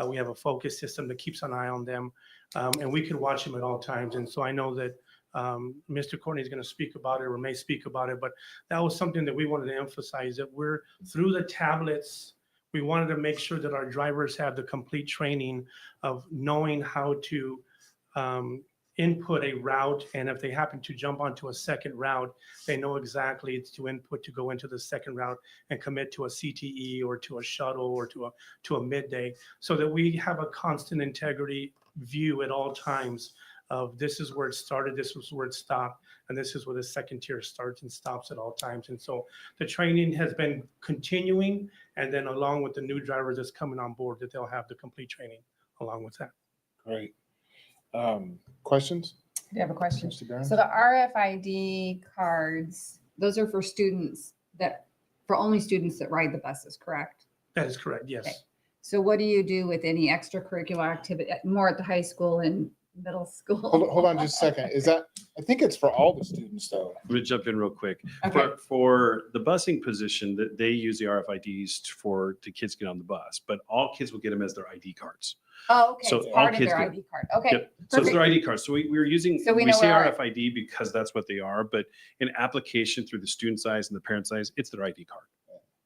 S12: We have a focus system that keeps an eye on them, and we can watch them at all times. And so I know that Mr. Courtney is going to speak about it or may speak about it, but that was something that we wanted to emphasize, that we're through the tablets. We wanted to make sure that our drivers have the complete training of knowing how to input a route. And if they happen to jump onto a second route, they know exactly to input to go into the second route and commit to a CTE or to a shuttle or to a midday, so that we have a constant integrity view at all times of this is where it started, this is where it stopped, and this is where the second tier starts and stops at all times. And so the training has been continuing, and then along with the new drivers that's coming on board, that they'll have the complete training along with that.
S1: Great. Questions?
S5: I have a question.
S1: Mr. Barron?
S5: So the RFID cards, those are for only students that ride the buses, correct?
S12: That is correct, yes.
S5: Okay. So what do you do with any extracurricular activity, more at the high school and middle school.
S1: Hold on just a second. Is that, I think it's for all the students though.
S7: I'm gonna jump in real quick.
S5: Okay.
S7: For the busing position, that they use the RFIDs for the kids get on the bus, but all kids will get them as their ID cards.
S5: Oh, okay.
S7: So
S5: It's
S7: all
S5: part of
S7: kids
S5: their
S7: get-
S5: ID card. Okay.
S7: Yep. So it's their
S5: perfect.
S7: ID cards. So we were using,
S5: So we
S7: we
S5: know
S7: say
S5: where our-
S7: RFID because that's what they are, but in application through the student's eyes and the parent's eyes, it's their ID card.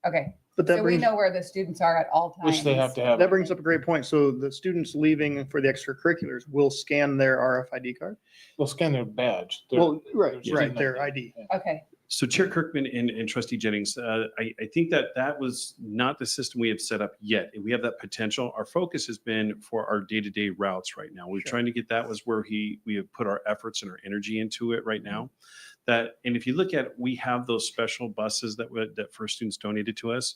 S5: Okay.
S3: But that
S5: So we
S3: brings,
S5: know where the students are at all times.
S1: Which they have to have.
S3: that brings up a great point. So the students leaving for the extracurriculars will scan their RFID card?
S1: They'll scan their badge.
S3: Well, right,
S1: their
S3: right,
S1: student
S3: their
S1: ID.
S3: ID.
S5: Okay.
S7: So Chair Kirkman and Trustee Jennings, I think that was not the system we have set up yet. We have that potential. Our focus has been for our day-to-day routes right now. We're trying to get, that was where we have put our efforts and our energy into it right now. That, and if you look at, we have those special buses that First Students donated to us.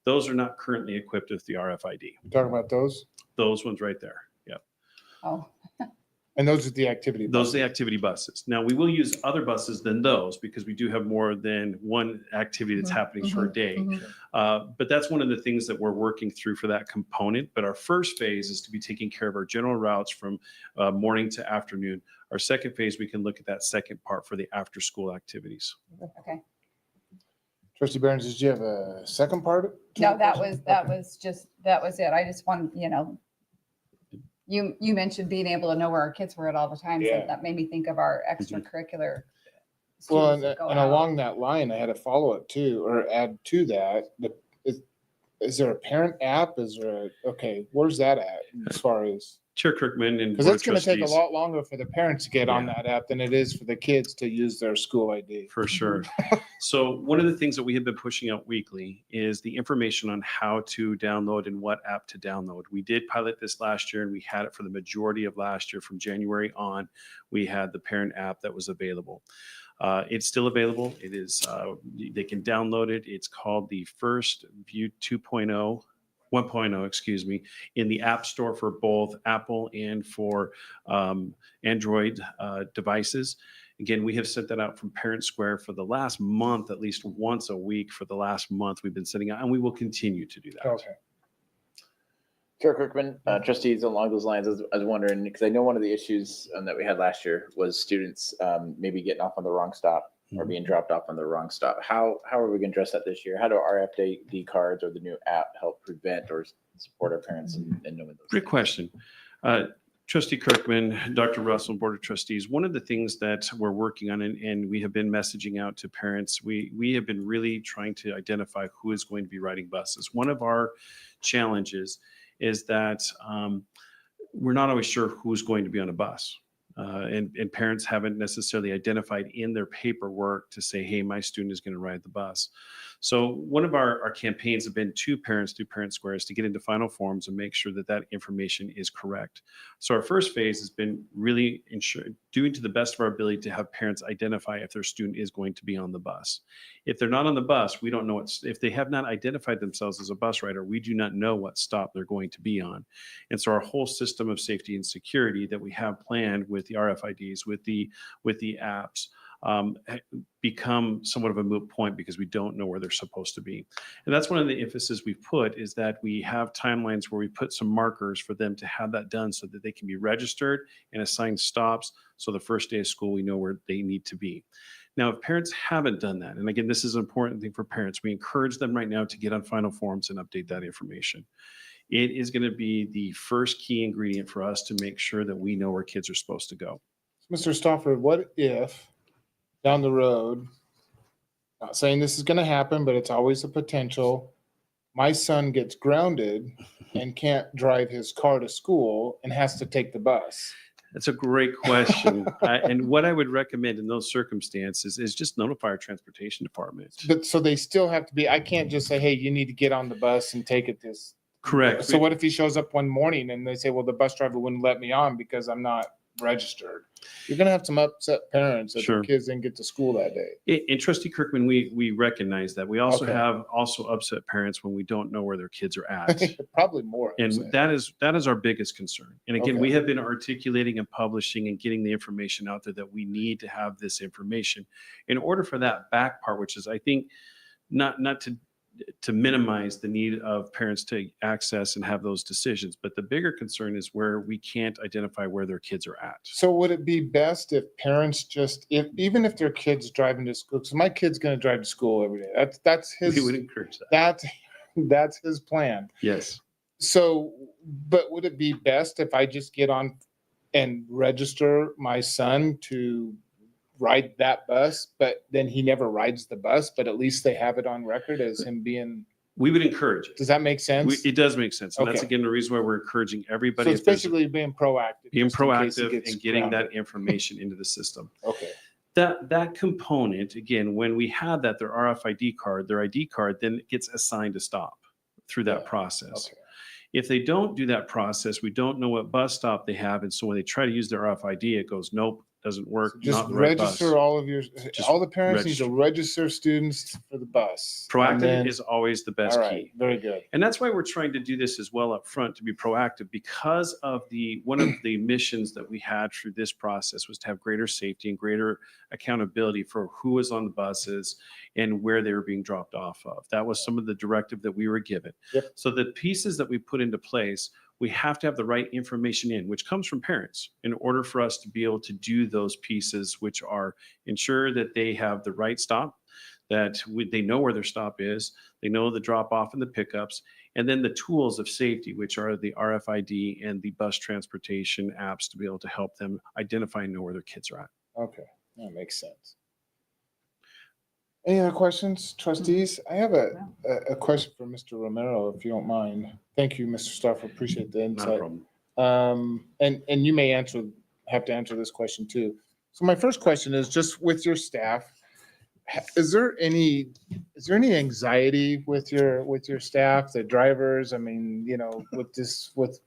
S7: Those are not currently equipped with the RFID.
S1: You talking about those?
S7: Those ones right there. Yep.
S5: Oh,
S1: And those are the activity.
S7: Those are
S1: buses.
S7: the activity buses. Now, we will use other buses than those because we do have more than one activity that's happening per day. But that's one of the things that we're working through for that component. But our first phase is to be taking care of our general routes from morning to afternoon. Our second phase, we can look at that second part for the after-school activities.
S5: okay.
S1: Trustee Barnes, did you have a second part? to
S5: No,
S1: the
S5: that
S1: question?
S5: was it. I just want, you mentioned being able to know where our kids were at all the time. So
S1: Yeah.
S5: that made me think of our extracurricular.
S1: Well,
S5: students that go
S1: and
S5: out.
S1: along that line, I had a follow-up too, or add to that. Is there a parent app? Is there, okay, where's that at as far as?
S7: Chair Kirkman and
S1: Because
S7: Board
S1: it's
S7: of
S1: going to take a
S7: Trustees.
S1: lot longer for the parents to get on that app than it is for the kids to use their school ID.
S7: For sure. So one of the things that we have been pushing out weekly is the information on how to download and what app to download. We did pilot this last year and we had it for the majority of last year. From January on, we had the parent app that was available. It's still available. It is, they can download it. It's called the First View 1.0, excuse me, in the App Store for both Apple and for Android devices. Again, we have sent that out from Parent Square for the last month, at least once a week for the last month we've been sending out, and we will continue to do that.
S1: Okay.
S6: Chair Kirkman, trustees, along those lines, I was wondering, because I know one of the issues that we had last year was students maybe getting off on the wrong stop or being dropped off on the wrong stop. How are we going to address that this year? How do RFID cards or the new app help prevent or support our parents in knowing those
S7: Great
S6: things?
S7: question. Trustee Kirkman, Dr. Russell, Board of Trustees, one of the things that we're working on and we have been messaging out to parents, we have been really trying to identify who is going to be riding buses. One of our challenges is that we're not always sure who's going to be on a bus. And parents haven't necessarily identified in their paperwork to say, hey, my student is going to ride the bus. So one of our campaigns have been to parents through Parent Squares to get into final forms and make sure that that information is correct. So our first phase has been really doing to the best of our ability to have parents identify if their student is going to be on the bus. If they're not on the bus, we don't know if they have not identified themselves as a bus rider, we do not know what stop they're going to be on. And so our whole system of safety and security that we have planned with the RFIDs, with the apps, become somewhat of a moot point because we don't know where they're supposed to be. And that's one of the emphasis we've put is that we have timelines where we put some markers for them to have that done so that they can be registered and assigned stops. So the first day of school, we know where they need to be. Now, if parents haven't done that, and again, this is an important thing for parents, we encourage them right now to get on final forms and update that information. It is going to be the first key ingredient for us to make sure that we know where kids are supposed to go.
S1: Mr. Stauffer, what if down the road, not saying this is going to happen, but it's always a potential, my son gets grounded and can't drive his car to school and has to take the bus?
S7: That's a great question. And what I would recommend in those circumstances is just notify our transportation department.
S1: But so they still have to be, I can't just say, hey, you need to get on the bus and take it this.
S7: Correct.
S1: So what if he shows up one morning and they say, well, the bus driver wouldn't let me on because I'm not registered? You're going to have some upset parents that
S7: Sure.
S1: their kids didn't get to school that day.
S7: In Trustee Kirkman, we recognize that. We also
S1: Okay.
S7: have upset parents when we don't know where their kids are at.
S1: Probably more.
S7: And
S1: upset.
S7: that is our biggest concern. And again,
S1: Okay.
S7: we have been articulating and publishing and getting the information out there that we need to have this information in order for that back part, which is, I think, not to minimize the need of parents to access and have those decisions. But the bigger concern is where we can't identify where their kids are at.
S1: So would it be best if parents just, even if their kid's driving to school, because my kid's going to drive to school every day. That's
S7: We would
S1: his,
S7: encourage that.
S1: that's his plan.
S7: Yes.
S1: So, but would it be best if I just get on and register my son to ride that bus, but then he never rides the bus, but at least they have it on record as him being,
S7: We would encourage it.
S1: does that make sense?
S7: It does make sense. And that's
S1: Okay.
S7: again, the reason why we're encouraging everybody.
S1: So it's
S7: if there's-
S1: basically being proactive.
S7: being
S1: just in case it
S7: proactive
S1: gets
S7: and getting
S1: grounded.
S7: that information into the system.
S1: Okay.
S7: That component, again, when we have that, their RFID card, their ID card, then it gets assigned to stop through that
S1: Yeah.
S7: process.
S1: Okay.
S7: If they don't do that process, we don't know what bus stop they have. And so when they try to use their RFID, it goes, nope, doesn't work.
S1: So just
S7: not the right bus.
S1: register all of your,
S7: Just
S1: all the parents need to register students for the bus. And
S7: Proactive
S1: then-
S7: is always the best
S1: all right,
S7: key.
S1: very good.
S7: And that's why we're trying to do this as well up front, to be proactive, because of one of the missions that we had through this process was to have greater safety and greater accountability for who was on the buses and where they were being dropped off of. That was some of the directive that we were given.
S1: Yep.
S7: So the pieces that we put into place, we have to have the right information in, which comes from parents, in order for us to be able to do those pieces, which are ensure that they have the right stop, that they know where their stop is, they know the drop off and the pickups, and then the tools of safety, which are the RFID and the bus transportation apps to be able to help them identify and know where their kids are at.
S1: Okay, that makes sense. Any other questions, trustees? I have a question for Mr. Romero, if you don't mind. Thank you, Mr. Stauffer. Appreciate the
S7: Not a
S1: insight.
S7: problem.
S1: And you may have to answer this question too. So my first question is just with your staff, is there any anxiety with your staff, the drivers? I mean, with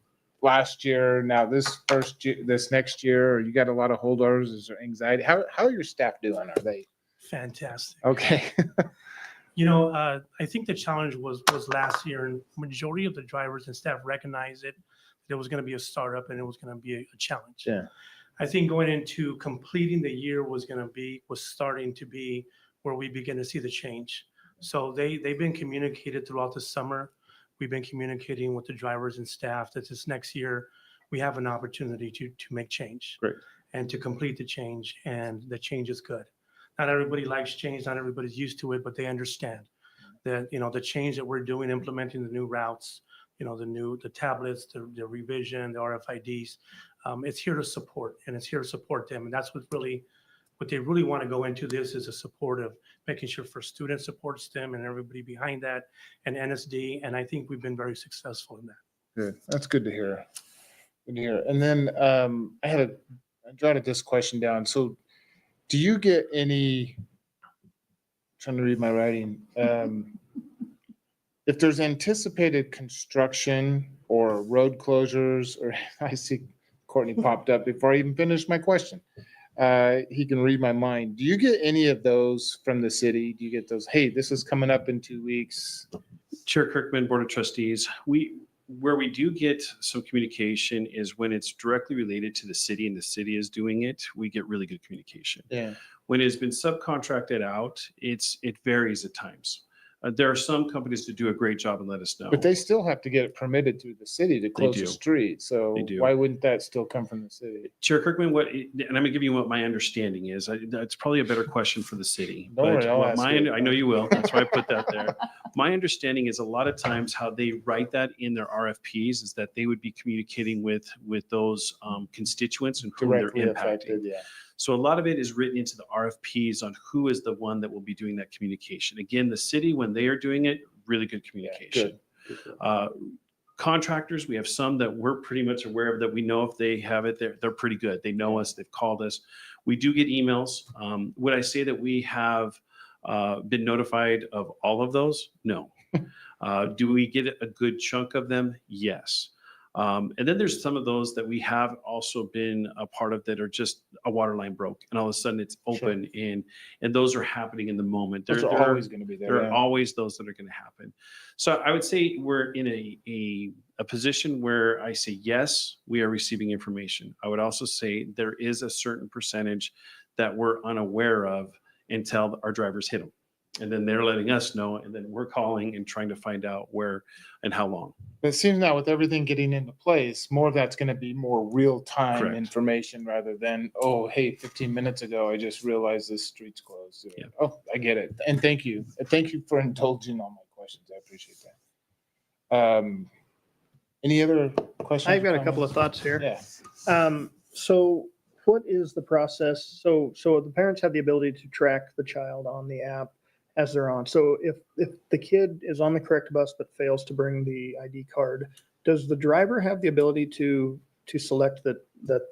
S1: last year, now this next year, you got a lot of holdovers. Is there anxiety? How are your staff doing? Are they
S15: Fantastic.
S1: okay?
S15: I think the challenge was last year, and majority of the drivers and staff recognized it. It was going to be a startup and it was going to be a challenge.
S1: Yeah.
S15: I think going into completing the year was starting to be where we begin to see the change. So they've been communicated throughout the summer. We've been communicating with the drivers and staff that this next year we have an opportunity to make change.
S7: Great.
S15: And to complete the change, and the change is good. Not everybody likes change, not everybody's used to it, but they understand that, the change that we're doing, implementing the new routes, the tablets, the revision, the RFIDs, it's here to support, and it's here to support them. And that's what they really want to go into this is a support of making sure for student supports them and everybody behind that, and NSD. And I think we've been very successful in that.
S1: Good. That's good to hear. Good to hear. And then I jotted this question down. So do you get any, trying to read my writing, if there's anticipated construction or road closures, or I see Courtney popped up before I even finished my question. He can read my mind. Do you get any of those from the city? Do you get those, hey, this is coming up in 2 weeks?
S7: Chair Kirkman, Board of Trustees, where we do get some communication is when it's directly related to the city and the city is doing it, we get really good communication.
S1: Yeah.
S7: When it's been subcontracted out, it varies at times. There are some companies that do a great job and let us know.
S1: But they still have to get it permitted through the city to close the
S7: do.
S1: street. So
S7: They do.
S1: why wouldn't that still come from the city?
S7: Chair Kirkman, and I'm gonna give you what my understanding is. That's probably a better question for the city.
S1: Don't worry,
S7: But
S1: I'll
S7: what
S1: ask it.
S7: I know you will. That's why I put that there. My understanding is a lot of times how they write that in their RFPs is that they would be communicating with those constituents and who they're
S1: Directly
S7: impacting.
S1: affected, yeah.
S7: So a lot of it is written into the RFPs on who is the one that will be doing that communication. Again, the city, when they are doing it, really good communication. Contractors, we have some that we're pretty much aware of that we know if they have it, they're pretty good. They know us, they've called us. We do get emails. Would I say that we have been notified of all of those? No. Do we get a good chunk of them? Yes. And then there's some of those that we have also been a part of that are just a water line broke and all of a sudden it's open and those are happening in the moment.
S1: Those are always going to be there.
S7: There are
S1: yeah.
S7: always those that are going to happen. So I would say we're in a position where I say, yes, we are receiving information. I would also say there is a certain percentage that we're unaware of until our drivers hit them. And then they're letting us know, and then we're calling and trying to find out where and how long.
S1: But it seems now with everything getting into place, more of that's going to be more real-time
S7: Correct.
S1: information rather than, oh, hey, 15 minutes ago, I just realized this street's closed.
S7: Yeah.
S1: Oh, I get it. And thank you. And thank you for indulging all my questions. I appreciate that. Any other questions?
S3: I've got
S1: or
S3: a couple of
S1: comments?
S3: thoughts here.
S1: Yeah.
S3: So what is the process? So the parents have the ability to track the child on the app as they're on. So if the kid is on the correct bus but fails to bring the ID card, does the driver have the ability to select that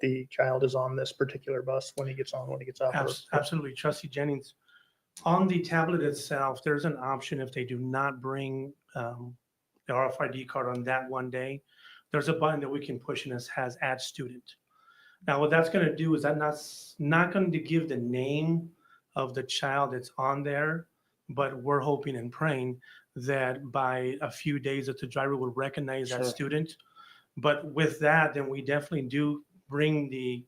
S3: the child is on this particular bus when he gets on, when he gets off?
S15: Absolutely, Trustee Jennings. On the tablet itself, there's an option if they do not bring the RFID card on that one day, there's a button that we can push and it has add student. Now, what that's going to do is that's not going to give the name of the child that's on there, but we're hoping and praying that by a few days that the driver will recognize that
S1: Sure.
S15: student. But with that, then we definitely do bring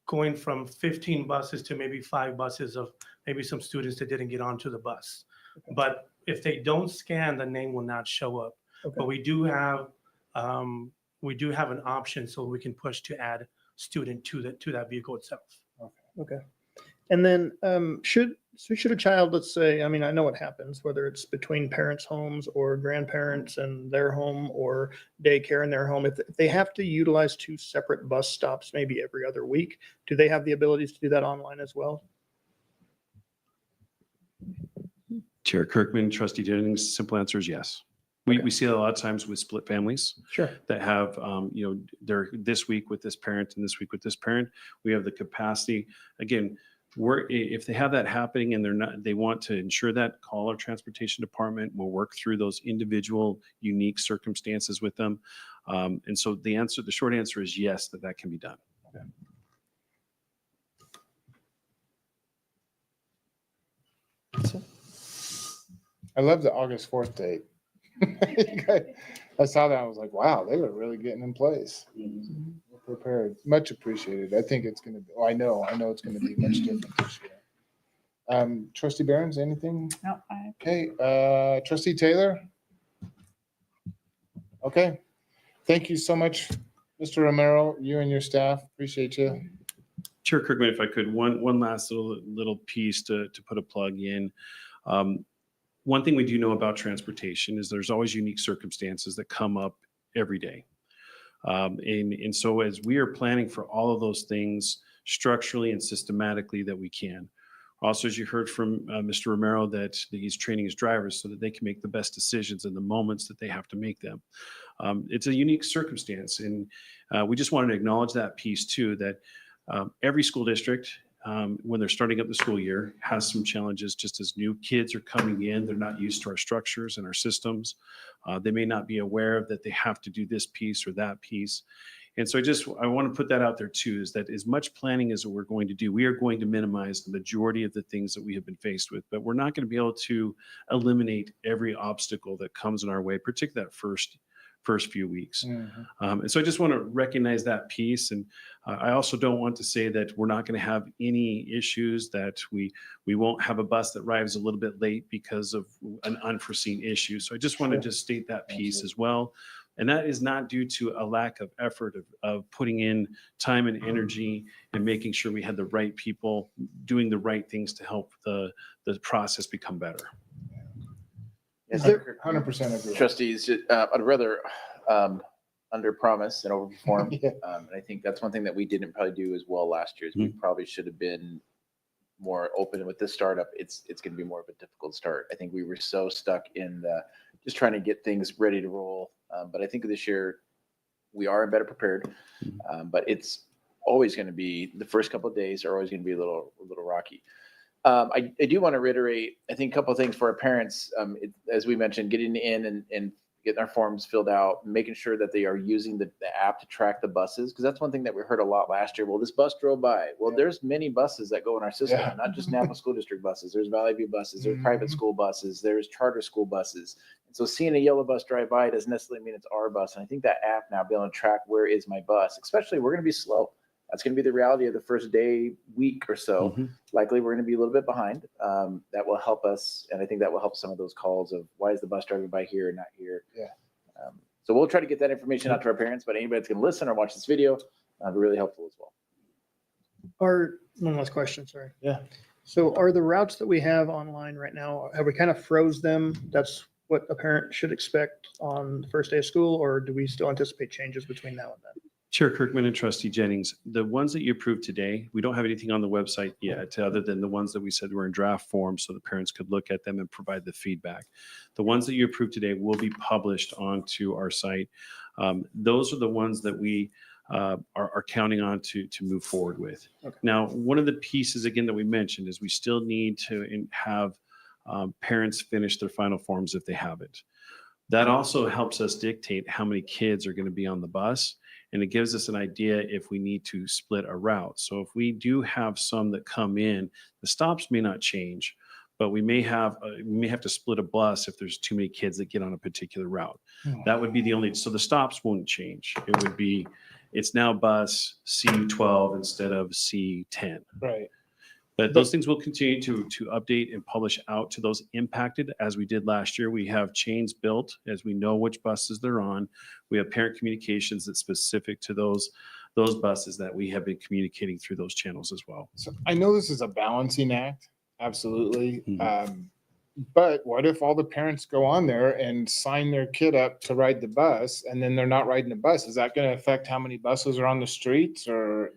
S15: going from 15 buses to maybe 5 buses of maybe some students that didn't get onto the bus.
S3: Okay.
S15: But if they don't scan, the name will not show up.
S3: Okay.
S15: But we do have an option so we can push to add student to that vehicle itself.
S3: Okay. And then should a child, let's say, I mean, I know what happens, whether it's between parents' homes or grandparents and their home or daycare in their home, if they have to utilize 2 separate bus stops maybe every other week, do they have the abilities to do that online as well?
S7: Chair Kirkman, Trustee Jennings, simple answer is yes. We see it a lot of times with split families
S3: Sure.
S7: that have, they're this week with this parent and this week with this parent. We have the capacity. Again, if they have that happening and they want to ensure that, call our transportation department. We'll work through those individual unique circumstances with them. And so the short answer is yes, that can be done.
S3: Okay.
S1: I love the August 4th date. I saw that. I was like, wow, they were really getting in place. We're prepared. Much appreciated. I think it's going to be, I know it's going to be much different this year. Trustee Behrens, anything?
S5: No,
S1: Okay. Trustee Taylor? Okay. Thank you so much, Mr. Romero, you and your staff. Appreciate you.
S7: Chair Kirkman, if I could, one last little piece to put a plug in. One thing we do know about transportation is there's always unique circumstances that come up every day. And so as we are planning for all of those things structurally and systematically that we can. Also, as you heard from Mr. Romero, that he's training his drivers so that they can make the best decisions in the moments that they have to make them. It's a unique circumstance. And we just wanted to acknowledge that piece too, that every school district, when they're starting up the school year, has some challenges just as new kids are coming in. They're not used to our structures and our systems. They may not be aware that they have to do this piece or that piece. And so I want to put that out there too, is that as much planning as we're going to do, we are going to minimize the majority of the things that we have been faced with, but we're not going to be able to eliminate every obstacle that comes in our way, particularly that first few weeks. And so I just want to recognize that piece. And I also don't want to say that we're not going to have any issues, that we won't have a bus that arrives a little bit late because of an unforeseen issue. So I just want to just state that piece as well. And that is not due to a lack of effort of putting in time and energy and making sure we had the right people doing the right things to help the process become better.
S1: Is there 100% agree?
S6: Trustees, I'd rather under promise and overperform.
S1: Yeah.
S6: And I think that's one thing that we didn't probably do as well last year. Is we probably should have been more open with this startup. It's going to be more of a difficult start. I think we were so stuck in just trying to get things ready to roll. But I think this year we are better prepared. But it's always going to be, the first couple of days are always going to be a little rocky. I do want to reiterate, I think a couple of things for our parents, as we mentioned, getting in and getting our forms filled out, making sure that they are using the app to track the buses, because that's one thing that we heard a lot last year. Well, this bus drove by. Well, there's many buses that go in our system, not just Nampa School District buses. There's Valley View buses, there's private school buses, there's charter school buses. And so seeing a yellow bus drive by doesn't necessarily mean it's our bus. And I think that app now being able to track where is my bus, especially we're going to be slow. That's going to be the reality of the first day, week or so. Likely we're going to be a little bit behind. That will help us. And I think that will help some of those calls of why is the bus driving by here and not here?
S1: Yeah.
S6: So we'll try to get that information out to our parents, but anybody that's going to listen or watch this video, it'll be really helpful as well.
S3: One last question, sorry.
S1: Yeah.
S3: So are the routes that we have online right now, have we kind of froze them? That's what a parent should expect on the first day of school, or do we still anticipate changes between now and then?
S7: Chair Kirkman and Trustee Jennings, the ones that you approved today, we don't have anything on the website yet, other than the ones that we said were in draft form so the parents could look at them and provide the feedback. The ones that you approved today will be published onto our site. Those are the ones that we are counting on to move forward with.
S3: Okay.
S7: Now, one of the pieces, again, that we mentioned is we still need to have parents finish their final forms if they haven't. That also helps us dictate how many kids are going to be on the bus. And it gives us an idea if we need to split a route. So if we do have some that come in, the stops may not change, but we may have to split a bus if there's too many kids that get on a particular route. That would be the only, so the stops won't change. It would be, it's now bus C12 instead of C10.
S1: Right.
S7: But those things will continue to update and publish out to those impacted as we did last year. We have chains built as we know which buses they're on. We have parent communications that's specific to those buses that we have been communicating through those channels as well.
S1: So I know this is a balancing act, absolutely. But what if all the parents go on there and sign their kid up to ride the bus and then they're not riding the bus? Is that going to affect how many buses are on the streets or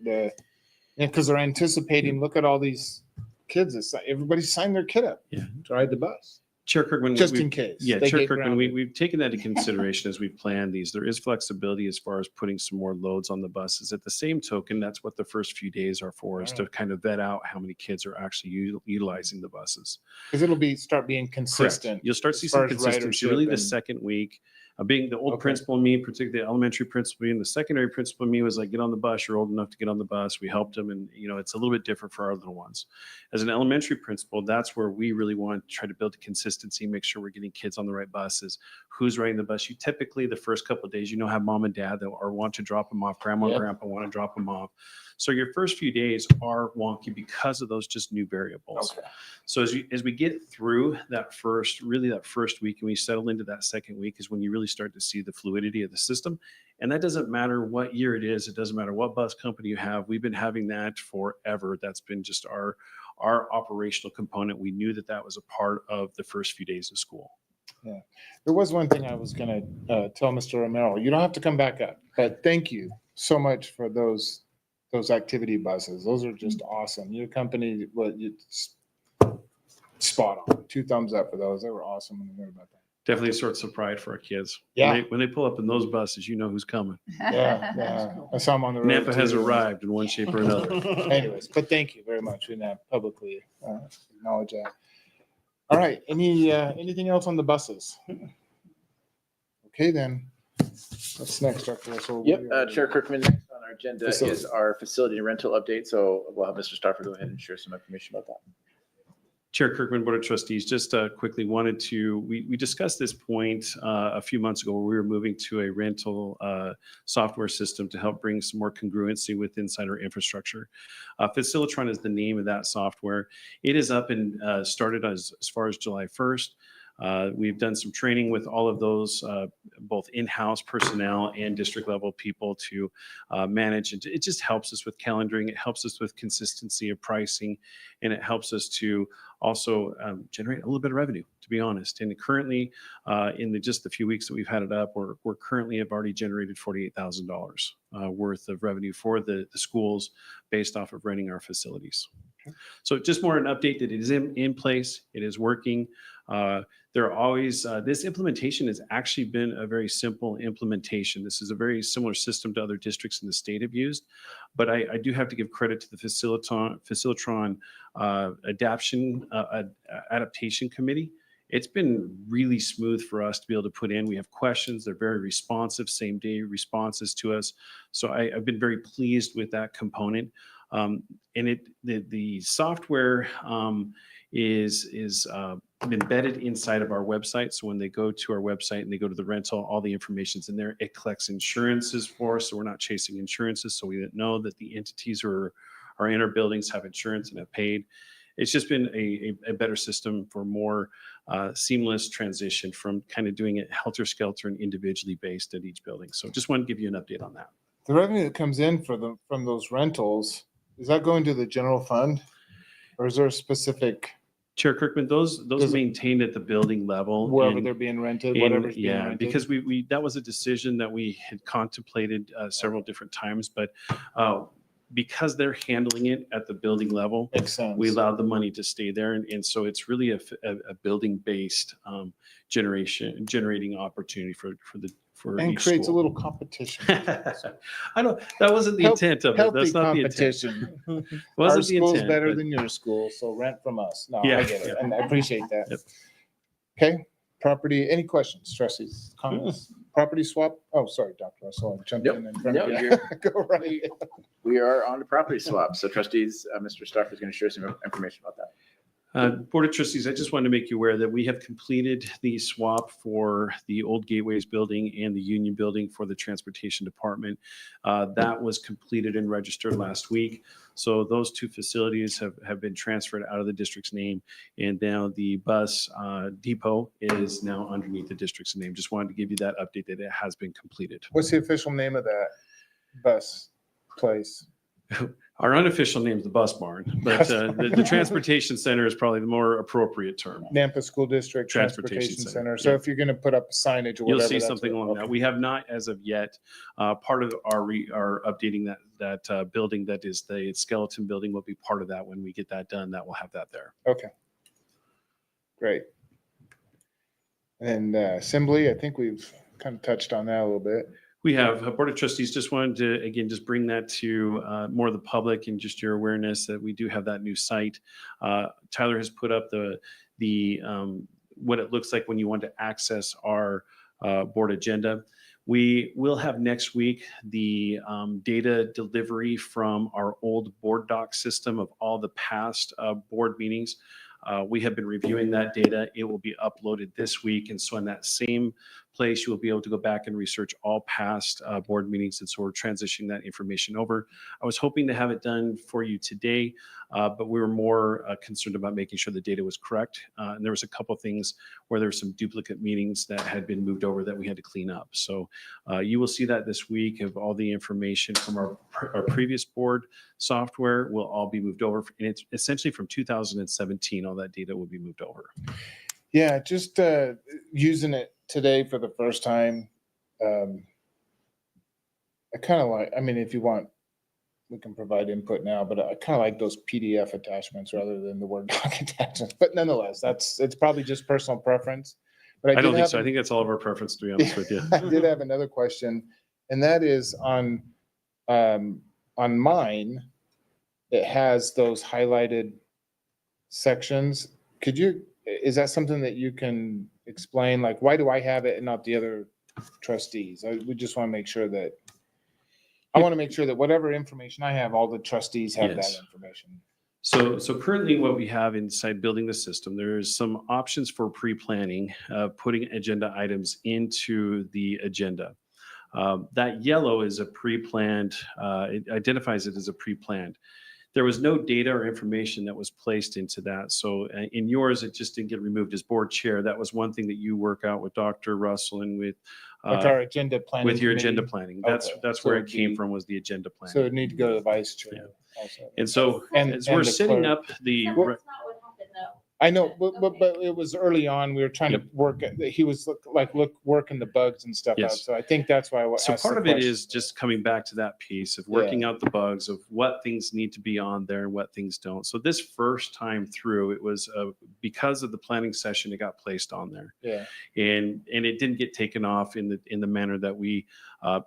S1: because they're anticipating, look at all these kids, everybody signed their kid up to ride the bus.
S7: Chair Kirkman,
S1: just in case.
S7: Yeah, Chair Kirkman, we've taken that into consideration as we plan these. There is flexibility as far as putting some more loads on the buses. At the same token, that's what the first few days are for, is to kind of vet out how many kids are actually utilizing the buses.
S1: Because it'll start being consistent.
S7: Correct. You'll start to see some consistency really the second week. Being the old principal in me, particularly the elementary principal and the secondary principal in me was like, get on the bus, you're old enough to get on the bus. We helped them. And, it's a little bit different for our little ones. As an elementary principal, that's where we really want to try to build consistency, make sure we're getting kids on the right buses. Who's riding the bus? You typically, the first couple of days, have mom and dad that want to drop them off. Grandma and grandpa want to drop them off. So your first few days are wonky because of those just new variables. Okay. So as we get through that first week and we settle into that second week is when you really start to see the fluidity of the system. And that doesn't matter what year it is. It doesn't matter what bus company you have. We've been having that forever. That's been just our operational component. We knew that was a part of the first few days of school.
S1: Yeah. There was one thing I was going to tell Mr. Romero. You don't have to come back up, but thank you so much for those activity buses. Those are just awesome. Your company, spot on. 2 thumbs up for those. They were awesome when we heard about that.
S7: Definitely a source of pride for our kids.
S1: Yeah.
S7: When they pull up in those buses, you know who's coming.
S1: Yeah. I saw them on the road.
S7: Nampa has arrived in one shape or another.
S1: Anyways, but thank you very much. We didn't have publicly acknowledge that. All right. Anything else on the buses? Okay, then. What's next, Dr. Russell?
S6: Yep. Chair Kirkman, next on our agenda is our facility rental update. So we'll have Mr. Stauffer go ahead and share some information about that.
S7: Chair Kirkman, Board of Trustees, just quickly we discussed this point a few months ago where we were moving to a rental software system to help bring some more congruency with inside our infrastructure. Facilitron is the name of that software. It is up and started as far as July 1st. We've done some training with all of those, both in-house personnel and district level people to manage. It just helps us with calendaring. It helps us with consistency of pricing, and it helps us to also generate a little bit of revenue, to be honest. And currently, in just the few weeks that we've had it up, we're currently have already generated $48,000 worth of revenue for the schools based off of renting our facilities. So just more an update that it is in place. It is working. There are always, this implementation has actually been a very simple implementation. This is a very similar system to other districts in the state have used, but I do have to give credit to the Facilitron Adaptation Committee. It's been really smooth for us to be able to put in. We have questions. They're very responsive, same day responses to us. So I've been very pleased with that component. And the software is embedded inside of our website. So when they go to our website and they go to the rental, all the information's in there. It collects insurances for us, so we're not chasing insurances. So we know that the entities who are in our buildings have insurance and have paid. It's just been a better system for more seamless transition from kind of doing it helter-skelter and individually based at each building. So just wanted to give you an update on that.
S1: The revenue that comes in from those rentals, is that going to the general fund? Or is there a specific,
S7: Chair Kirkman, those maintained at the building level.
S1: wherever
S7: and-
S1: they're being rented,
S7: and,
S1: whatever's being
S7: yeah,
S1: rented?
S7: because we that was a decision that we had contemplated several different times, but because they're handling it at the building level,
S1: Makes sense.
S7: we allowed the money to stay there. And so it's really a building-based generating opportity for
S1: And
S7: each
S1: creates a
S7: school.
S1: little competition.
S7: I don't, that wasn't the intent of it.
S1: Healthy
S7: That's not the intent.
S1: competition. Our
S7: Wasn't the
S1: school's
S7: intent,
S1: better
S7: but-
S1: than your school, so rent from us. No,
S7: Yeah,
S1: I get it,
S7: yeah.
S1: and I appreciate that.
S7: Yep.
S1: Okay, property, any questions, trustees, comments? Property swap? Oh, sorry, Dr. Russell, I jumped
S6: Nope.
S1: in front of
S6: No,
S1: you.
S6: you're-
S1: Go right ahead.
S6: We are on the property swap. So trustees, Mr. Stauffer is going to share some information about that.
S7: Board of Trustees, I just wanted to make you aware that we have completed the swap for the old Gateways building and the Union building for the Transportation Department. That was completed and registered last week. So those two facilities have been transferred out of the district's name. And now the bus depot is now underneath the district's name. Just wanted to give you that update that it has been completed.
S1: What's the official name of that bus place?
S7: Our unofficial name is the bus barn, but the transportation center is probably the more appropriate term.
S1: Nampa School District
S7: Transportation
S1: Transportation
S7: Center,
S1: Center. So
S7: yeah.
S1: if you're gonna put up signage or
S7: You'll
S1: whatever.
S7: see
S1: that's
S7: something
S1: what-
S7: along that. We have not as of yet. Part of our updating that building that is the skeleton building will be part of that. When we get that done, that will have that there.
S1: Okay. Great. And assembly, I think we've kind of touched on that a little bit.
S7: We have a Board of Trustees. Just wanted to, again, just bring that to more of the public and just your awareness that we do have that new site. Tyler has put up the what it looks like when you want to access our board agenda. We will have next week the data delivery from our old board doc system of all the past board meetings. We have been reviewing that data. It will be uploaded this week. And so in that same place, you will be able to go back and research all past board meetings. And so we're transitioning that information over. I was hoping to have it done for you today, but we were more concerned about making sure the data was correct. And there was a couple of things where there were some duplicate meetings that had been moved over that we had to clean up. So you will see that this week of all the information from our previous board software will all be moved over. And it's essentially from 2017, all that data will be moved over.
S1: Yeah, just using it today for the first time. I kind of like, I mean, if you want, we can provide input now, but I kind of like those PDF attachments rather than the Word doc attachments. But nonetheless, it's probably just personal preference. But
S7: I don't
S1: did
S7: think
S1: have
S7: so. I think that's all of our preference, to be honest with you.
S1: I did have another question, and that is on mine, it has those highlighted sections. Is that something that you can explain? Like, why do I have it and not the other trustees? We just want to make sure that, I want to make sure that whatever information I have, all the trustees have that
S7: Yes.
S1: information.
S7: So currently what we have inside building the system, there's some options for pre-planning, putting agenda items into the agenda. That yellow is a pre-planned, it identifies it as a pre-planned. There was no data or information that was placed into that. So in yours, it just didn't get removed as board chair. That was one thing that you work out with Dr. Russell and with
S1: Like our agenda planning.
S7: with your
S1: committee.
S7: agenda planning.
S1: Okay.
S7: That's
S1: So
S7: where it
S1: it'd
S7: came
S1: be-
S7: from, was the agenda planning.
S1: So it need to go to the vice chair
S7: Yeah.
S1: also.
S7: And so
S1: And-
S7: as
S1: and
S7: we're
S1: the
S7: setting
S1: clerk.
S7: up the,
S4: That's not what happened though.
S1: I know, but it was early on. We were trying to work, he was working the bugs and stuff out.
S7: Yes.
S1: So I think that's why I
S7: so
S1: asked
S7: part
S1: the
S7: of it
S1: question.
S7: is just coming back to that piece of working out the bugs of what things need to be on there and what things don't. So this first time through, it was because of the planning session, it got placed on there.
S1: Yeah.
S7: And it didn't get taken off in the manner that we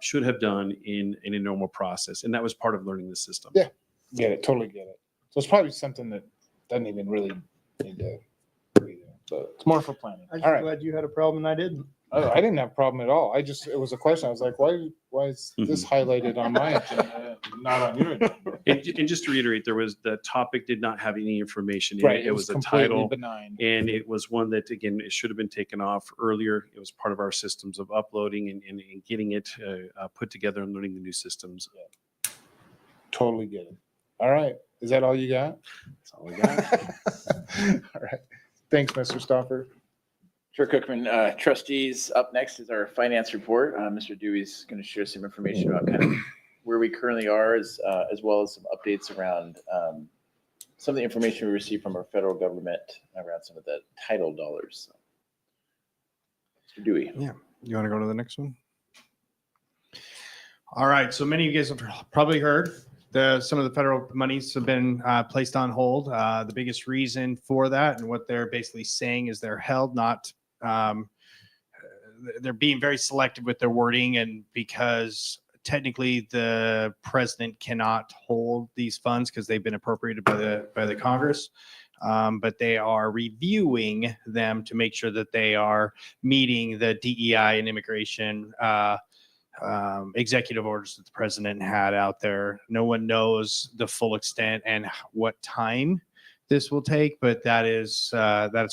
S7: should have done in a normal process. And that was part of learning the system.
S1: Yeah. Get it, totally get it. So it's probably something that doesn't even really need to be there. So it's more for planning.
S3: I'm
S1: All right.
S3: just glad you had a problem and I didn't.
S1: I didn't have a problem at all. It was a question. I was like, why is this highlighted on my agenda, not on your agenda?
S7: And just to reiterate, the topic did not have any information in
S1: Right,
S7: it. It was a
S1: completely
S7: title.
S1: benign.
S7: And it was one that, again, it should have been taken off earlier. It was part of our systems of uploading and getting it put together and learning the new systems.
S1: Totally get it. All right. Is that all you got?
S7: That's all we got.
S1: All right. Thanks, Mr. Stoffer.
S6: Chair Cookman, trustees, up next is our finance report. Mr. Dewey's going to share some information about kind of where we currently are, as well as some updates around some of the information we received from our federal government around some of the title dollars. Mr. Dewey.
S13: Yeah. You want to go to the next one? All right. So many of you guys have probably heard some of the federal monies have been placed on hold. The biggest reason for that and what they're basically saying is they're held, not they're being very selective with their wording, and because technically the president cannot hold these funds because they've been appropriated by the Congress. But they are reviewing them to make sure that they are meeting the DEI and immigration executive orders that the president had out there. No one knows the full extent and what time this will take, but that's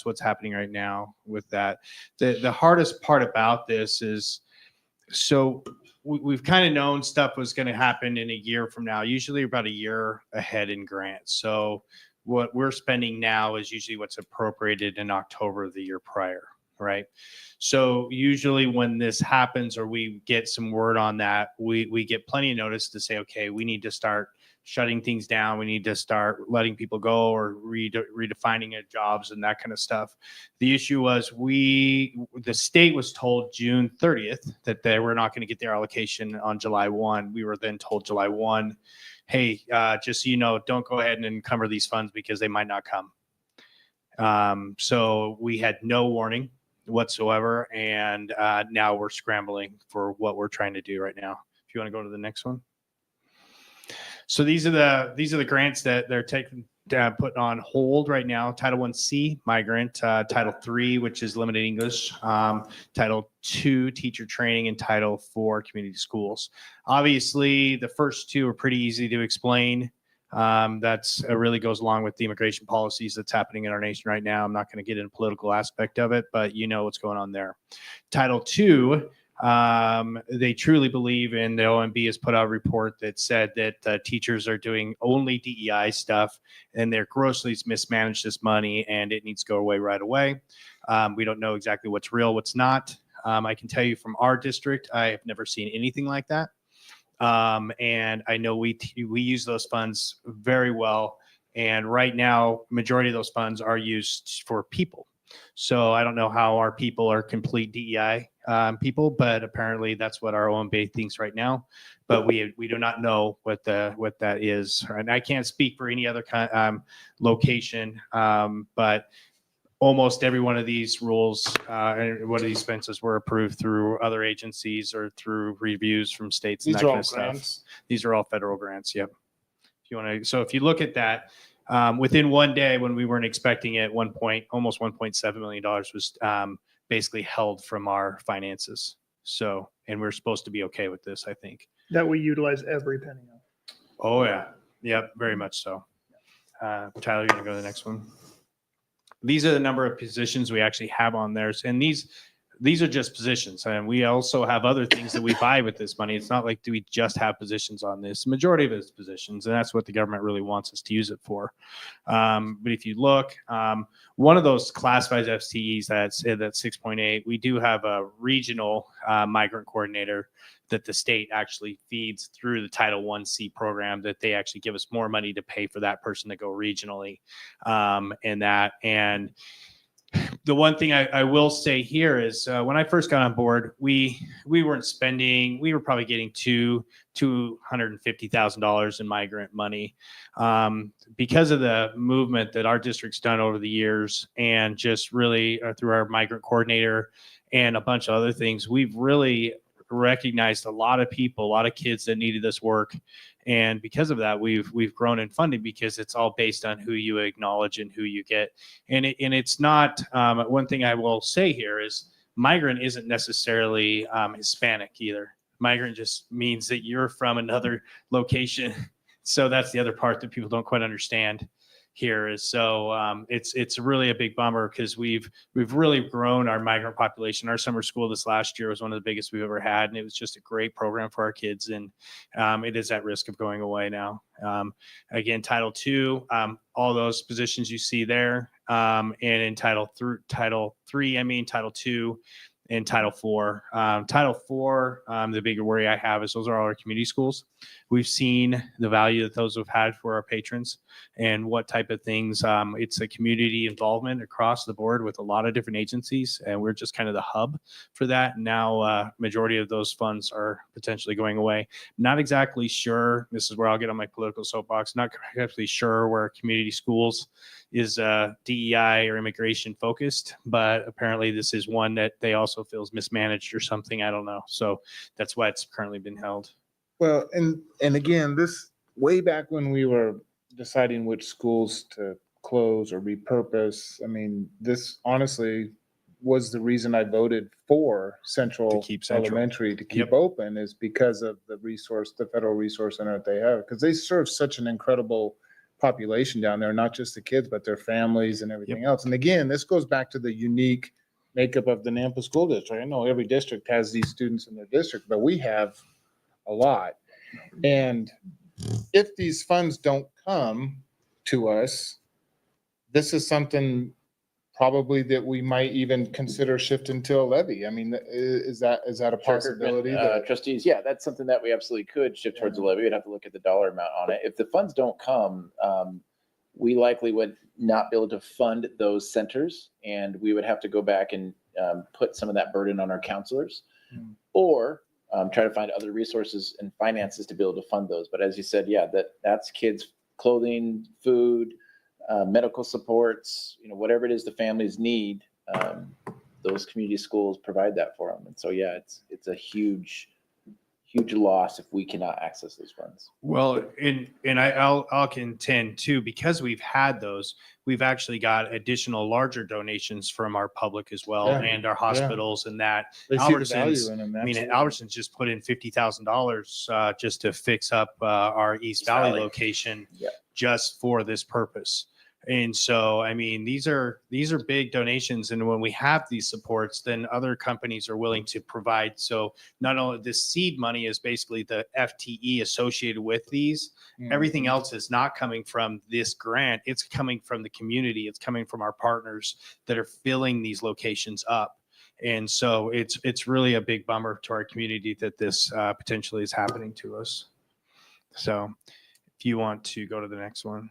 S13: what's happening right now with that. The hardest part about this is, so we've kind of known stuff was going to happen in a year from now, usually about a year ahead in grants. So what we're spending now is usually what's appropriated in October of the year prior. Right. So usually when this happens or we get some word on that, we get plenty of notice to say, okay, we need to start shutting things down. We need to start letting people go or redefining jobs and that kind of stuff. The issue was the state was told June 30th that they were not going to get their allocation on July 1. We were then told July 1, hey, just so you know, don't go ahead and encumber these funds because they might not come. So we had no warning whatsoever, and now we're scrambling for what we're trying to do right now. If you want to go to the next one. So these are the grants that they're putting on hold right now. Title 1C, migrant, Title 3, which is limited English, Title 2, teacher training, and Title 4, community schools. Obviously, the first two are pretty easy to explain. That's really goes along with the immigration policies that's happening in our nation right now. I'm not going to get into the political aspect of it, but you know what's going on there. Title 2, they truly believe in, the OMB has put out a report that said that teachers are doing only DEI stuff and they're grossly mismanaged this money and it needs to go away right away. We don't know exactly what's real, what's not. I can tell you from our district, I have never seen anything like that. And I know we use those funds very well. And right now, majority of those funds are used for people. So I don't know how our people are complete DEI people, but apparently that's what our OMB thinks right now. But we do not know what that is. And I can't speak for any other location, but almost every one of these rules and one of these expenses were approved through other agencies or through reviews from states and that kind of stuff. These are all federal grants. Yep. If you want to, so if you look at that, within one day when we weren't expecting it, almost $1.7 million was basically held from our finances. So, and we're supposed to be okay with this, I think.
S3: That we utilize every penny of.
S13: Oh yeah. Yep. Very much so. Tyler, you're going to go to the next one. These are the number of positions we actually have on there. And these are just positions. And we also have other things that we buy with this money. It's not like, do we just have positions on this? The majority of it is positions. And that's what the government really wants us to use it for. But if you look, one of those classified FTEs that's 6.8, we do have a regional migrant coordinator that the state actually feeds through the Title 1C program, that they actually give us more money to pay for that person to go regionally And the one thing I will say here is when I first got on board, we weren't spending, we were probably getting $250,000 in migrant money. Because of the movement that our district's done over the years and just really through our migrant coordinator and a bunch of other things, we've really recognized a lot of people, a lot of kids that needed this work. And because of that, we've grown in funding because it's all based on who you acknowledge and who you get. And it's not, one thing I will say here is Migrant isn't necessarily Hispanic either. Migrant just means that you're from another location. So that's the other part that people don't quite understand here is it's really a big bummer because we've really grown our migrant population. Our summer school this last year was one of the biggest we've ever had, and it was just a great program for our kids, and it is at risk of going away now. Again, Title II, all those positions you see there, and in Title III, Title II, and Title IV. Title IV, the bigger worry I have is those are all our community schools. We've seen the value that those have had for our patrons and what type of things. It's a community involvement across the board with a lot of different agencies, and we're just kind of the hub for that. Now, majority of those funds are potentially going away. Not exactly sure. This is where I'll get on my political soapbox. Not exactly sure where community schools is DEI or immigration focused, but apparently this is one that they also feel is mismanaged or something. I don't know. So that's why it's currently been held.
S1: Well, and again, this way back when we were deciding which schools to close or repurpose, I mean, this honestly was the reason I voted for Central Elementary to keep open, is because of the federal resource center that they have, because they serve such an incredible population down there, not just the kids, but their families and everything else. And again, this goes back to the unique makeup of the Nampa School District. I know every district has these students in their district, but we have a lot. And if these funds don't come to us, this is something probably that we might even consider shifting to a levy. I mean, is that a possibility?
S6: Trustees, yeah, that's something that we absolutely could shift towards a levy. We'd have to look at the dollar amount on it. If the funds don't come, we likely would not be able to fund those centers, and we would have to go back and put some of that burden on our counselors, or try to find other resources and finances to be able to fund those. But as you said, yeah, that's kids' clothing, food, medical supports, whatever it is the families need, those community schools provide that for them. And so, yeah, it's a huge loss if we cannot access those funds.
S13: Well, and I'll contend too, because we've had those, we've actually got additional larger donations from our public as well, and our hospitals and that.
S1: They see the value in them,
S13: Albertsons just put in $50,000 just to fix up our East Valley location just for this purpose. And so, I mean, these are big donations. And when we have these supports, then other companies are willing to provide. So not only the seed money is basically the FTE associated with these, everything else is not coming from this grant. It's coming from the community. It's coming from our partners that are filling these locations up. And so it's really a big bummer to our community that this potentially is happening to us. So if you want to go to the next one.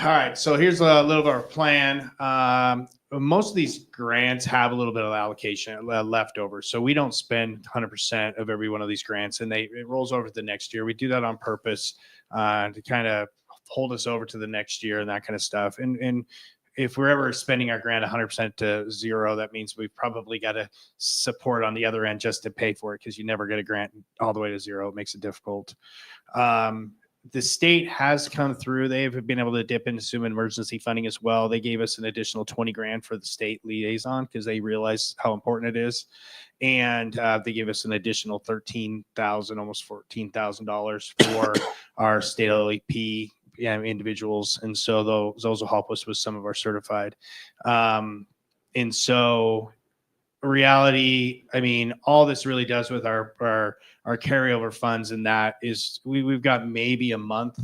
S13: All right, so here's a little of our plan. Most of these grants have a little bit of allocation left over, so we don't spend 100% of every one of these grants, and it rolls over to the next year. We do that on purpose to kind of hold us over to the next year and that kind of stuff. And if we're ever spending our grant 100% to zero, that means we've probably got to support on the other end just to pay for it, because you never get a grant all the way to zero. It makes it difficult. The state has come through. They've been able to dip into some emergency funding as well. They gave us an additional 20 grand for the state liaison because they realize how important it is. And they gave us an additional $13,000, almost $14,000 for our state LEP individuals. And so those will help us with some of our certified. And so reality, I mean, all this really does with our carryover funds, and that is we've got maybe a month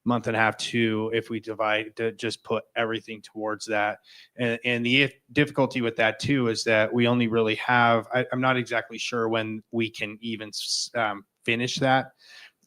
S13: and a half to, if we divide, to just put everything towards that. And the difficulty with that too is that we only really have, I'm not exactly sure when we can even finish that.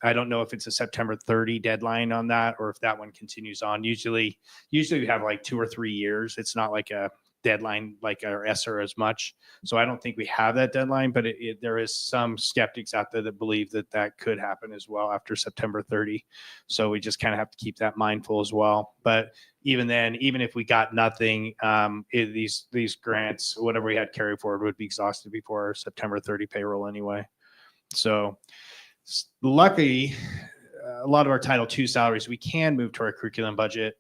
S13: I don't know if it's a September 30 deadline on that, or if that one continues on. Usually we have like 2 or 3 years. It's not like a deadline like our ESSER as much. So I don't think we have that deadline, but there is some skeptics out there that believe that could happen as well after September 30. So we just kind of have to keep that mindful as well. But even then, even if we got nothing, these grants, whatever we had carry forward, would be exhausted before our September 30 payroll anyway. So luckily, a lot of our Title II salaries, we can move to our curriculum budget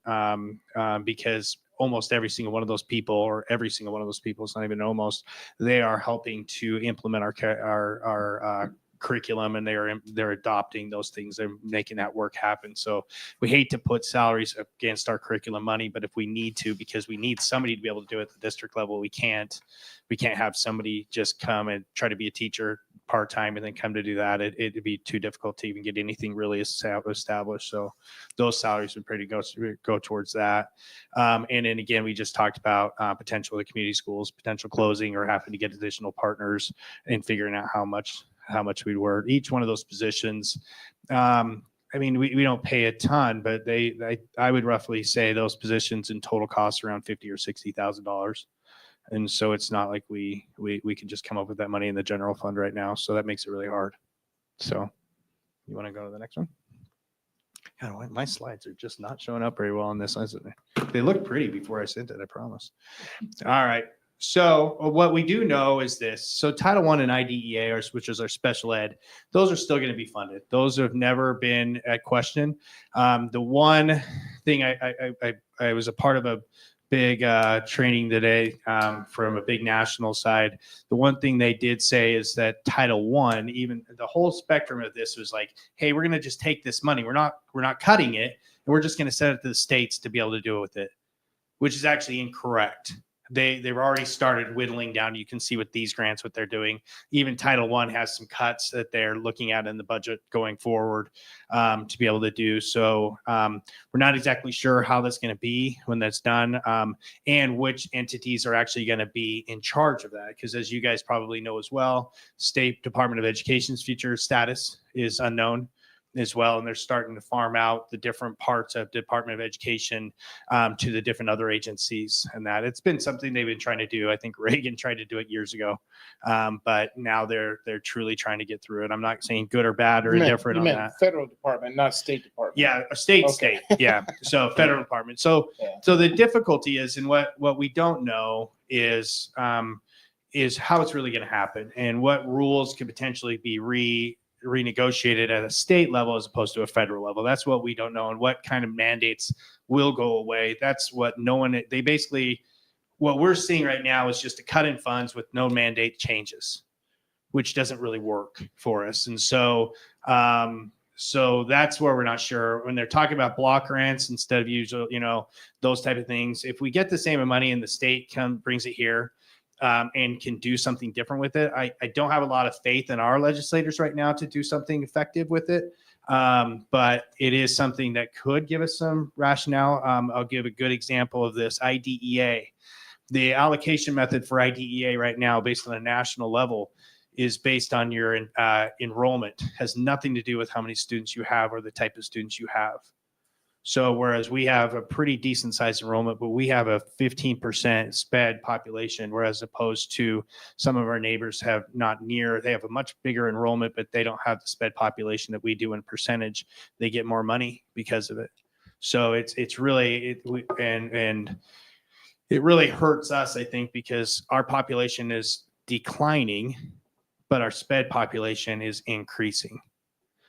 S13: because almost every single one of those people, or every single one of those people, it's not even almost, they are helping to implement our curriculum, and they're adopting those things. They're making that work happen. So we hate to put salaries against our curriculum money, but if we need to, because we need somebody to be able to do it at the district level, we can't have somebody just come and try to be a teacher part-time and then come to do that. It'd be too difficult to even get anything really established. So those salaries would pretty go towards that. And then again, we just talked about potential of the community schools, potential closing, or having to get additional partners and figuring out how much we'd work each one of those positions. I mean, we don't pay a ton, but I would roughly say those positions in total cost around $50,000 or $60,000. And so it's not like we can just come up with that money in the general fund right now. So that makes it really hard. So you want to go to the next one? God, my slides are just not showing up very well on this. They looked pretty before I sent it, I promise. All right. So what we do know is this. So Title I and IDEA, which is our special ed, those are still going to be funded. Those have never been at question. The one thing I was a part of a big training today from a big national side. The one thing they did say is that Title I, even the whole spectrum of this was like, hey, we're going to just take this money. We're not cutting it, and we're just going to send it to the states to be able to do it with it, which is actually incorrect. They've already started whittling down. You can see with these grants what they're doing. Even Title I has some cuts that they're looking at in the budget going forward to be able to do. So we're not exactly sure how that's going to be when that's done, and which entities are actually going to be in charge of that. Because as you guys probably know as well, State Department of Education's future status is unknown as well, and they're starting to farm out the different parts of Department of Education to the different other agencies, and that it's been something they've been trying to do. I think Reagan tried to do it years ago, but now they're truly trying to get through it. I'm not saying good or bad or indifferent on that.
S1: Federal department, not State Department.
S13: Yeah, a state. Yeah, so federal department. So the difficulty is, and what we don't know is how it's really going to happen, and what rules could potentially be renegotiated at a state level as opposed to a federal level. That's what we don't know, and what kind of mandates will go away. That's what what we're seeing right now is just a cut in funds with no mandate changes, which doesn't really work for us. And so that's where we're not sure. When they're talking about block grants instead of usual, those type of things, if we get the same amount and the state brings it here, and can do something different with it. I don't have a lot of faith in our legislators right now to do something effective with it, but it is something that could give us some rationale. I'll give a good example of this. IDEA. The allocation method for IDEA right now, based on a national level, is based on your enrollment. Has nothing to do with how many students you have or the type of students you have. So whereas we have a pretty decent sized enrollment, but we have a 15% SPED population, whereas opposed to some of our neighbors they have a much bigger enrollment, but they don't have the SPED population that we do in percentage. They get more money because of it. So it really hurts us, I think, because our population is declining, but our SPED population is increasing.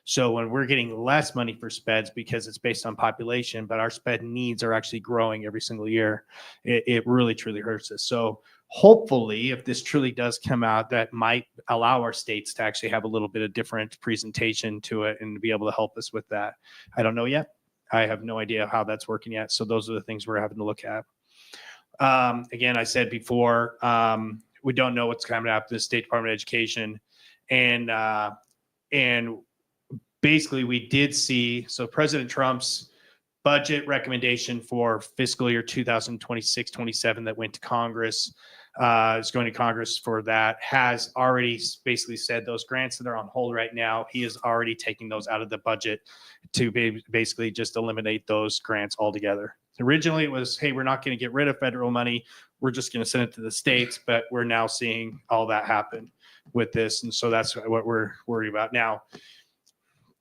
S13: So when we're getting less money for SPEDs because it's based on population, but our SPED needs are actually growing every single year, it really, truly hurts us. So hopefully, if this truly does come out, that might allow our states to actually have a little bit of different presentation to it and be able to help us with that. I don't know yet. I have no idea how that's working yet. So those are the things we're having to look at. Again, I said before, we don't know what's coming out of the State Department of Education. And basically, we did see, so President Trump's budget recommendation for fiscal year 2026-27 that went to Congress, is going to Congress for that, has already basically said those grants that are on hold right now, he is already taking those out of the budget to basically just eliminate those grants altogether. Originally, it was, hey, we're not going to get rid of federal money. We're just going to send it to the states, but we're now seeing all that happen with this. And so that's what we're worried about now.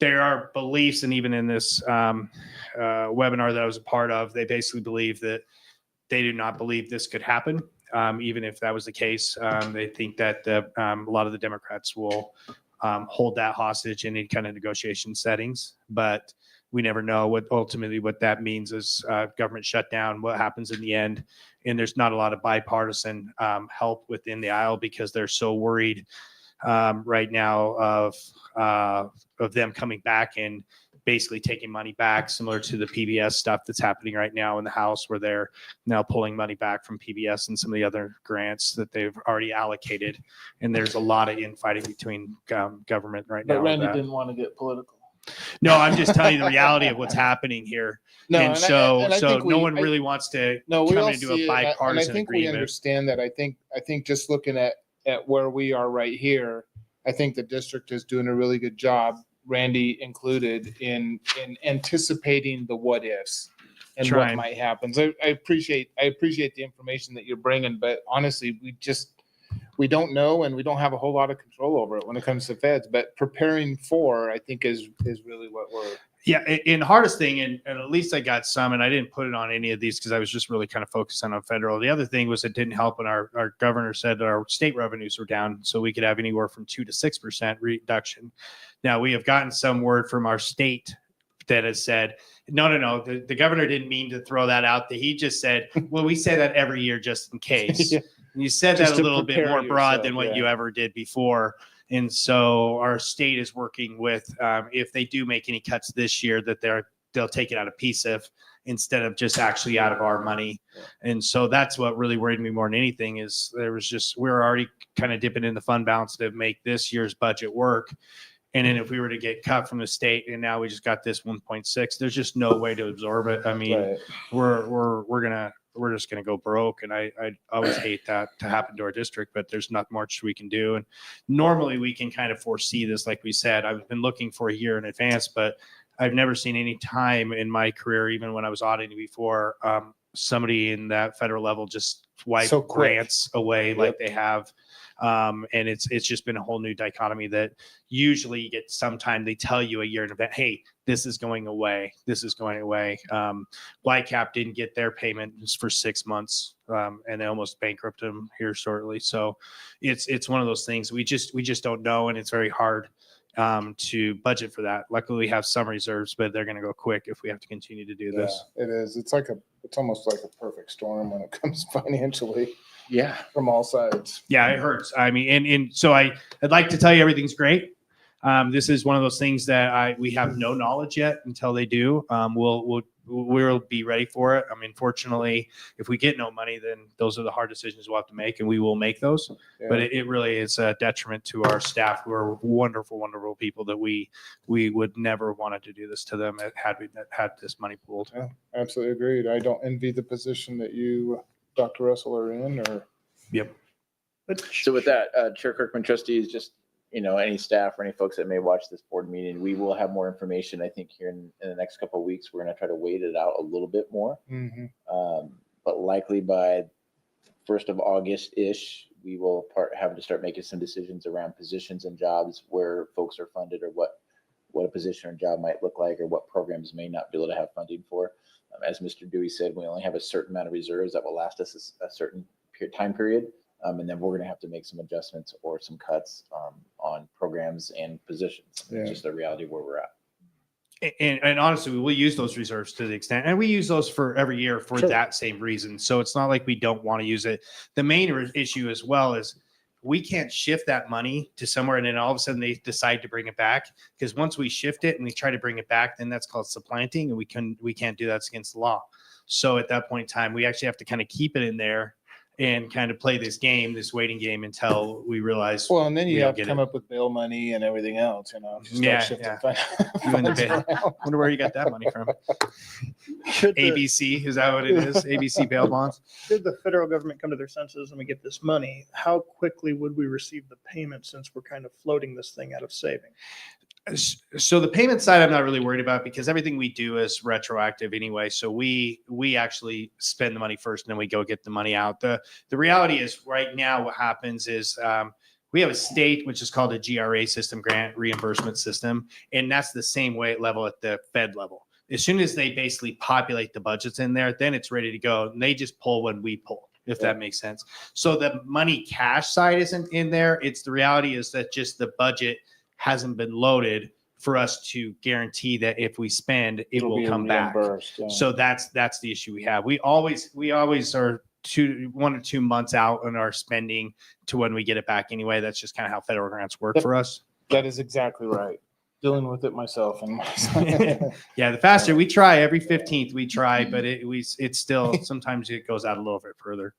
S13: There are beliefs, and even in this webinar that I was a part of, they basically believe that they do not believe this could happen. Even if that was the case, they think that a lot of the Democrats will hold that hostage in any kind of negotiation settings. But we never know what ultimately what that means is government shutdown, what happens in the end. And there's not a lot of bipartisan help within the aisle because they're so worried right now of them coming back and basically taking money back, similar to the PBS stuff that's happening right now in the House, where they're now pulling money back from PBS and some of the other grants that they've already allocated. And there's a lot of infighting between government right now.
S1: But Randy
S13: with that.
S1: didn't want to get political.
S13: No, I'm just telling you the reality of what's happening here.
S1: No,
S13: and
S1: and I-
S13: so,
S1: and I
S13: so
S1: think
S13: no
S1: we-
S13: one really wants to
S1: No, we
S13: come
S1: all
S13: into
S1: see
S13: a
S1: it, and I
S13: bipartisan
S1: think we
S13: agreement.
S1: understand that. I think just looking at where we are right here, I think the district is doing a really good job, Randy included, in anticipating the what ifs and what
S13: Trying.
S1: might happen. So I appreciate the information that you're bringing, but honestly, we don't know, and we don't have a whole lot of control over it when it comes to feds. But preparing for, I think, is really what we're.
S13: Yeah, and hardest thing, and at least I got some, and I didn't put it on any of these because I was just really kind of focusing on federal. The other thing was it didn't help when our governor said that our state revenues were down, so we could have anywhere from 2 to 6% reduction. Now, we have gotten some word from our state that has said, no, the governor didn't mean to throw that out. He just said, well, we say that every year just in case.
S1: Yeah.
S13: And you said
S1: Just
S13: that a
S1: to
S13: little bit
S1: prepare
S13: more broad
S1: yourself,
S13: than what
S1: yeah.
S13: you ever did before. And so our state is working with, if they do make any cuts this year, that they'll take it out of PSIF instead of just actually out of our money. And so that's what really worried me more than anything is we're already kind of dipping in the fund balance to make this year's budget work. And then if we were to get cut from the state and now we just got this 1.6, there's just no way to absorb it. I mean,
S1: Right.
S13: we're just going to go broke. And I always hate that to happen to our district, but there's not much we can do. And normally we can kind of foresee this. Like we said, I've been looking for a year in advance, but I've never seen any time in my career, even when I was auditing before, somebody in that federal level just wipe
S1: So quick.
S13: grants away like they have. And it's just been a whole new dichotomy that usually you get sometime they tell you a year in advance, hey, this is going away. This is going away. YCAP didn't get their payment for 6 months, and they almost bankrupted them here shortly. So it's one of those things we just don't know, and it's very hard to budget for that. Luckily, we have some reserves, but they're going to go quick if we have to continue to do this.
S1: It is. It's almost like a perfect storm when it comes financially.
S6: Yeah.
S1: From all sides.
S13: Yeah, it hurts. I mean, and so I'd like to tell you everything's great. This is one of those things that we have no knowledge yet until they do. We'll be ready for it. I mean, fortunately, if we get no money, then those are the hard decisions we'll have to make, and we will make those.
S1: Yeah.
S13: But it really is a detriment to our staff, who are wonderful, wonderful people that we would never wanted to do this to them had we had this money pooled.
S1: Yeah, absolutely agreed. I don't envy the position that you, Dr. Russell, are in. Or
S13: Yep.
S6: So with that, Chair Kirkman, trustees, just, any staff or any folks that may watch this board meeting, we will have more information, I think, here in the next couple of weeks. We're going to try to wait it out a little bit more. But likely by 1st of August-ish, we will have to start making some decisions around positions and jobs where folks are funded, or what a position or job might look like, or what programs may not be able to have funding for. As Mr. Dewey said, we only have a certain amount of reserves that will last us a certain time period. And then we're going to have to make some adjustments or some cuts on programs and positions.
S1: Yeah.
S6: It's just the reality of where we're at.
S13: And honestly, we will use those reserves to the extent, and we use those for every year for
S1: Sure.
S13: that same reason. So it's not like we don't want to use it. The main issue as well is we can't shift that money to somewhere and then all of a sudden they decide to bring it back, because once we shift it and we try to bring it back, then that's called supplanting, and we can't do that. It's against the law. So at that point in time, we actually have to kind of keep it in there and kind of play this waiting game until we realize.
S1: Well, and then
S13: we
S1: you
S13: don't
S1: have to
S13: get
S1: come
S13: it.
S1: up with bail money and everything else, Start shifting
S13: Yeah.
S1: funds
S13: You and the bail.
S1: around.
S13: Wonder where you got that money from.
S3: Should the,
S13: ABC, is that what it is? ABC bail bonds?
S3: should the federal government come to their senses and we get this money, how quickly would we receive the payment since we're kind of floating this thing out of savings?
S13: So the payment side, I'm not really worried about, because everything we do is retroactive anyway. So we actually spend the money first and then we go get the money out. The reality is right now what happens is we have a state, which is called a GRA system, grant reimbursement system. And that's the same way level at the Fed level. As soon as they basically populate the budgets in there, then it's ready to go. And they just pull when we pull, if that makes sense. So the money cash side isn't in there. It's the reality is that just the budget hasn't been loaded for us to guarantee that if we spend, it
S1: It'll
S13: will
S1: be
S13: come back.
S1: reimbursed, yeah.
S13: So that's the issue we have. We always are 1 or 2 months out on our spending to when we get it back anyway. That's just kind of how federal grants work
S1: Yep.
S13: for us.
S1: That is exactly right. Dealing with it myself and
S13: Yeah, the faster we try, every 15th we try, but it's still, sometimes it goes out a little bit further.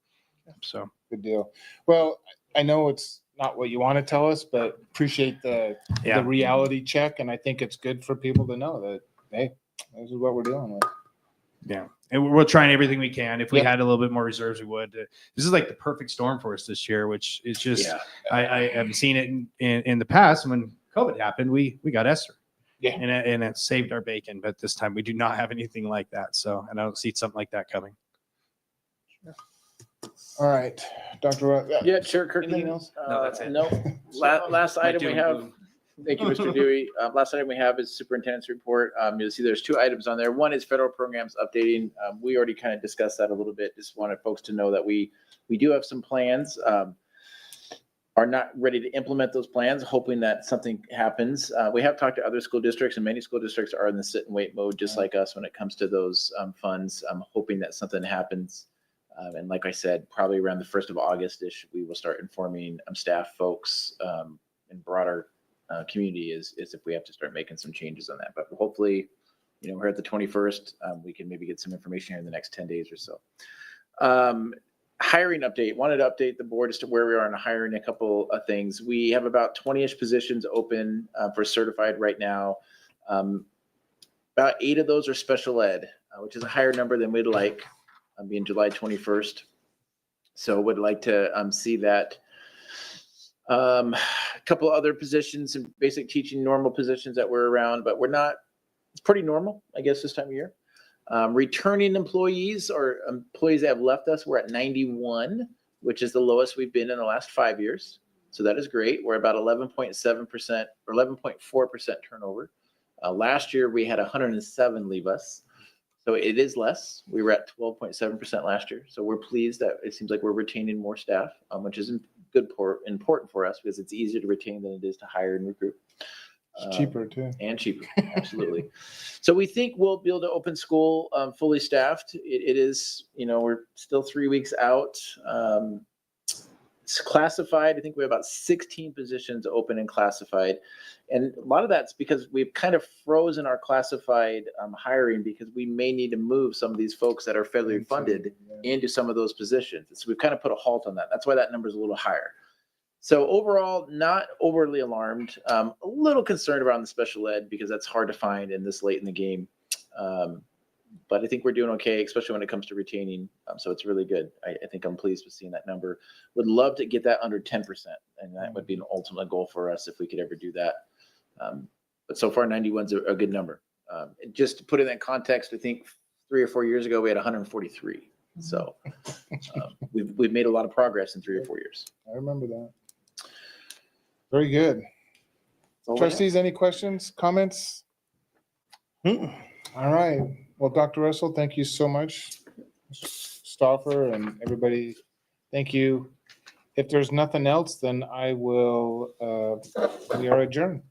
S13: So
S1: good deal. Well, I know it's not what you want to tell us, but appreciate the reality check. And I think it's good for people to know that, hey, this is what we're dealing with.
S13: yeah, and we're trying everything we can. If we
S1: Yep.
S13: had a little bit more reserves, we would. This is like the perfect storm for us this year, which is just, I haven't seen it in the past. When COVID happened, we got Esther.
S1: Yeah.
S13: And it saved our bacon, but this time we do not have anything like that. So, and I don't see something like that coming.
S1: All right, Dr.
S6: Yeah, sure, Kirkland.
S1: Anything else?
S13: No, that's it.
S6: No. Last
S13: My
S6: item we
S13: doom
S6: have.
S13: gloom.
S6: Thank you, Mr. Dewey. Last item we have is superintendent's report. You'll see there's 2 items on there. One is federal programs updating. We already kind of discussed that a little bit. Just wanted folks to know that we do have some plans. Are not ready to implement those plans, hoping that something happens. We have talked to other school districts, and many school districts are in the sit and wait mode, just like us when it comes to those funds. I'm hoping that something happens. And like I said, probably around the 1st of August-ish, we will start informing staff folks and broader community is if we have to start making some changes on that. But hopefully, we're at the 21st. We can maybe get some information here in the next 10 days or so. Hiring update. Wanted to update the board as to where we are in hiring a couple of things. We have about 20-ish positions open for certified right now. About 8 of those are special ed, which is a higher number than we'd like, being July 21st. So would like to see that. A couple other positions and basic teaching normal positions that were around, but we're not, it's pretty normal, I guess, this time of year. Returning employees or employees that have left us, we're at 91, which is the lowest we've been in the last 5 years. So that is great. We're about 11.7% or 11.4% turnover. Last year we had 107 leave us. So it is less. We were at 12.7% last year. So we're pleased that it seems like we're retaining more staff, which is important for us because it's easier to retain than it is to hire and recruit.
S1: It's cheaper too.
S6: And cheaper, absolutely. So we think we'll be able to open school fully staffed. It is, we're still 3 weeks out. It's classified. I think we have about 16 positions open and classified. And a lot of that's because we've kind of frozen our classified hiring because we may need to move some of these folks that are federally funded into some of those positions. So we've kind of put a halt on that. That's why that number is a little higher. So overall, not overly alarmed. A little concerned around the special ed because that's hard to find in this late in the game. But I think we're doing okay, especially when it comes to retaining. So it's really good. I think I'm pleased with seeing that number. Would love to get that under 10%. And that would be an ultimate goal for us if we could ever do that. But so far, 91 is a good number. Just to put it in context, I think 3 or 4 years ago, we had 143. So we've made a lot of progress in 3 or 4 years.
S1: I remember that. Very good. Trustees, any questions, comments? All right. Well, Dr. Russell, thank you so much. Stauffer and everybody, thank you. If there's nothing else, then we are adjourned.